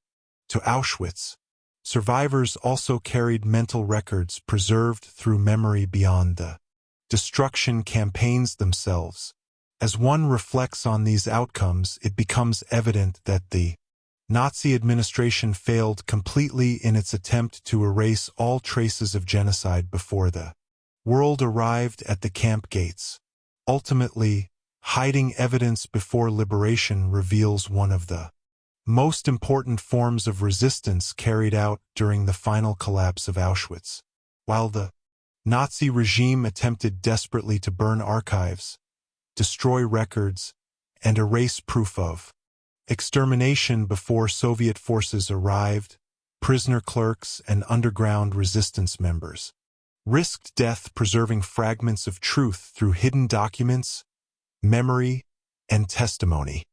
to Auschwitz. Survivors also carried mental records preserved through memory beyond the destruction campaigns themselves. As one reflects on these outcomes, it becomes evident that the Nazi administration failed completely in its attempt to erase all traces of genocide before the world arrived at the camp gates. Ultimately, hiding evidence before liberation reveals one of the most important forms of resistance carried out during the final collapse of Auschwitz. While the Nazi regime attempted desperately to burn archives, destroy records, and erase proof of extermination before Soviet forces arrived, prisoner clerks and underground resistance members risked death preserving fragments of truth through hidden documents, memory, and testimony.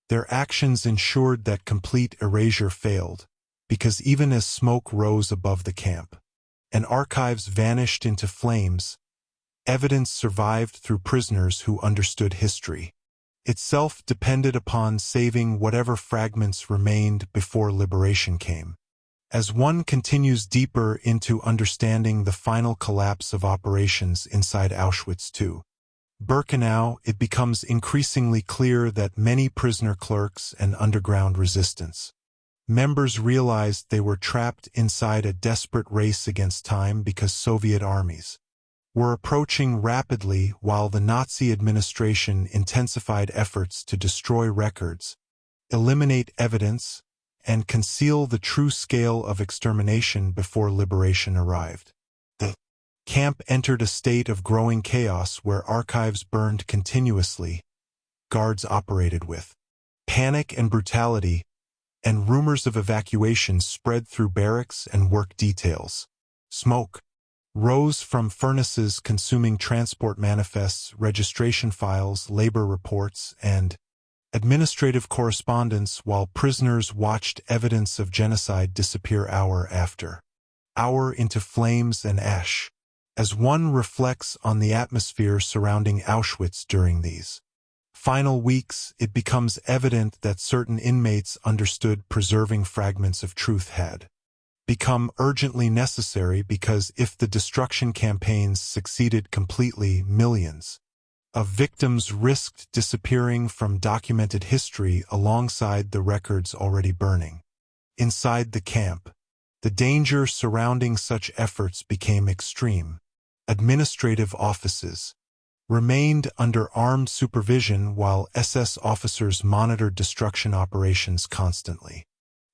Their actions ensured that complete erasure failed, because even as smoke rose above the camp and archives vanished into flames, evidence survived through prisoners who understood history itself depended upon saving whatever fragments remained before liberation came. As one continues deeper into understanding the final collapse of operations inside Auschwitz II, Birkenau, it becomes increasingly clear that many prisoner clerks and underground resistance members realized they were trapped inside a desperate race against time because Soviet armies were approaching rapidly while the Nazi administration intensified efforts to destroy records, eliminate evidence, and conceal the true scale of extermination before liberation arrived. The camp entered a state of growing chaos where archives burned continuously, guards operated with panic and brutality, and rumors of evacuation spread through barracks and work details. Smoke rose from furnaces consuming transport manifests, registration files, labor reports, and administrative correspondence while prisoners watched evidence of genocide disappear hour after hour into flames and ash. As one reflects on the atmosphere surrounding Auschwitz during these final weeks, it becomes evident that certain inmates understood preserving fragments of truth had become urgently necessary because if the destruction campaigns succeeded completely, millions of victims risked disappearing from documented history alongside the records already burning inside the camp. The danger surrounding such efforts became extreme. Administrative offices remained under armed supervision while SS officers monitored destruction operations constantly.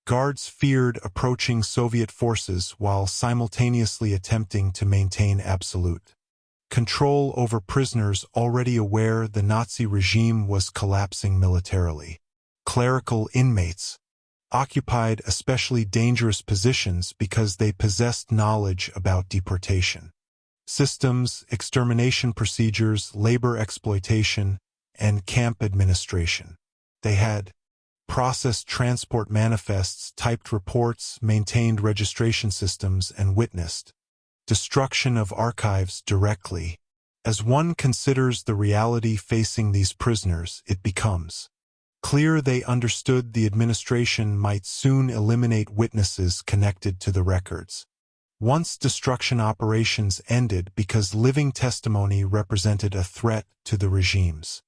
Guards feared approaching Soviet forces while simultaneously attempting to maintain absolute control over prisoners, already aware the Nazi regime was collapsing militarily. Clerical inmates occupied especially dangerous positions because they possessed knowledge about deportation systems, extermination procedures, labor exploitation, and camp administration. They had processed transport manifests, typed reports, maintained registration systems, and witnessed destruction of archives directly. As one considers the reality facing these prisoners, it becomes clear they understood the administration might soon eliminate witnesses connected to the records. Once destruction operations ended because living testimony represented a threat to the regime's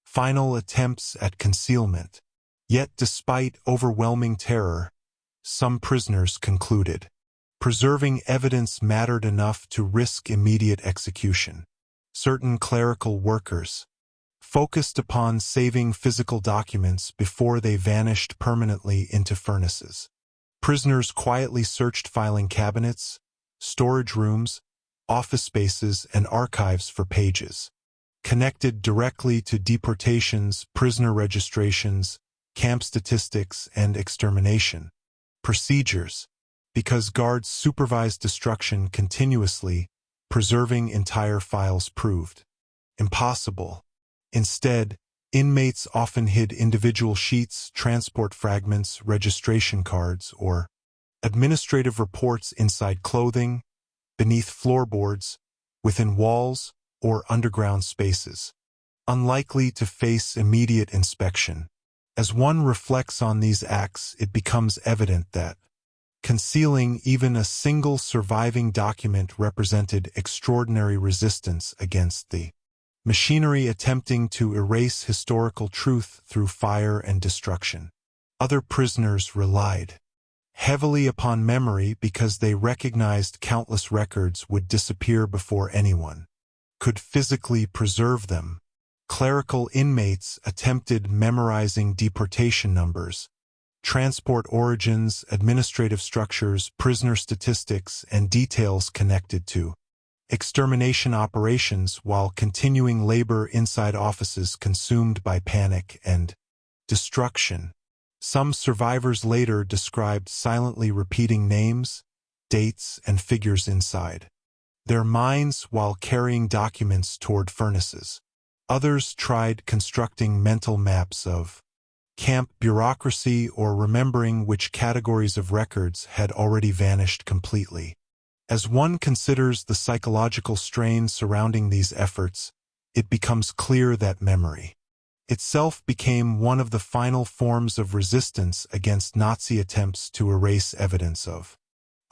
final attempts at concealment. Yet despite overwhelming terror, some prisoners concluded preserving evidence mattered enough to risk immediate execution. Certain clerical workers focused upon saving physical documents before they vanished permanently into furnaces. Prisoners quietly searched filing cabinets, storage rooms, office spaces, and archives for pages connected directly to deportations, prisoner registrations, camp statistics, and extermination procedures. Because guards supervised destruction continuously, preserving entire files proved impossible. Instead, inmates often hid individual sheets, transport fragments, registration cards, or administrative reports inside clothing, beneath floorboards, within walls, or underground spaces, unlikely to face immediate inspection. As one reflects on these acts, it becomes evident that concealing even a single surviving document represented extraordinary resistance against the machinery attempting to erase historical truth through fire and destruction. Other prisoners relied heavily upon memory because they recognized countless records would disappear before anyone could physically preserve them. Clerical inmates attempted memorizing deportation numbers, transport origins, administrative structures, prisoner statistics, and details connected to extermination operations while continuing labor inside offices consumed by panic and destruction. Some survivors later described silently repeating names, dates, and figures inside their minds while carrying documents toward furnaces. Others tried constructing mental maps of camp bureaucracy or remembering which categories of records had already vanished completely. As one considers the psychological strain surrounding these efforts, it becomes clear that memory itself became one of the final forms of resistance against Nazi attempts to erase evidence of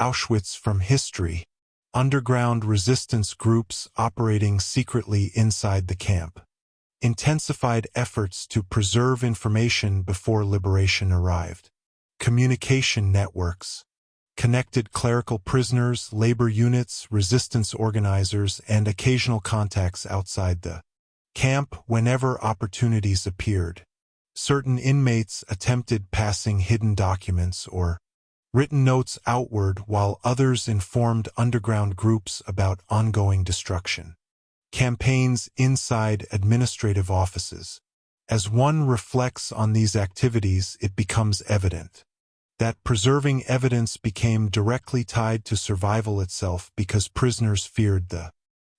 Auschwitz from history. Underground resistance groups operating secretly inside the camp intensified efforts to preserve information before liberation arrived. Communication networks connected clerical prisoners, labor units, resistance organizers, and occasional contacts outside the camp whenever opportunities appeared. Certain inmates attempted passing hidden documents or written notes outward while others informed underground groups about ongoing destruction. Campaigns inside administrative offices. As one reflects on these activities, it becomes evident that preserving evidence became directly tied to survival itself because prisoners feared the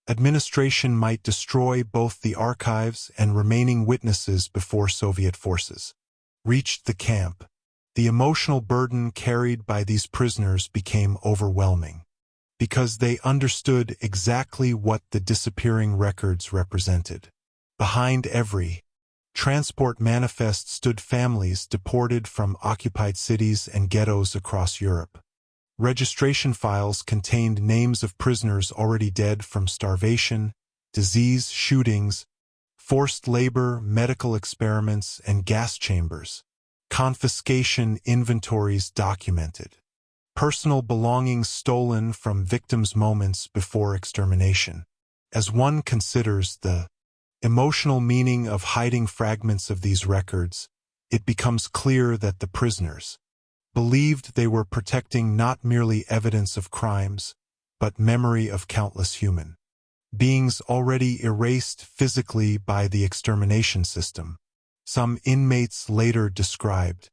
administration might destroy both the archives and remaining witnesses before Soviet forces reached the camp. The emotional burden carried by these prisoners became overwhelming because they understood exactly what the disappearing records represented. Behind every transport manifest stood families deported from occupied cities and ghettos across Europe. Registration files contained names of prisoners already dead from starvation, disease, shootings, forced labor, medical experiments, and gas chambers. Confiscation inventories documented personal belongings stolen from victims' moments before extermination. As one considers the emotional meaning of hiding fragments of these records, it becomes clear that the prisoners believed they were protecting not merely evidence of crimes, but memory of countless human beings already erased physically by the extermination system. Some inmates later described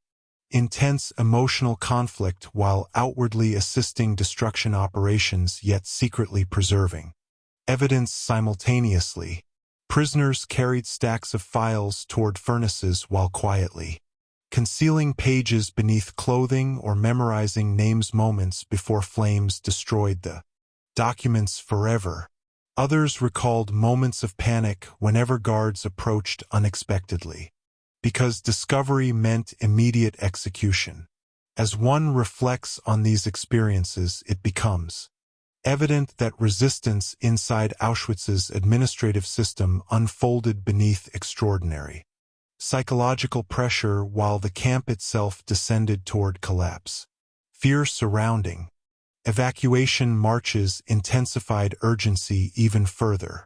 intense emotional conflict while outwardly assisting destruction operations yet secretly preserving evidence simultaneously. Prisoners carried stacks of files toward furnaces while quietly concealing pages beneath clothing or memorizing names moments before flames destroyed the documents forever. Others recalled moments of panic whenever guards approached unexpectedly, because discovery meant immediate execution. As one reflects on these experiences, it becomes evident that resistance inside Auschwitz's administrative system unfolded beneath extraordinary psychological pressure while the camp itself descended toward collapse. Fear surrounding evacuation marches intensified urgency even further.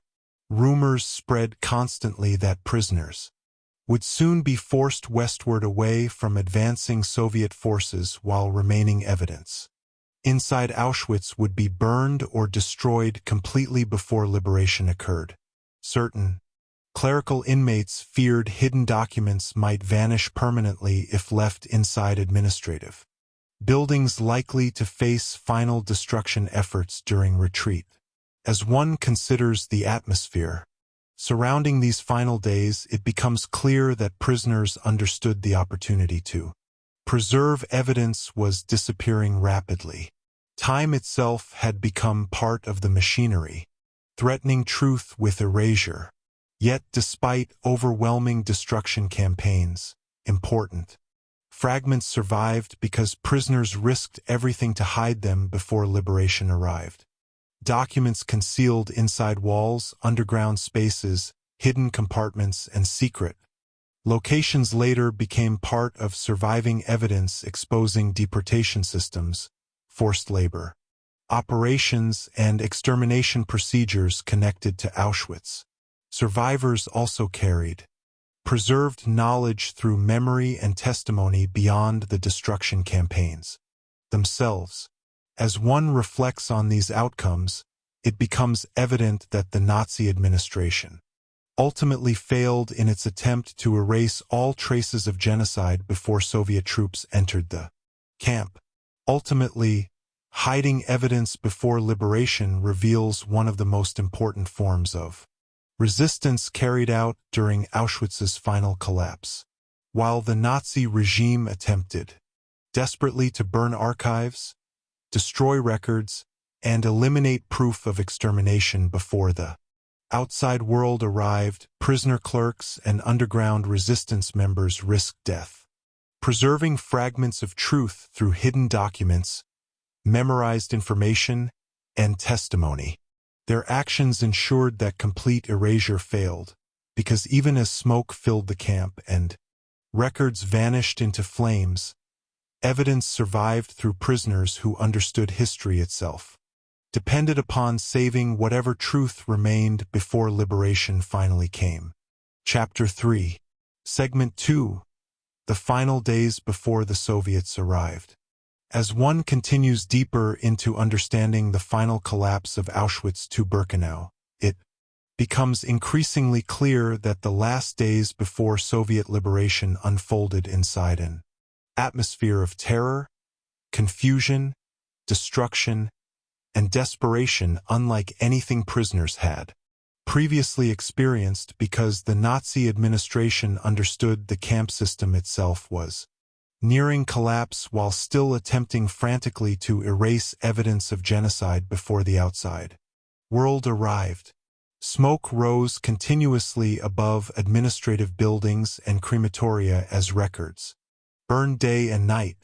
Rumors spread constantly that prisoners would soon be forced westward away from advancing Soviet forces while remaining evidence inside Auschwitz would be burned or destroyed completely before liberation occurred. Certain clerical inmates feared hidden documents might vanish permanently if left inside administrative buildings, likely to face final destruction efforts during retreat. As one considers the atmosphere surrounding these final days, it becomes clear that prisoners understood the opportunity to preserve evidence was disappearing rapidly. Time itself had become part of the machinery, threatening truth with erasure. Yet, despite overwhelming destruction campaigns, important fragments survived because prisoners risked everything to hide them before liberation arrived. Documents concealed inside walls, underground spaces, hidden compartments, and secret locations later became part of surviving evidence exposing deportation systems, forced labor operations, and extermination procedures connected to Auschwitz. Survivors also carried preserved knowledge through memory and testimony beyond the destruction campaigns themselves. As one reflects on these outcomes, it becomes evident that the Nazi administration ultimately failed in its attempt to erase all traces of genocide before Soviet troops entered the camp. Ultimately, hiding evidence before liberation reveals one of the most important forms of resistance carried out during Auschwitz's final collapse. While the Nazi regime attempted desperately to burn archives, destroy records, and eliminate proof of extermination before the outside world arrived, prisoner clerks and underground resistance members risked death, preserving fragments of truth through hidden documents, memorized information, and testimony. Their actions ensured that complete erasure failed, because even as smoke filled the camp and records vanished into flames, evidence survived through prisoners who understood history itself, depended upon saving whatever truth remained before liberation finally came. Chapter 3. Segment 2. The final days before the Soviets arrived. As one continues deeper into understanding the final collapse of Auschwitz to Birkenau, it becomes increasingly clear that the last days before Soviet liberation unfolded inside an atmosphere of terror, confusion, destruction, and desperation unlike anything prisoners had previously experienced, because the Nazi administration understood the camp system itself was nearing collapse while still attempting frantically to erase evidence of genocide before the outside world arrived. Smoke rose continuously above administrative buildings and crematoria as records burned day and night.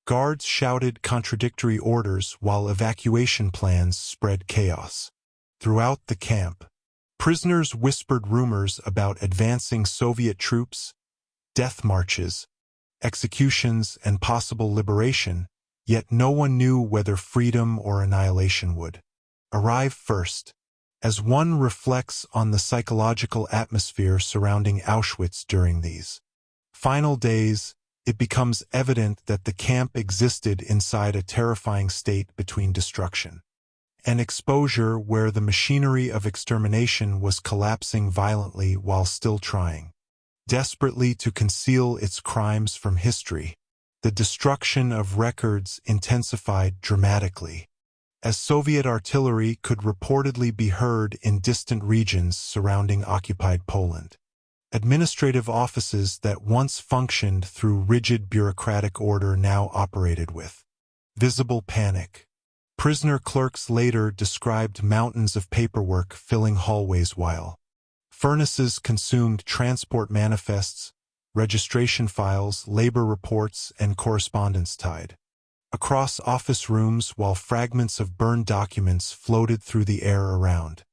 Guards shouted contradictory orders while evacuation plans spread chaos throughout the camp. Prisoners whispered rumors about advancing Soviet troops, death marches, executions, and possible liberation, Yet no one knew whether freedom or annihilation would arrive first. As one reflects on the psychological atmosphere surrounding Auschwitz during these final days, it becomes evident that the camp existed inside a terrifying state between destruction and exposure, where the machinery of extermination was collapsing violently while still trying desperately to conceal its crimes from history. The destruction of records intensified dramatically, as Soviet artillery could reportedly be heard in distant regions surrounding occupied Poland. Administrative offices that once functioned through rigid bureaucratic order now operated with visible panic. Prisoner clerks later described mountains of paperwork filling hallways, while furnaces consumed transport manifests, registration files, labor reports, and correspondence tied across office rooms, while fragments of burned documents floated through the air around.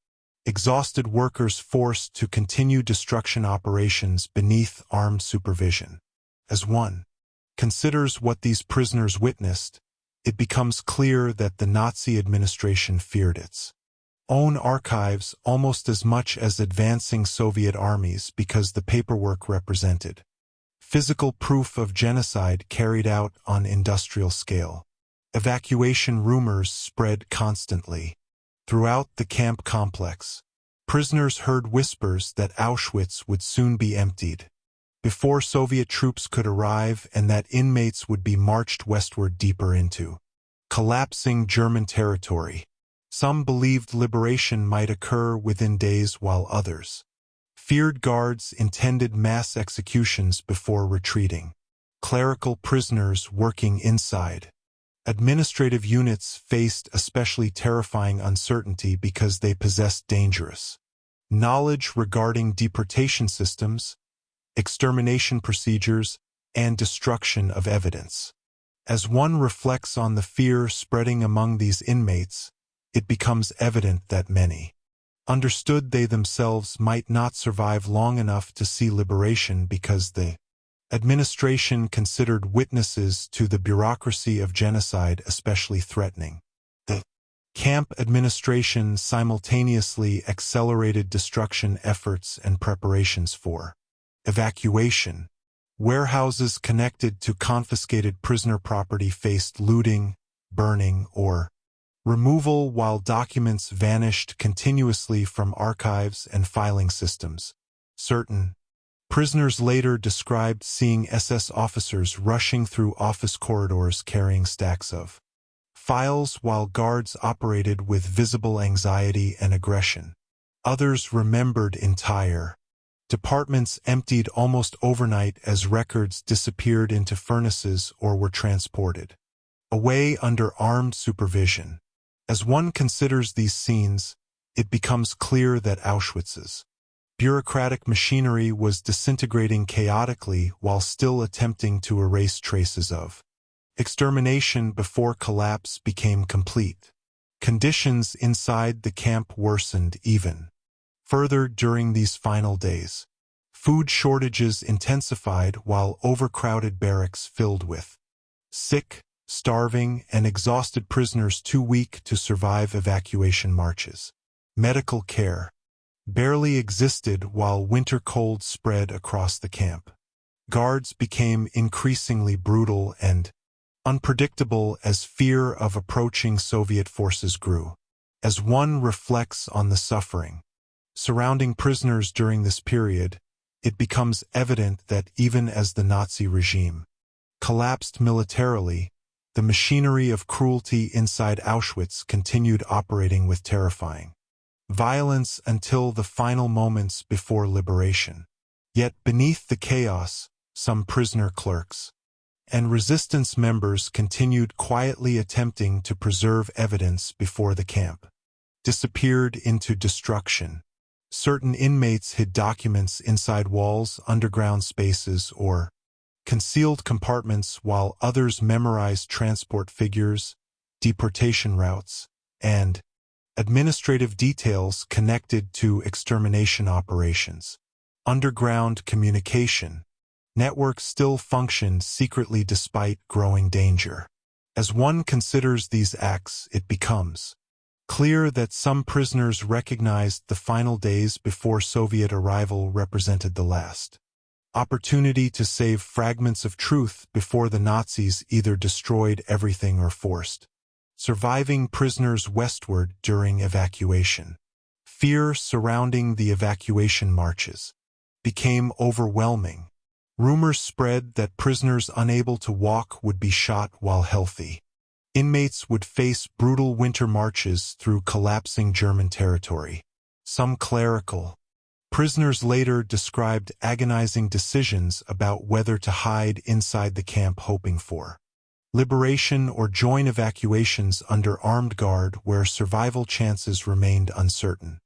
Exhausted workers forced to continue destruction operations beneath armed supervision. As one considers what these prisoners witnessed, it becomes clear that the Nazi administration feared its own archives almost as much as advancing Soviet armies, because the paperwork represented physical proof of genocide carried out on industrial scale. Evacuation rumors spread constantly throughout the camp complex. Prisoners heard whispers that Auschwitz would soon be emptied before Soviet troops could arrive, and that inmates would be marched westward deeper into collapsing German territory. Some believed liberation might occur within days, while others feared guards intended mass executions before retreating. Clerical prisoners working inside administrative units faced especially terrifying uncertainty, because they possessed dangerous knowledge regarding deportation systems, extermination procedures, and destruction of evidence. As one reflects on the fear spreading among these inmates, it becomes evident that many understood they themselves might not survive long enough to see liberation, because the administration considered witnesses to the bureaucracy of genocide especially threatening. The camp administration simultaneously accelerated destruction efforts and preparations for evacuation. Warehouses connected to confiscated prisoner property faced looting, burning, or removal, while documents vanished continuously from archives and filing systems. Certain prisoners later described seeing SS officers rushing through office corridors carrying stacks of files, while guards operated with visible anxiety and aggression. Others remembered entire departments emptied almost overnight as records disappeared into furnaces or were transported away under armed supervision. As one considers these scenes, it becomes clear that Auschwitz's bureaucratic machinery was disintegrating chaotically while still attempting to erase traces of extermination before collapse became complete. Conditions inside the camp worsened even further during these final days. Food shortages intensified, while overcrowded barracks filled with sick, starving, and exhausted prisoners too weak to survive evacuation marches. Medical care barely existed, while winter cold spread across the camp. Guards became increasingly brutal and unpredictable as fear of approaching Soviet forces grew. As one reflects on the suffering surrounding prisoners during this period, it becomes evident that even as the Nazi regime collapsed militarily, the machinery of cruelty inside Auschwitz continued operating with terrifying violence until the final moments before liberation. Yet beneath the chaos, some prisoner clerks and resistance members continued quietly attempting to preserve evidence before the camp disappeared into destruction. Certain inmates hid documents inside walls, underground spaces, or concealed compartments, while others memorized transport figures, deportation routes, and administrative details connected to extermination operations. Underground communication networks still functioned secretly despite growing danger. As one considers these acts, it becomes clear that some prisoners recognized the final days before Soviet arrival represented the last opportunity to save fragments of truth before the Nazis either destroyed everything or forced surviving prisoners westward during evacuation. Fear surrounding the evacuation marches became overwhelming. Rumors spread that prisoners unable to walk would be shot while healthy. Inmates would face brutal winter marches through collapsing German territory. Some clerical prisoners later described agonizing decisions about whether to hide inside the camp hoping for liberation or join evacuations under armed guard where survival chances remained uncertain.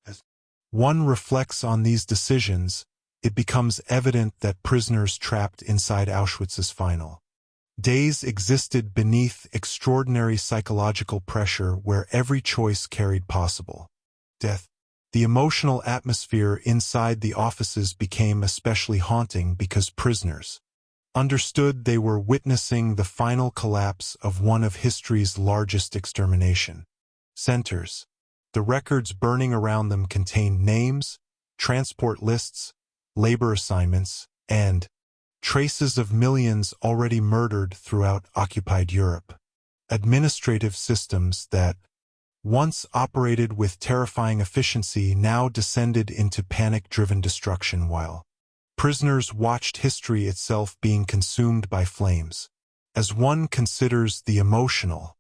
As one reflects on these decisions, it becomes evident that prisoners trapped inside Auschwitz's final days existed beneath extraordinary psychological pressure where every choice carried possible death. The emotional atmosphere inside the offices became especially haunting because prisoners understood they were witnessing the final collapse of one of history's largest extermination centers. The records burning around them contained names, transport lists, labor assignments, and traces of millions already murdered throughout occupied Europe. Administrative systems that once operated with terrifying efficiency now descended into panic-driven destruction while prisoners watched history itself being consumed by flames. As one considers the emotional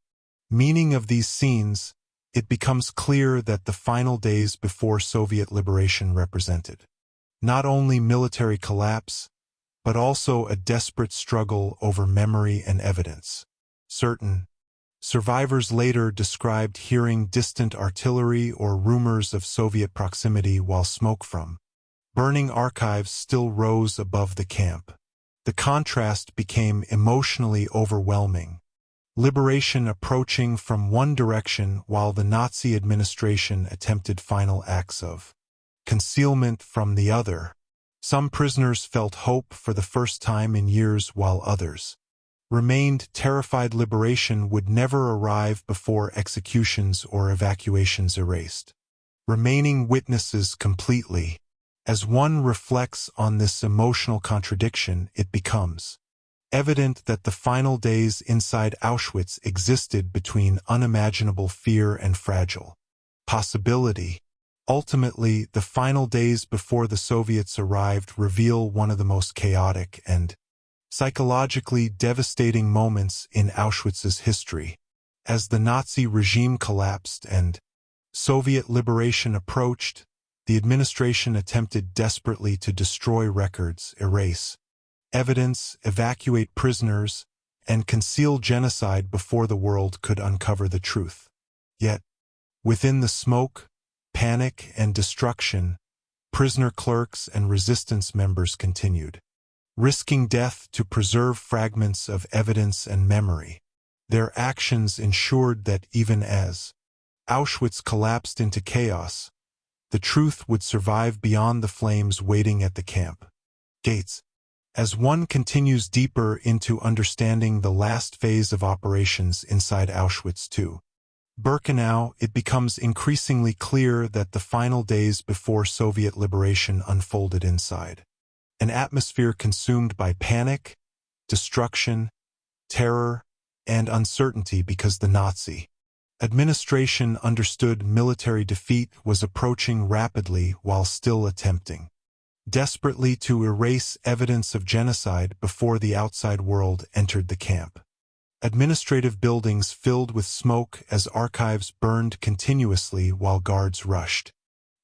meaning of these scenes, it becomes clear that the final days before Soviet liberation represented not only military collapse, but also a desperate struggle over memory and evidence. Certain survivors later described hearing distant artillery or rumors of Soviet proximity while smoke from burning archives still rose above the camp. The contrast became emotionally overwhelming. Liberation approaching from one direction while the Nazi administration attempted final acts of concealment from the other. Some prisoners felt hope for the first time in years while others remained terrified liberation would never arrive before executions or evacuations erased remaining witnesses completely. As one reflects on this emotional contradiction, it becomes evident that the final days inside Auschwitz existed between unimaginable fear and fragile possibility. Ultimately, the final days before the Soviets arrived reveal one of the most chaotic and psychologically devastating moments in Auschwitz's history. As the Nazi regime collapsed and Soviet liberation approached, the administration attempted desperately to destroy records, erase evidence, evacuate prisoners, and conceal genocide before the world could uncover the truth. Yet, within the smoke, panic, and destruction, prisoner clerks and resistance members continued, risking death to preserve fragments of evidence and memory. Their actions ensured that even as Auschwitz collapsed into chaos, the truth would survive beyond the flames waiting at the camp gates. As one continues deeper into understanding the last phase of operations inside Auschwitz II Birkenau, it becomes increasingly clear that the final days before Soviet liberation unfolded inside an atmosphere consumed by panic, destruction, terror, and uncertainty because the Nazi administration understood military defeat was approaching rapidly while still attempting desperately to erase evidence of genocide before the outside world entered the camp. Administrative buildings filled with smoke as archives burned continuously while guards rushed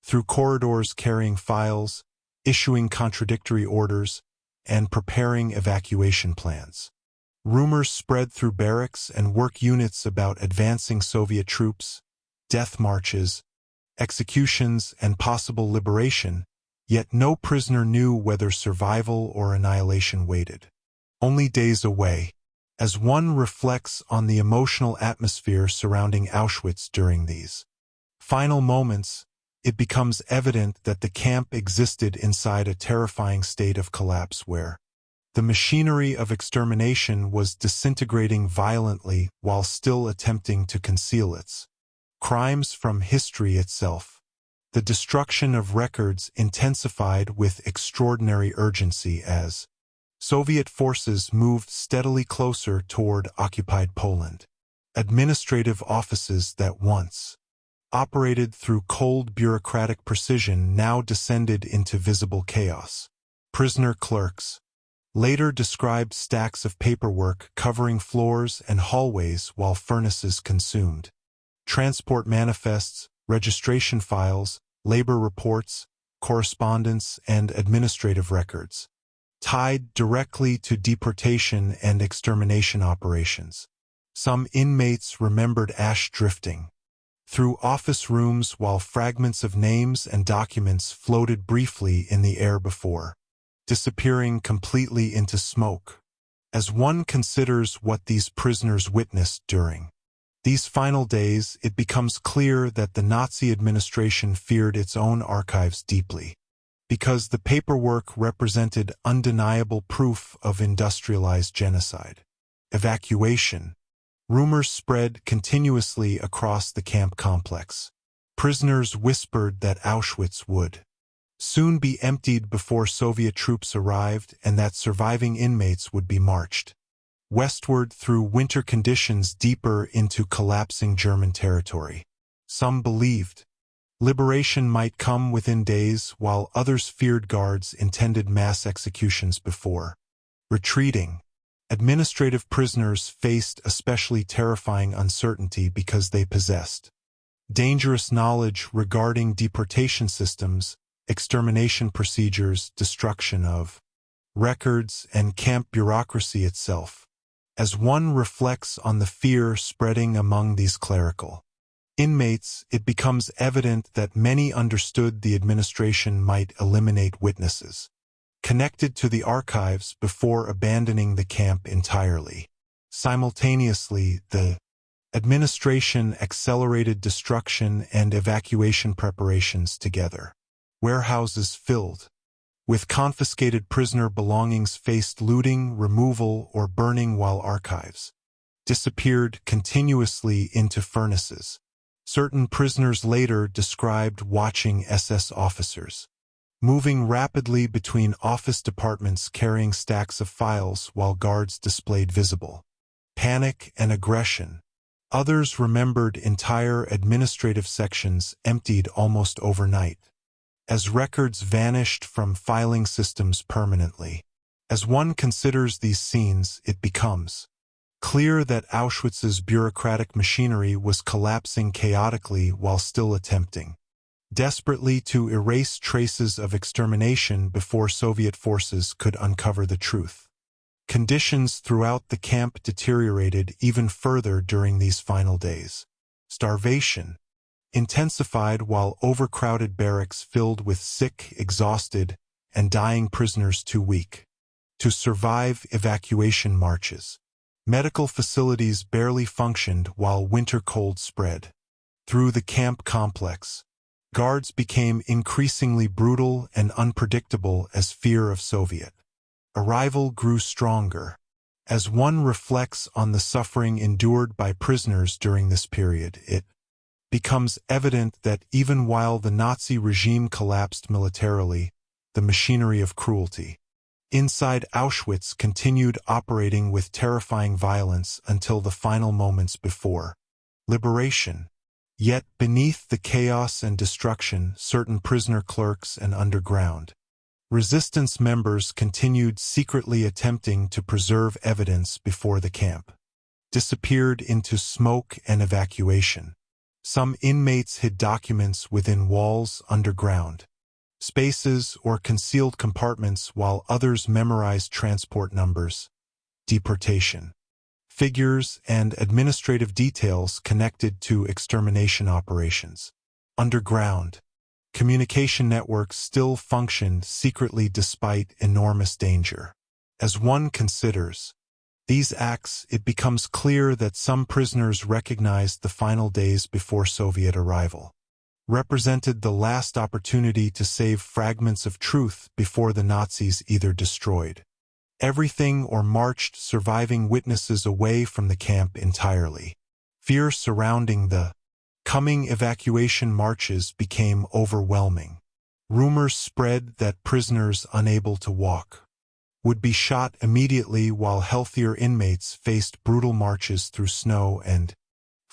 through corridors carrying files, issuing contradictory orders, and preparing evacuation plans. Rumors spread through barracks and work units about advancing Soviet troops, death marches, executions, and possible liberation, yet no prisoner knew whether survival or annihilation waited only days away. As one reflects on the emotional atmosphere surrounding Auschwitz during these final moments, it becomes evident that the camp existed inside a terrifying state of collapse where The machinery of extermination was disintegrating violently while still attempting to conceal its crimes from history itself. The destruction of records intensified with extraordinary urgency as Soviet forces moved steadily closer toward occupied Poland. Administrative offices that once operated through cold bureaucratic precision now descended into visible chaos. Prisoner clerks later described stacks of paperwork covering floors and hallways while furnaces consumed. Transport manifests, registration files, labor reports, correspondence, and administrative records, tied directly to deportation and extermination operations. Some inmates remembered ash drifting through office rooms while fragments of names and documents floated briefly in the air before disappearing completely into smoke. As one considers what these prisoners witnessed during these final days, it becomes clear that the Nazi administration feared its own archives deeply, because the paperwork represented undeniable proof of industrialized genocide. Evacuation. Rumors spread continuously across the camp complex. Prisoners whispered that Auschwitz would soon be emptied before Soviet troops arrived and that surviving inmates would be marched westward through winter conditions deeper into collapsing German territory. Some believed liberation might come within days, while others feared guards intended mass executions before retreating. Administrative prisoners faced especially terrifying uncertainty because they possessed dangerous knowledge regarding deportation systems, extermination procedures, destruction of records, and camp bureaucracy itself. As one reflects on the fear spreading among these clerical inmates, it becomes evident that many understood the administration might eliminate witnesses connected to the archives before abandoning the camp entirely. Simultaneously, the administration accelerated destruction and evacuation preparations together. Warehouses filled with confiscated prisoner belongings faced looting, removal, or burning, while archives disappeared continuously into furnaces. Certain prisoners later described watching SS officers moving rapidly between office departments carrying stacks of files while guards displayed visible panic and aggression. Others remembered entire administrative sections emptied almost overnight, as records vanished from filing systems permanently. As one considers these scenes, it becomes clear that Auschwitz's bureaucratic machinery was collapsing chaotically while still attempting desperately to erase traces of extermination before Soviet forces could uncover the truth. Conditions throughout the camp deteriorated even further during these final days. Starvation intensified while overcrowded barracks filled with sick, exhausted, and dying prisoners too weak to survive evacuation marches. Medical facilities barely functioned while winter cold spread through the camp complex. Guards became increasingly brutal and unpredictable as fear of Soviet arrival grew stronger. As one reflects on the suffering endured by prisoners during this period, it becomes evident that even while the Nazi regime collapsed militarily, the machinery of cruelty inside Auschwitz continued operating with terrifying violence until the final moments before liberation. Yet beneath the chaos and destruction, certain prisoner clerks and underground resistance members continued secretly attempting to preserve evidence before the camp disappeared into smoke and evacuation. Some inmates hid documents within walls, underground spaces, or concealed compartments, while others memorized transport numbers, deportation figures, and administrative details connected to extermination operations. Underground communication networks still functioned secretly despite enormous danger. As one considers these acts, it becomes clear that some prisoners recognized the final days before Soviet arrival represented the last opportunity to save fragments of truth before the Nazis either destroyed everything or marched surviving witnesses away from the camp entirely. Fear surrounding the coming evacuation marches became overwhelming. Rumors spread that prisoners unable to walk would be shot immediately, while healthier inmates faced brutal marches through snow and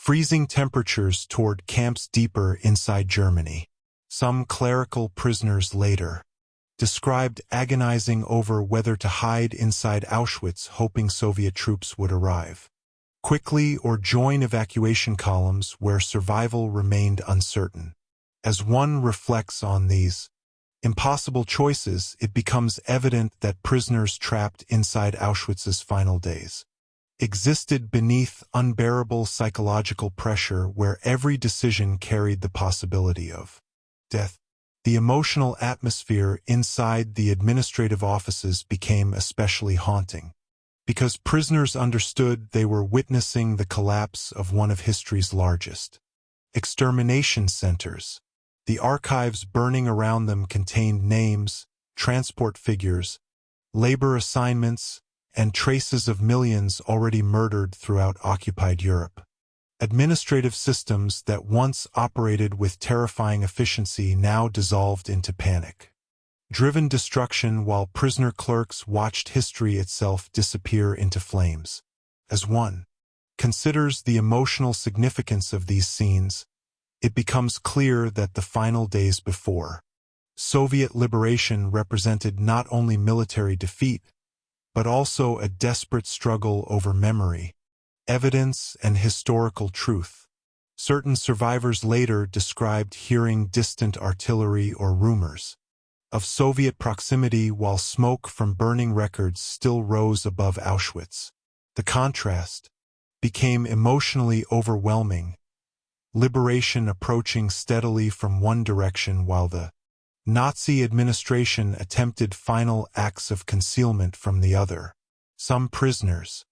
freezing temperatures toward camps deeper inside Germany. Some clerical prisoners later described agonizing over whether to hide inside Auschwitz, hoping Soviet troops would arrive quickly or join evacuation columns where survival remained uncertain. As one reflects on these impossible choices, it becomes evident that prisoners trapped inside Auschwitz's final days existed beneath unbearable psychological pressure where every decision carried the possibility of death. The emotional atmosphere inside the administrative offices became especially haunting, because prisoners understood they were witnessing the collapse of one of history's largest extermination centers. The archives burning around them contained names, transport figures, labor assignments, and traces of millions already murdered throughout occupied Europe. Administrative systems that once operated with terrifying efficiency now dissolved into panic-driven destruction, while prisoner clerks watched history itself disappear into flames. As one considers the emotional significance of these scenes, it becomes clear that the final days before Soviet liberation represented not only military defeat, but also a desperate struggle over memory, evidence, and historical truth. Certain survivors later described hearing distant artillery or rumors of Soviet proximity, while smoke from burning records still rose above Auschwitz. The contrast became emotionally overwhelming, liberation approaching steadily from one direction while the Nazi administration attempted final acts of concealment from the other. Some prisoners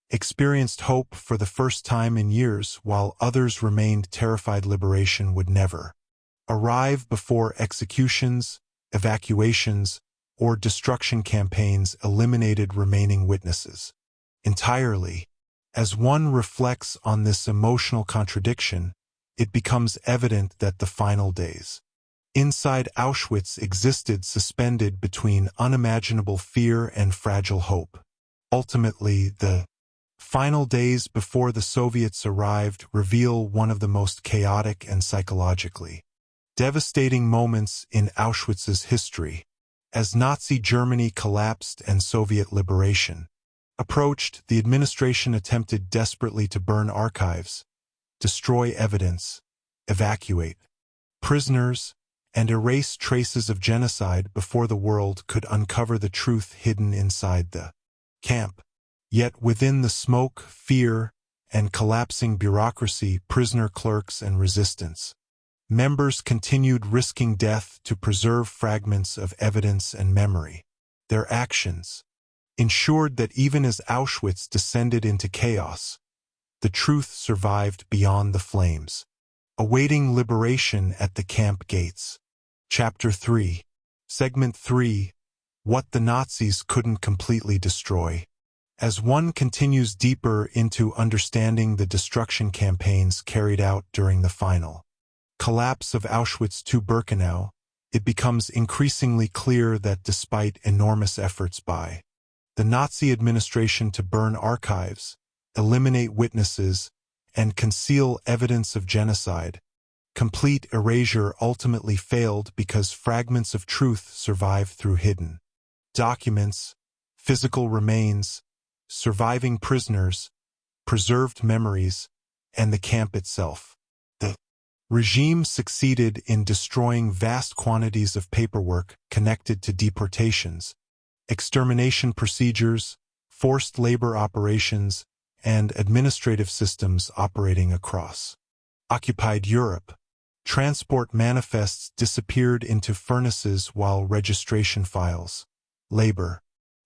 experienced hope for the first time in years, while others remained terrified liberation would never arrive before executions, evacuations, or destruction campaigns eliminated remaining witnesses entirely. As one reflects on this emotional contradiction, it becomes evident that the final days inside Auschwitz existed suspended between unimaginable fear and fragile hope. Ultimately, the final days before the Soviets arrived reveal one of the most chaotic and psychologically devastating moments in Auschwitz's history. As Nazi Germany collapsed and Soviet liberation approached, the administration attempted desperately to burn archives, destroy evidence, evacuate prisoners, and erase traces of genocide before the world could uncover the truth hidden inside the camp. Yet within the smoke, fear, and collapsing bureaucracy, prisoner clerks, and resistance members continued risking death to preserve fragments of evidence and memory. Their actions ensured that even as Auschwitz descended into chaos, the truth survived beyond the flames, awaiting liberation at the camp gates. Chapter 3. Segment 3. What the Nazis couldn't completely destroy. As one continues deeper into understanding the destruction campaigns carried out during the final collapse of Auschwitz to Birkenau, it becomes increasingly clear that despite enormous efforts by the Nazi administration to burn archives, eliminate witnesses, and conceal evidence of genocide, complete erasure ultimately failed because fragments of truth survive through hidden documents, physical remains, surviving prisoners, preserved memories, and the camp itself. The regime succeeded in destroying vast quantities of paperwork connected to deportations, extermination procedures, forced labor operations, and administrative systems operating across occupied Europe. Transport manifests disappeared into furnaces while registration files, labor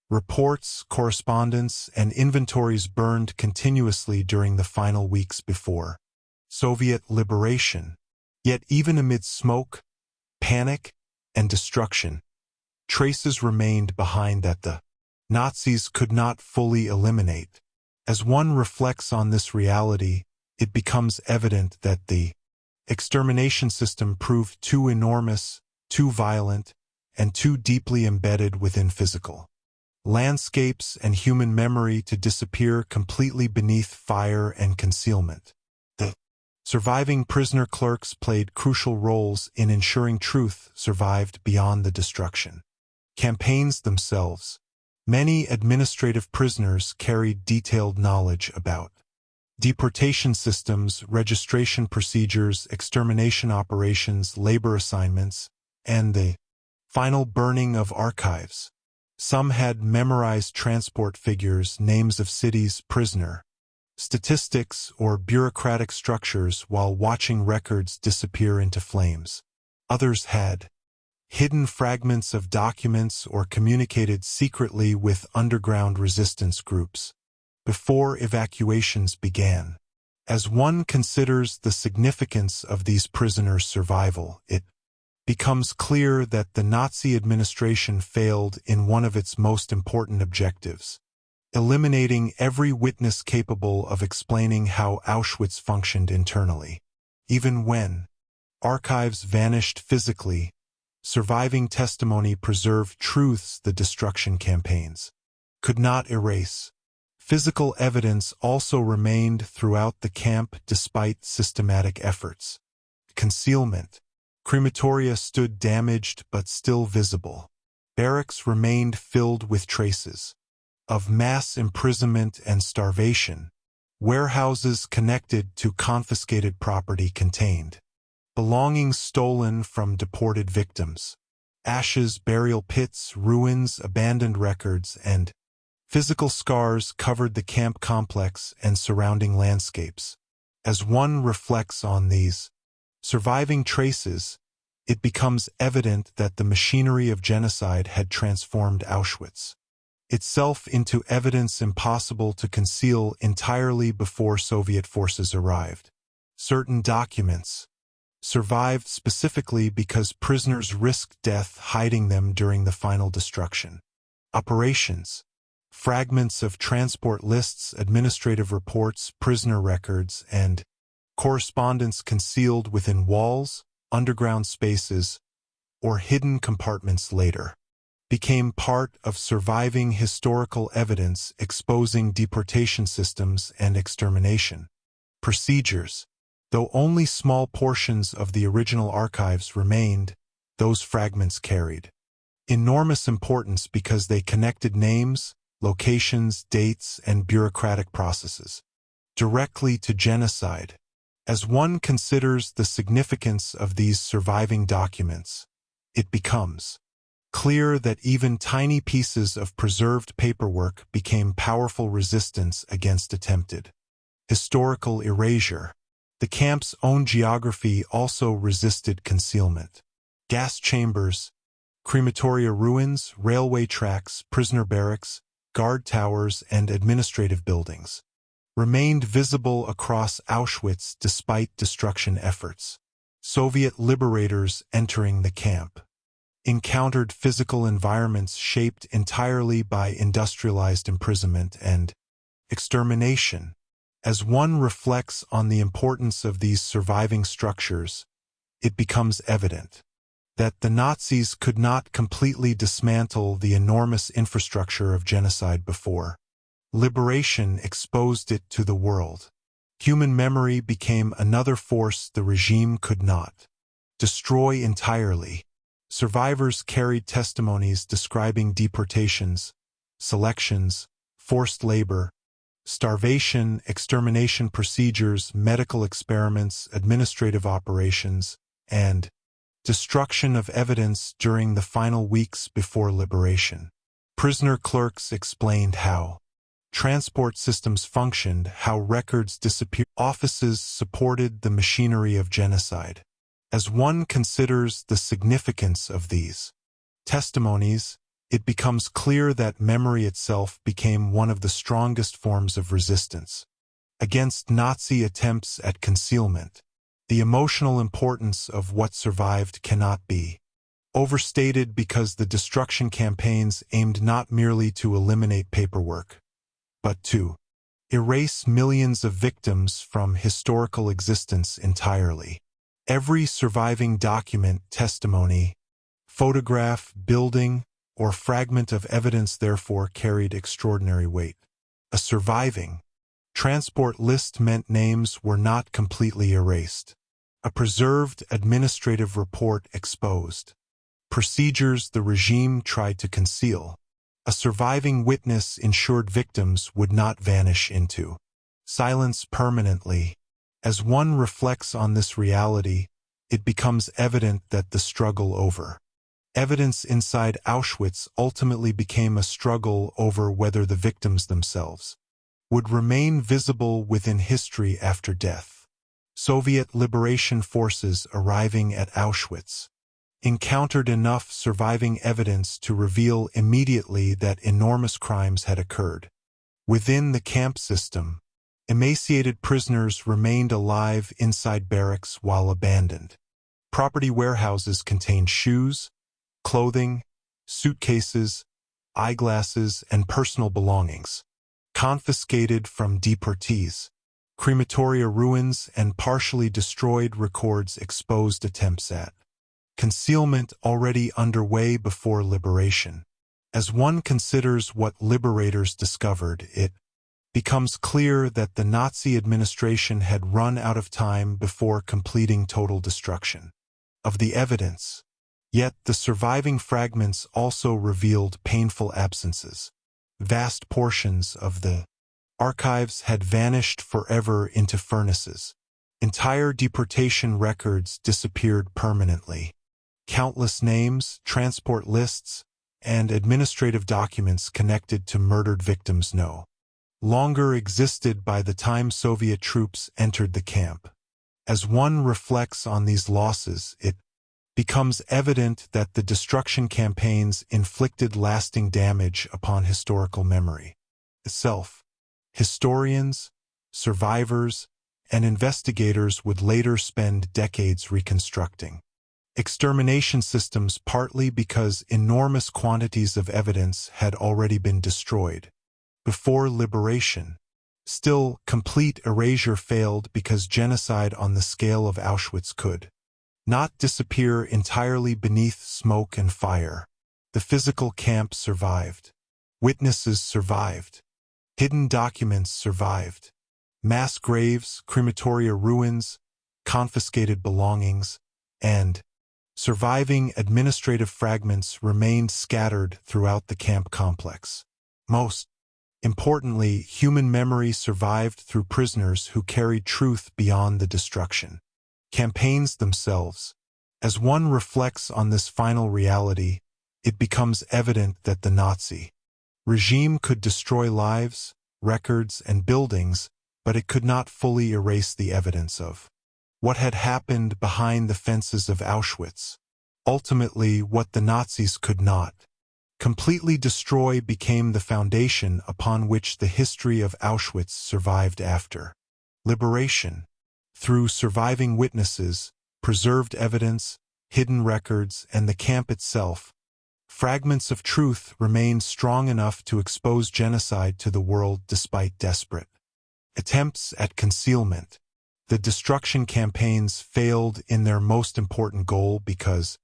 reports, correspondence, and inventories burned continuously during the final weeks before Soviet liberation. Yet even amid smoke, panic, and destruction, traces remained behind that the Nazis could not fully eliminate. As one reflects on this reality, it becomes evident that the extermination system proved too enormous, too violent, and too deeply embedded within physical landscapes and human memory to disappear completely beneath fire and concealment. The surviving prisoner clerks played crucial roles in ensuring truth survived beyond the destruction. Campaigns themselves. Many administrative prisoners carried detailed knowledge about deportation systems, registration procedures, extermination operations, labor assignments, and the final burning of archives. Some had memorized transport figures, names of cities, prisoner statistics, or bureaucratic structures while watching records disappear into flames. Others had hidden fragments of documents or communicated secretly with underground resistance groups before evacuations began. As one considers the significance of these prisoners' survival, it becomes clear that the Nazi administration failed in one of its most important objectives, eliminating every witness capable of explaining how Auschwitz functioned internally. Even when archives vanished physically, surviving testimony preserved truths the destruction campaigns could not erase. Physical evidence also remained throughout the camp despite systematic efforts. Concealment. Crematoria stood damaged but still visible. Barracks remained filled with traces of mass imprisonment and starvation. Warehouses connected to confiscated property contained belongings stolen from deported victims. Ashes, burial pits, ruins, abandoned records, and physical scars covered the camp complex and surrounding landscapes. As one reflects on these surviving traces, it becomes evident that the machinery of genocide had transformed Auschwitz itself into evidence impossible to conceal entirely before Soviet forces arrived. Certain documents survived specifically because prisoners risked death hiding them during the final destruction. Operations. Fragments of transport lists, administrative reports, prisoner records, and correspondence concealed within walls, underground spaces, or hidden compartments later became part of surviving historical evidence exposing deportation systems and extermination procedures. Though only small portions of the original archives remained, those fragments carried enormous importance because they connected names, locations, dates, and bureaucratic processes directly to genocide. As one considers the significance of these surviving documents, it becomes clear that even tiny pieces of preserved paperwork became powerful resistance against attempted historical erasure. The camp's own geography also resisted concealment. Gas chambers, crematoria ruins, railway tracks, prisoner barracks, guard towers, and administrative buildings remained visible across Auschwitz despite destruction efforts. Soviet liberators entering the camp encountered physical environments shaped entirely by industrialized imprisonment and extermination. As one reflects on the importance of these surviving structures, it becomes evident that the Nazis could not completely dismantle the enormous infrastructure of genocide before liberation exposed it to the world. Human memory became another force the regime could not destroy entirely. Survivors carried testimonies describing deportations, selections, forced labor, starvation, extermination procedures, medical experiments, administrative operations, and destruction of evidence during the final weeks before liberation. Prisoner clerks explained how transport systems functioned, how records disappeared. Offices supported the machinery of genocide. As one considers the significance of these testimonies, it becomes clear that memory itself became one of the strongest forms of resistance against Nazi attempts at concealment. The emotional importance of what survived cannot be Overstated because the destruction campaigns aimed not merely to eliminate paperwork, but to erase millions of victims from historical existence entirely. Every surviving document, testimony, photograph, building, or fragment of evidence therefore carried extraordinary weight. A surviving transport list meant names were not completely erased. A preserved administrative report exposed procedures the regime tried to conceal. A surviving witness ensured victims would not vanish into silence permanently. As one reflects on this reality, it becomes evident that the struggle over evidence inside Auschwitz ultimately became a struggle over whether the victims themselves would remain visible within history after death. Soviet liberation forces arriving at Auschwitz encountered enough surviving evidence to reveal immediately that enormous crimes had occurred. Within the camp system, emaciated prisoners remained alive inside barracks while abandoned. Property warehouses contained shoes, clothing, suitcases, eyeglasses, and personal belongings, confiscated from deportees. Crematoria ruins and partially destroyed records exposed attempts at concealment already underway before liberation. As one considers what liberators discovered, it becomes clear that the Nazi administration had run out of time before completing total destruction of the evidence. Yet the surviving fragments also revealed painful absences. Vast portions of the archives had vanished forever into furnaces. Entire deportation records disappeared permanently. Countless names, transport lists, and administrative documents connected to murdered victims no longer existed by the time Soviet troops entered the camp. As one reflects on these losses, it becomes evident that the destruction campaigns inflicted lasting damage upon historical memory itself. Historians, survivors, and investigators would later spend decades reconstructing extermination systems, partly because enormous quantities of evidence had already been destroyed before liberation. Still, complete erasure failed because genocide on the scale of Auschwitz could not disappear entirely beneath smoke and fire. The physical camp survived. Witnesses survived. Hidden documents survived. Mass graves, crematoria ruins, confiscated belongings, and surviving administrative fragments remained scattered throughout the camp complex. Most importantly, human memory survived through prisoners who carried truth beyond the destruction campaigns themselves. As one reflects on this final reality, it becomes evident that the Nazi regime could destroy lives, records, and buildings, but it could not fully erase the evidence of what had happened behind the fences of Auschwitz. Ultimately, what the Nazis could not completely destroy became the foundation upon which the history of Auschwitz survived after liberation. Through surviving witnesses, preserved evidence, hidden records, and the camp itself, fragments of truth remained strong enough to expose genocide to the world despite desperate attempts at concealment. The destruction campaigns failed in their most important goal because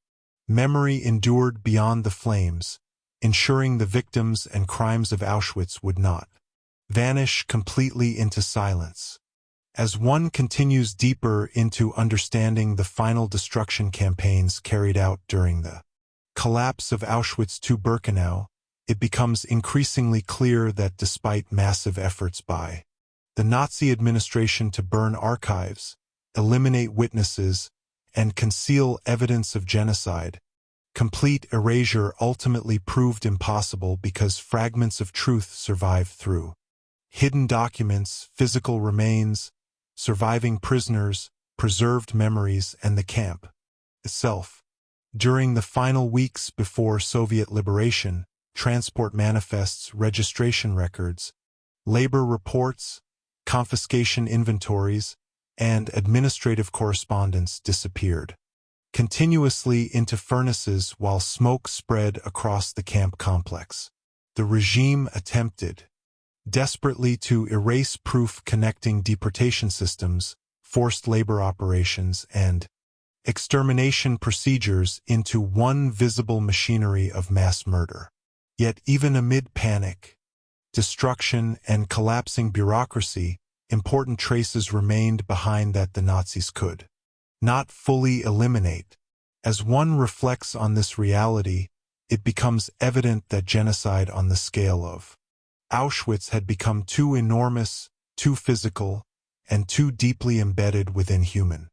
memory endured beyond the flames, ensuring the victims and crimes of Auschwitz would not vanish completely into silence. As one continues deeper into understanding the final destruction campaigns carried out during the collapse of Auschwitz to Birkenau, it becomes increasingly clear that despite massive efforts by the Nazi administration to burn archives, eliminate witnesses, and conceal evidence of genocide, complete erasure ultimately proved impossible because fragments of truth survived through hidden documents, physical remains, surviving prisoners, preserved memories, and the camp itself. During the final weeks before Soviet liberation, transport manifests, registration records, labor reports, confiscation inventories, and administrative correspondence disappeared. continuously into furnaces while smoke spread across the camp complex. The regime attempted desperately to erase proof connecting deportation systems, forced labor operations, and extermination procedures into one visible machinery of mass murder. Yet even amid panic, destruction, and collapsing bureaucracy, important traces remained behind that the Nazis could not fully eliminate. As one reflects on this reality, it becomes evident that genocide on the scale of Auschwitz had become too enormous, too physical, and too deeply embedded within human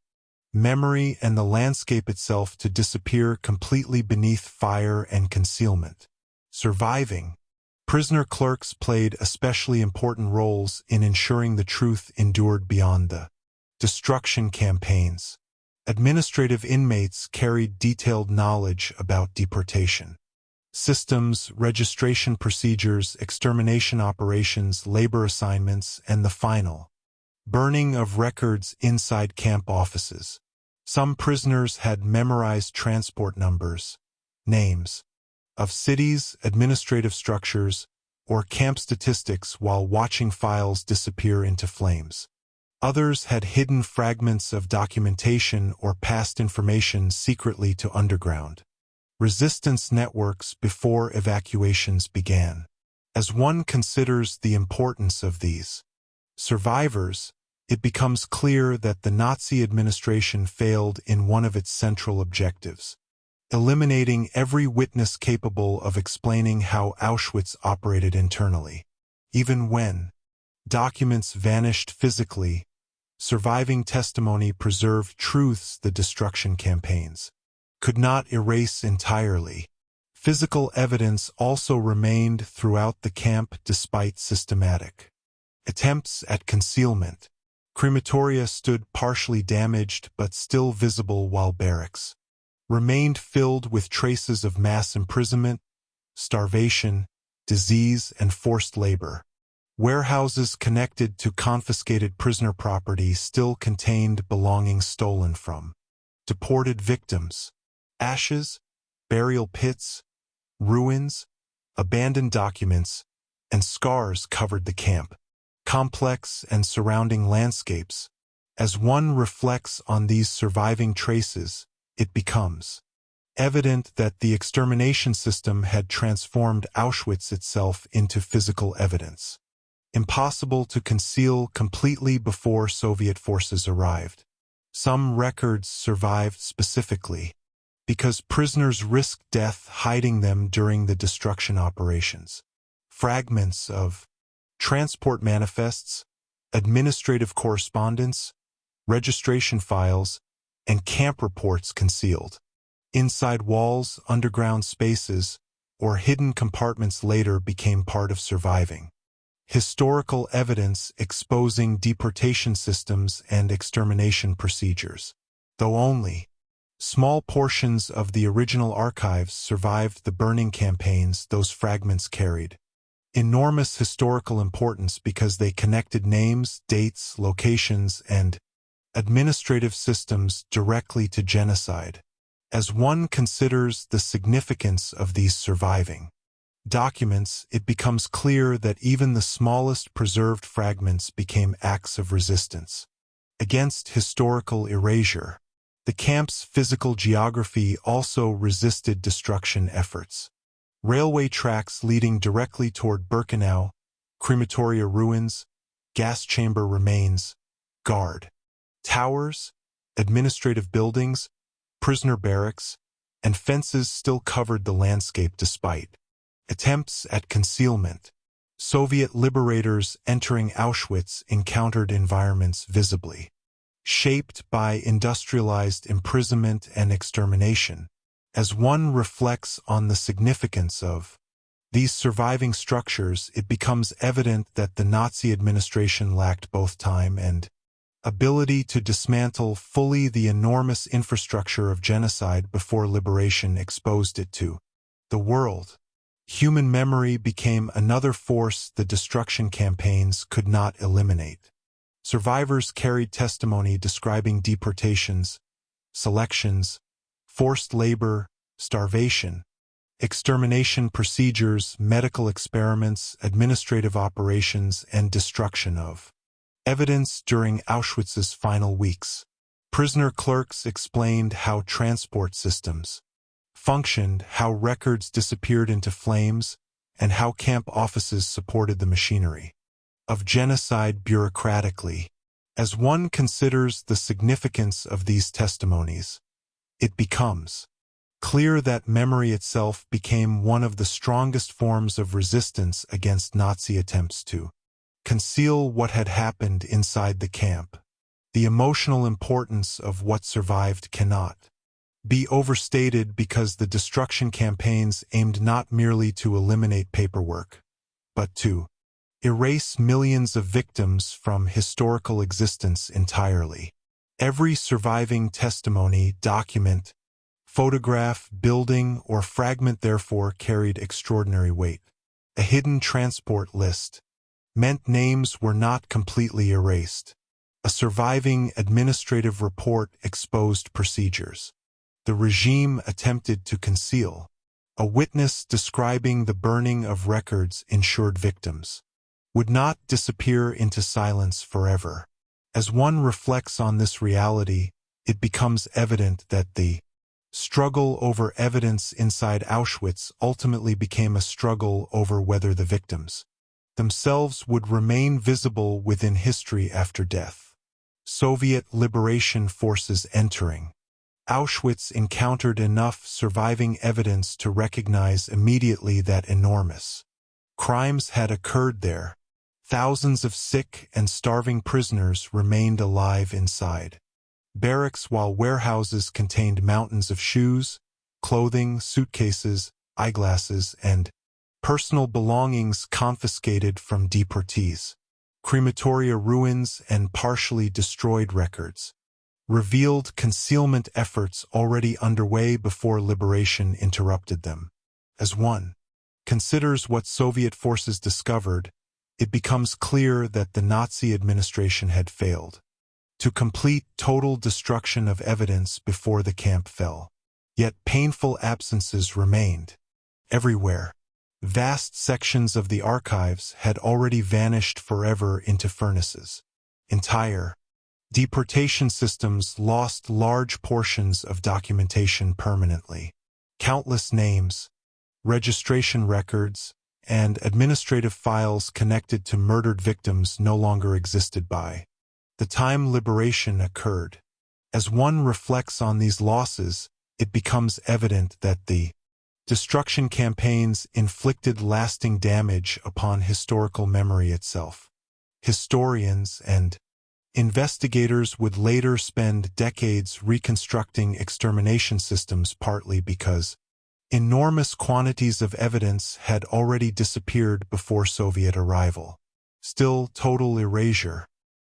memory and the landscape itself to disappear completely beneath fire and concealment. Surviving prisoner clerks played especially important roles in ensuring the truth endured beyond the destruction campaigns. Administrative inmates carried detailed knowledge about deportation systems, registration procedures, extermination operations, labor assignments, and the final burning of records inside camp offices. Some prisoners had memorized transport numbers, names of cities, administrative structures, or camp statistics while watching files disappear into flames. Others had hidden fragments of documentation or passed information secretly to underground resistance networks before evacuations began. As one considers the importance of these survivors, it becomes clear that the Nazi administration failed in one of its central objectives: eliminating every witness capable of explaining how Auschwitz operated internally. Even when documents vanished physically, surviving testimony preserved truths the destruction campaigns could not erase entirely. Physical evidence also remained throughout the camp despite systematic attempts at concealment. Crematoria stood partially damaged but still visible, while barracks remained filled with traces of mass imprisonment, starvation, disease, and forced labor. Warehouses connected to confiscated prisoner property still contained belongings stolen from deported victims. Ashes, burial pits, ruins, abandoned documents, and scars covered the camp complex and surrounding landscapes. As one reflects on these surviving traces, it becomes evident that the extermination system had transformed Auschwitz itself into physical evidence, impossible to conceal completely before Soviet forces arrived. Some records survived specifically because prisoners risked death hiding them during the destruction operations. Fragments of transport manifests, administrative correspondence, registration files, and camp reports concealed inside walls, underground spaces, or hidden compartments later became part of surviving historical evidence exposing deportation systems and extermination procedures. Though only small portions of the original archives survived the burning campaigns, those fragments carried enormous historical importance because they connected names, dates, locations, and administrative systems directly to genocide. As one considers the significance of these surviving documents, it becomes clear that even the smallest preserved fragments became acts of resistance against historical erasure. The camp's physical geography also resisted destruction efforts. Railway tracks leading directly toward Birkenau, crematoria ruins, gas chamber remains, guard towers, administrative buildings, prisoner barracks, and fences still covered the landscape despite attempts at concealment. Soviet liberators entering Auschwitz encountered environments visibly shaped by industrialized imprisonment and extermination. As one reflects on the significance of these surviving structures, it becomes evident that the Nazi administration lacked both time and ability to dismantle fully the enormous infrastructure of genocide before liberation exposed it to the world. Human memory became another force the destruction campaigns could not eliminate. Survivors carried testimony describing deportations, selections, forced labor, starvation, extermination procedures, medical experiments, administrative operations, and destruction of evidence during Auschwitz's final weeks. Prisoner clerks explained how transport systems functioned, how records disappeared into flames, and how camp offices supported the machinery of genocide bureaucratically. As one considers the significance of these testimonies, it becomes clear that memory itself became one of the strongest forms of resistance against Nazi attempts to conceal what had happened inside the camp. The emotional importance of what survived cannot be overstated because the destruction campaigns aimed not merely to eliminate paperwork, but to erase millions of victims from historical existence entirely. Every surviving testimony, document, photograph, building, or fragment therefore carried extraordinary weight. A hidden transport list meant names were not completely erased. A surviving administrative report exposed procedures the regime attempted to conceal. A witness describing the burning of records ensured victims would not disappear into silence forever. As one reflects on this reality, it becomes evident that the struggle over evidence inside Auschwitz ultimately became a struggle over whether the victims themselves would remain visible within history after death. Soviet liberation forces entering Auschwitz encountered enough surviving evidence to recognize immediately that enormous crimes had occurred there. Thousands of sick and starving prisoners remained alive inside barracks, while warehouses contained mountains of shoes, clothing, suitcases, eyeglasses, and personal belongings confiscated from deportees. Crematoria ruins and partially destroyed records revealed concealment efforts already underway before liberation interrupted them. As one considers what Soviet forces discovered, it becomes clear that the Nazi administration had failed to complete total destruction of evidence before the camp fell. Yet painful absences remained. Everywhere, vast sections of the archives had already vanished forever into furnaces. Entire deportation systems lost large portions of documentation permanently. Countless names, registration records, and administrative files connected to murdered victims no longer existed by the time liberation occurred. As one reflects on these losses, it becomes evident that the destruction campaigns inflicted lasting damage upon historical memory itself. Historians and investigators would later spend decades reconstructing extermination systems, partly because enormous quantities of evidence had already disappeared before Soviet arrival. Still, total erasure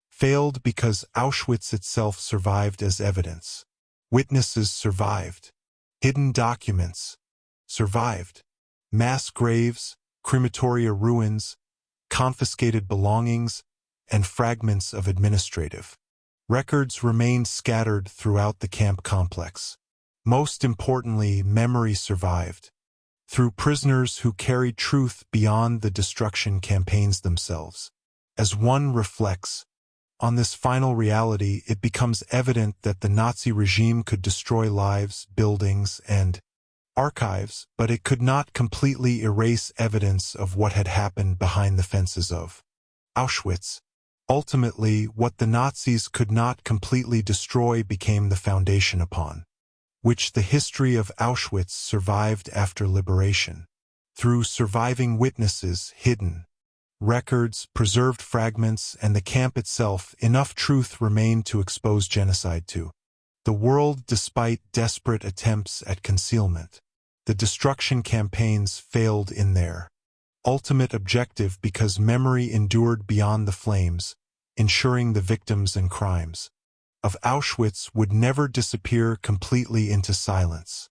failed because Auschwitz itself survived as evidence. Witnesses survived. Hidden documents survived. Mass graves, crematoria ruins, confiscated belongings, and fragments of administrative records remained scattered throughout the camp complex. Most importantly, memory survived through prisoners who carried truth beyond the destruction campaigns themselves. As one reflects on this final reality, it becomes evident that the Nazi regime could destroy lives, buildings, and archives, but it could not completely erase evidence of what had happened behind the fences of Auschwitz. Ultimately, what the Nazis could not completely destroy became the foundation upon which the history of Auschwitz survived after liberation. Through surviving witnesses, hidden records, preserved fragments, and the camp itself, enough truth remained to expose genocide to the world despite desperate attempts at concealment. The destruction campaigns failed in their ultimate objective because memory endured beyond the flames, ensuring the victims and crimes of Auschwitz would never disappear completely into silence.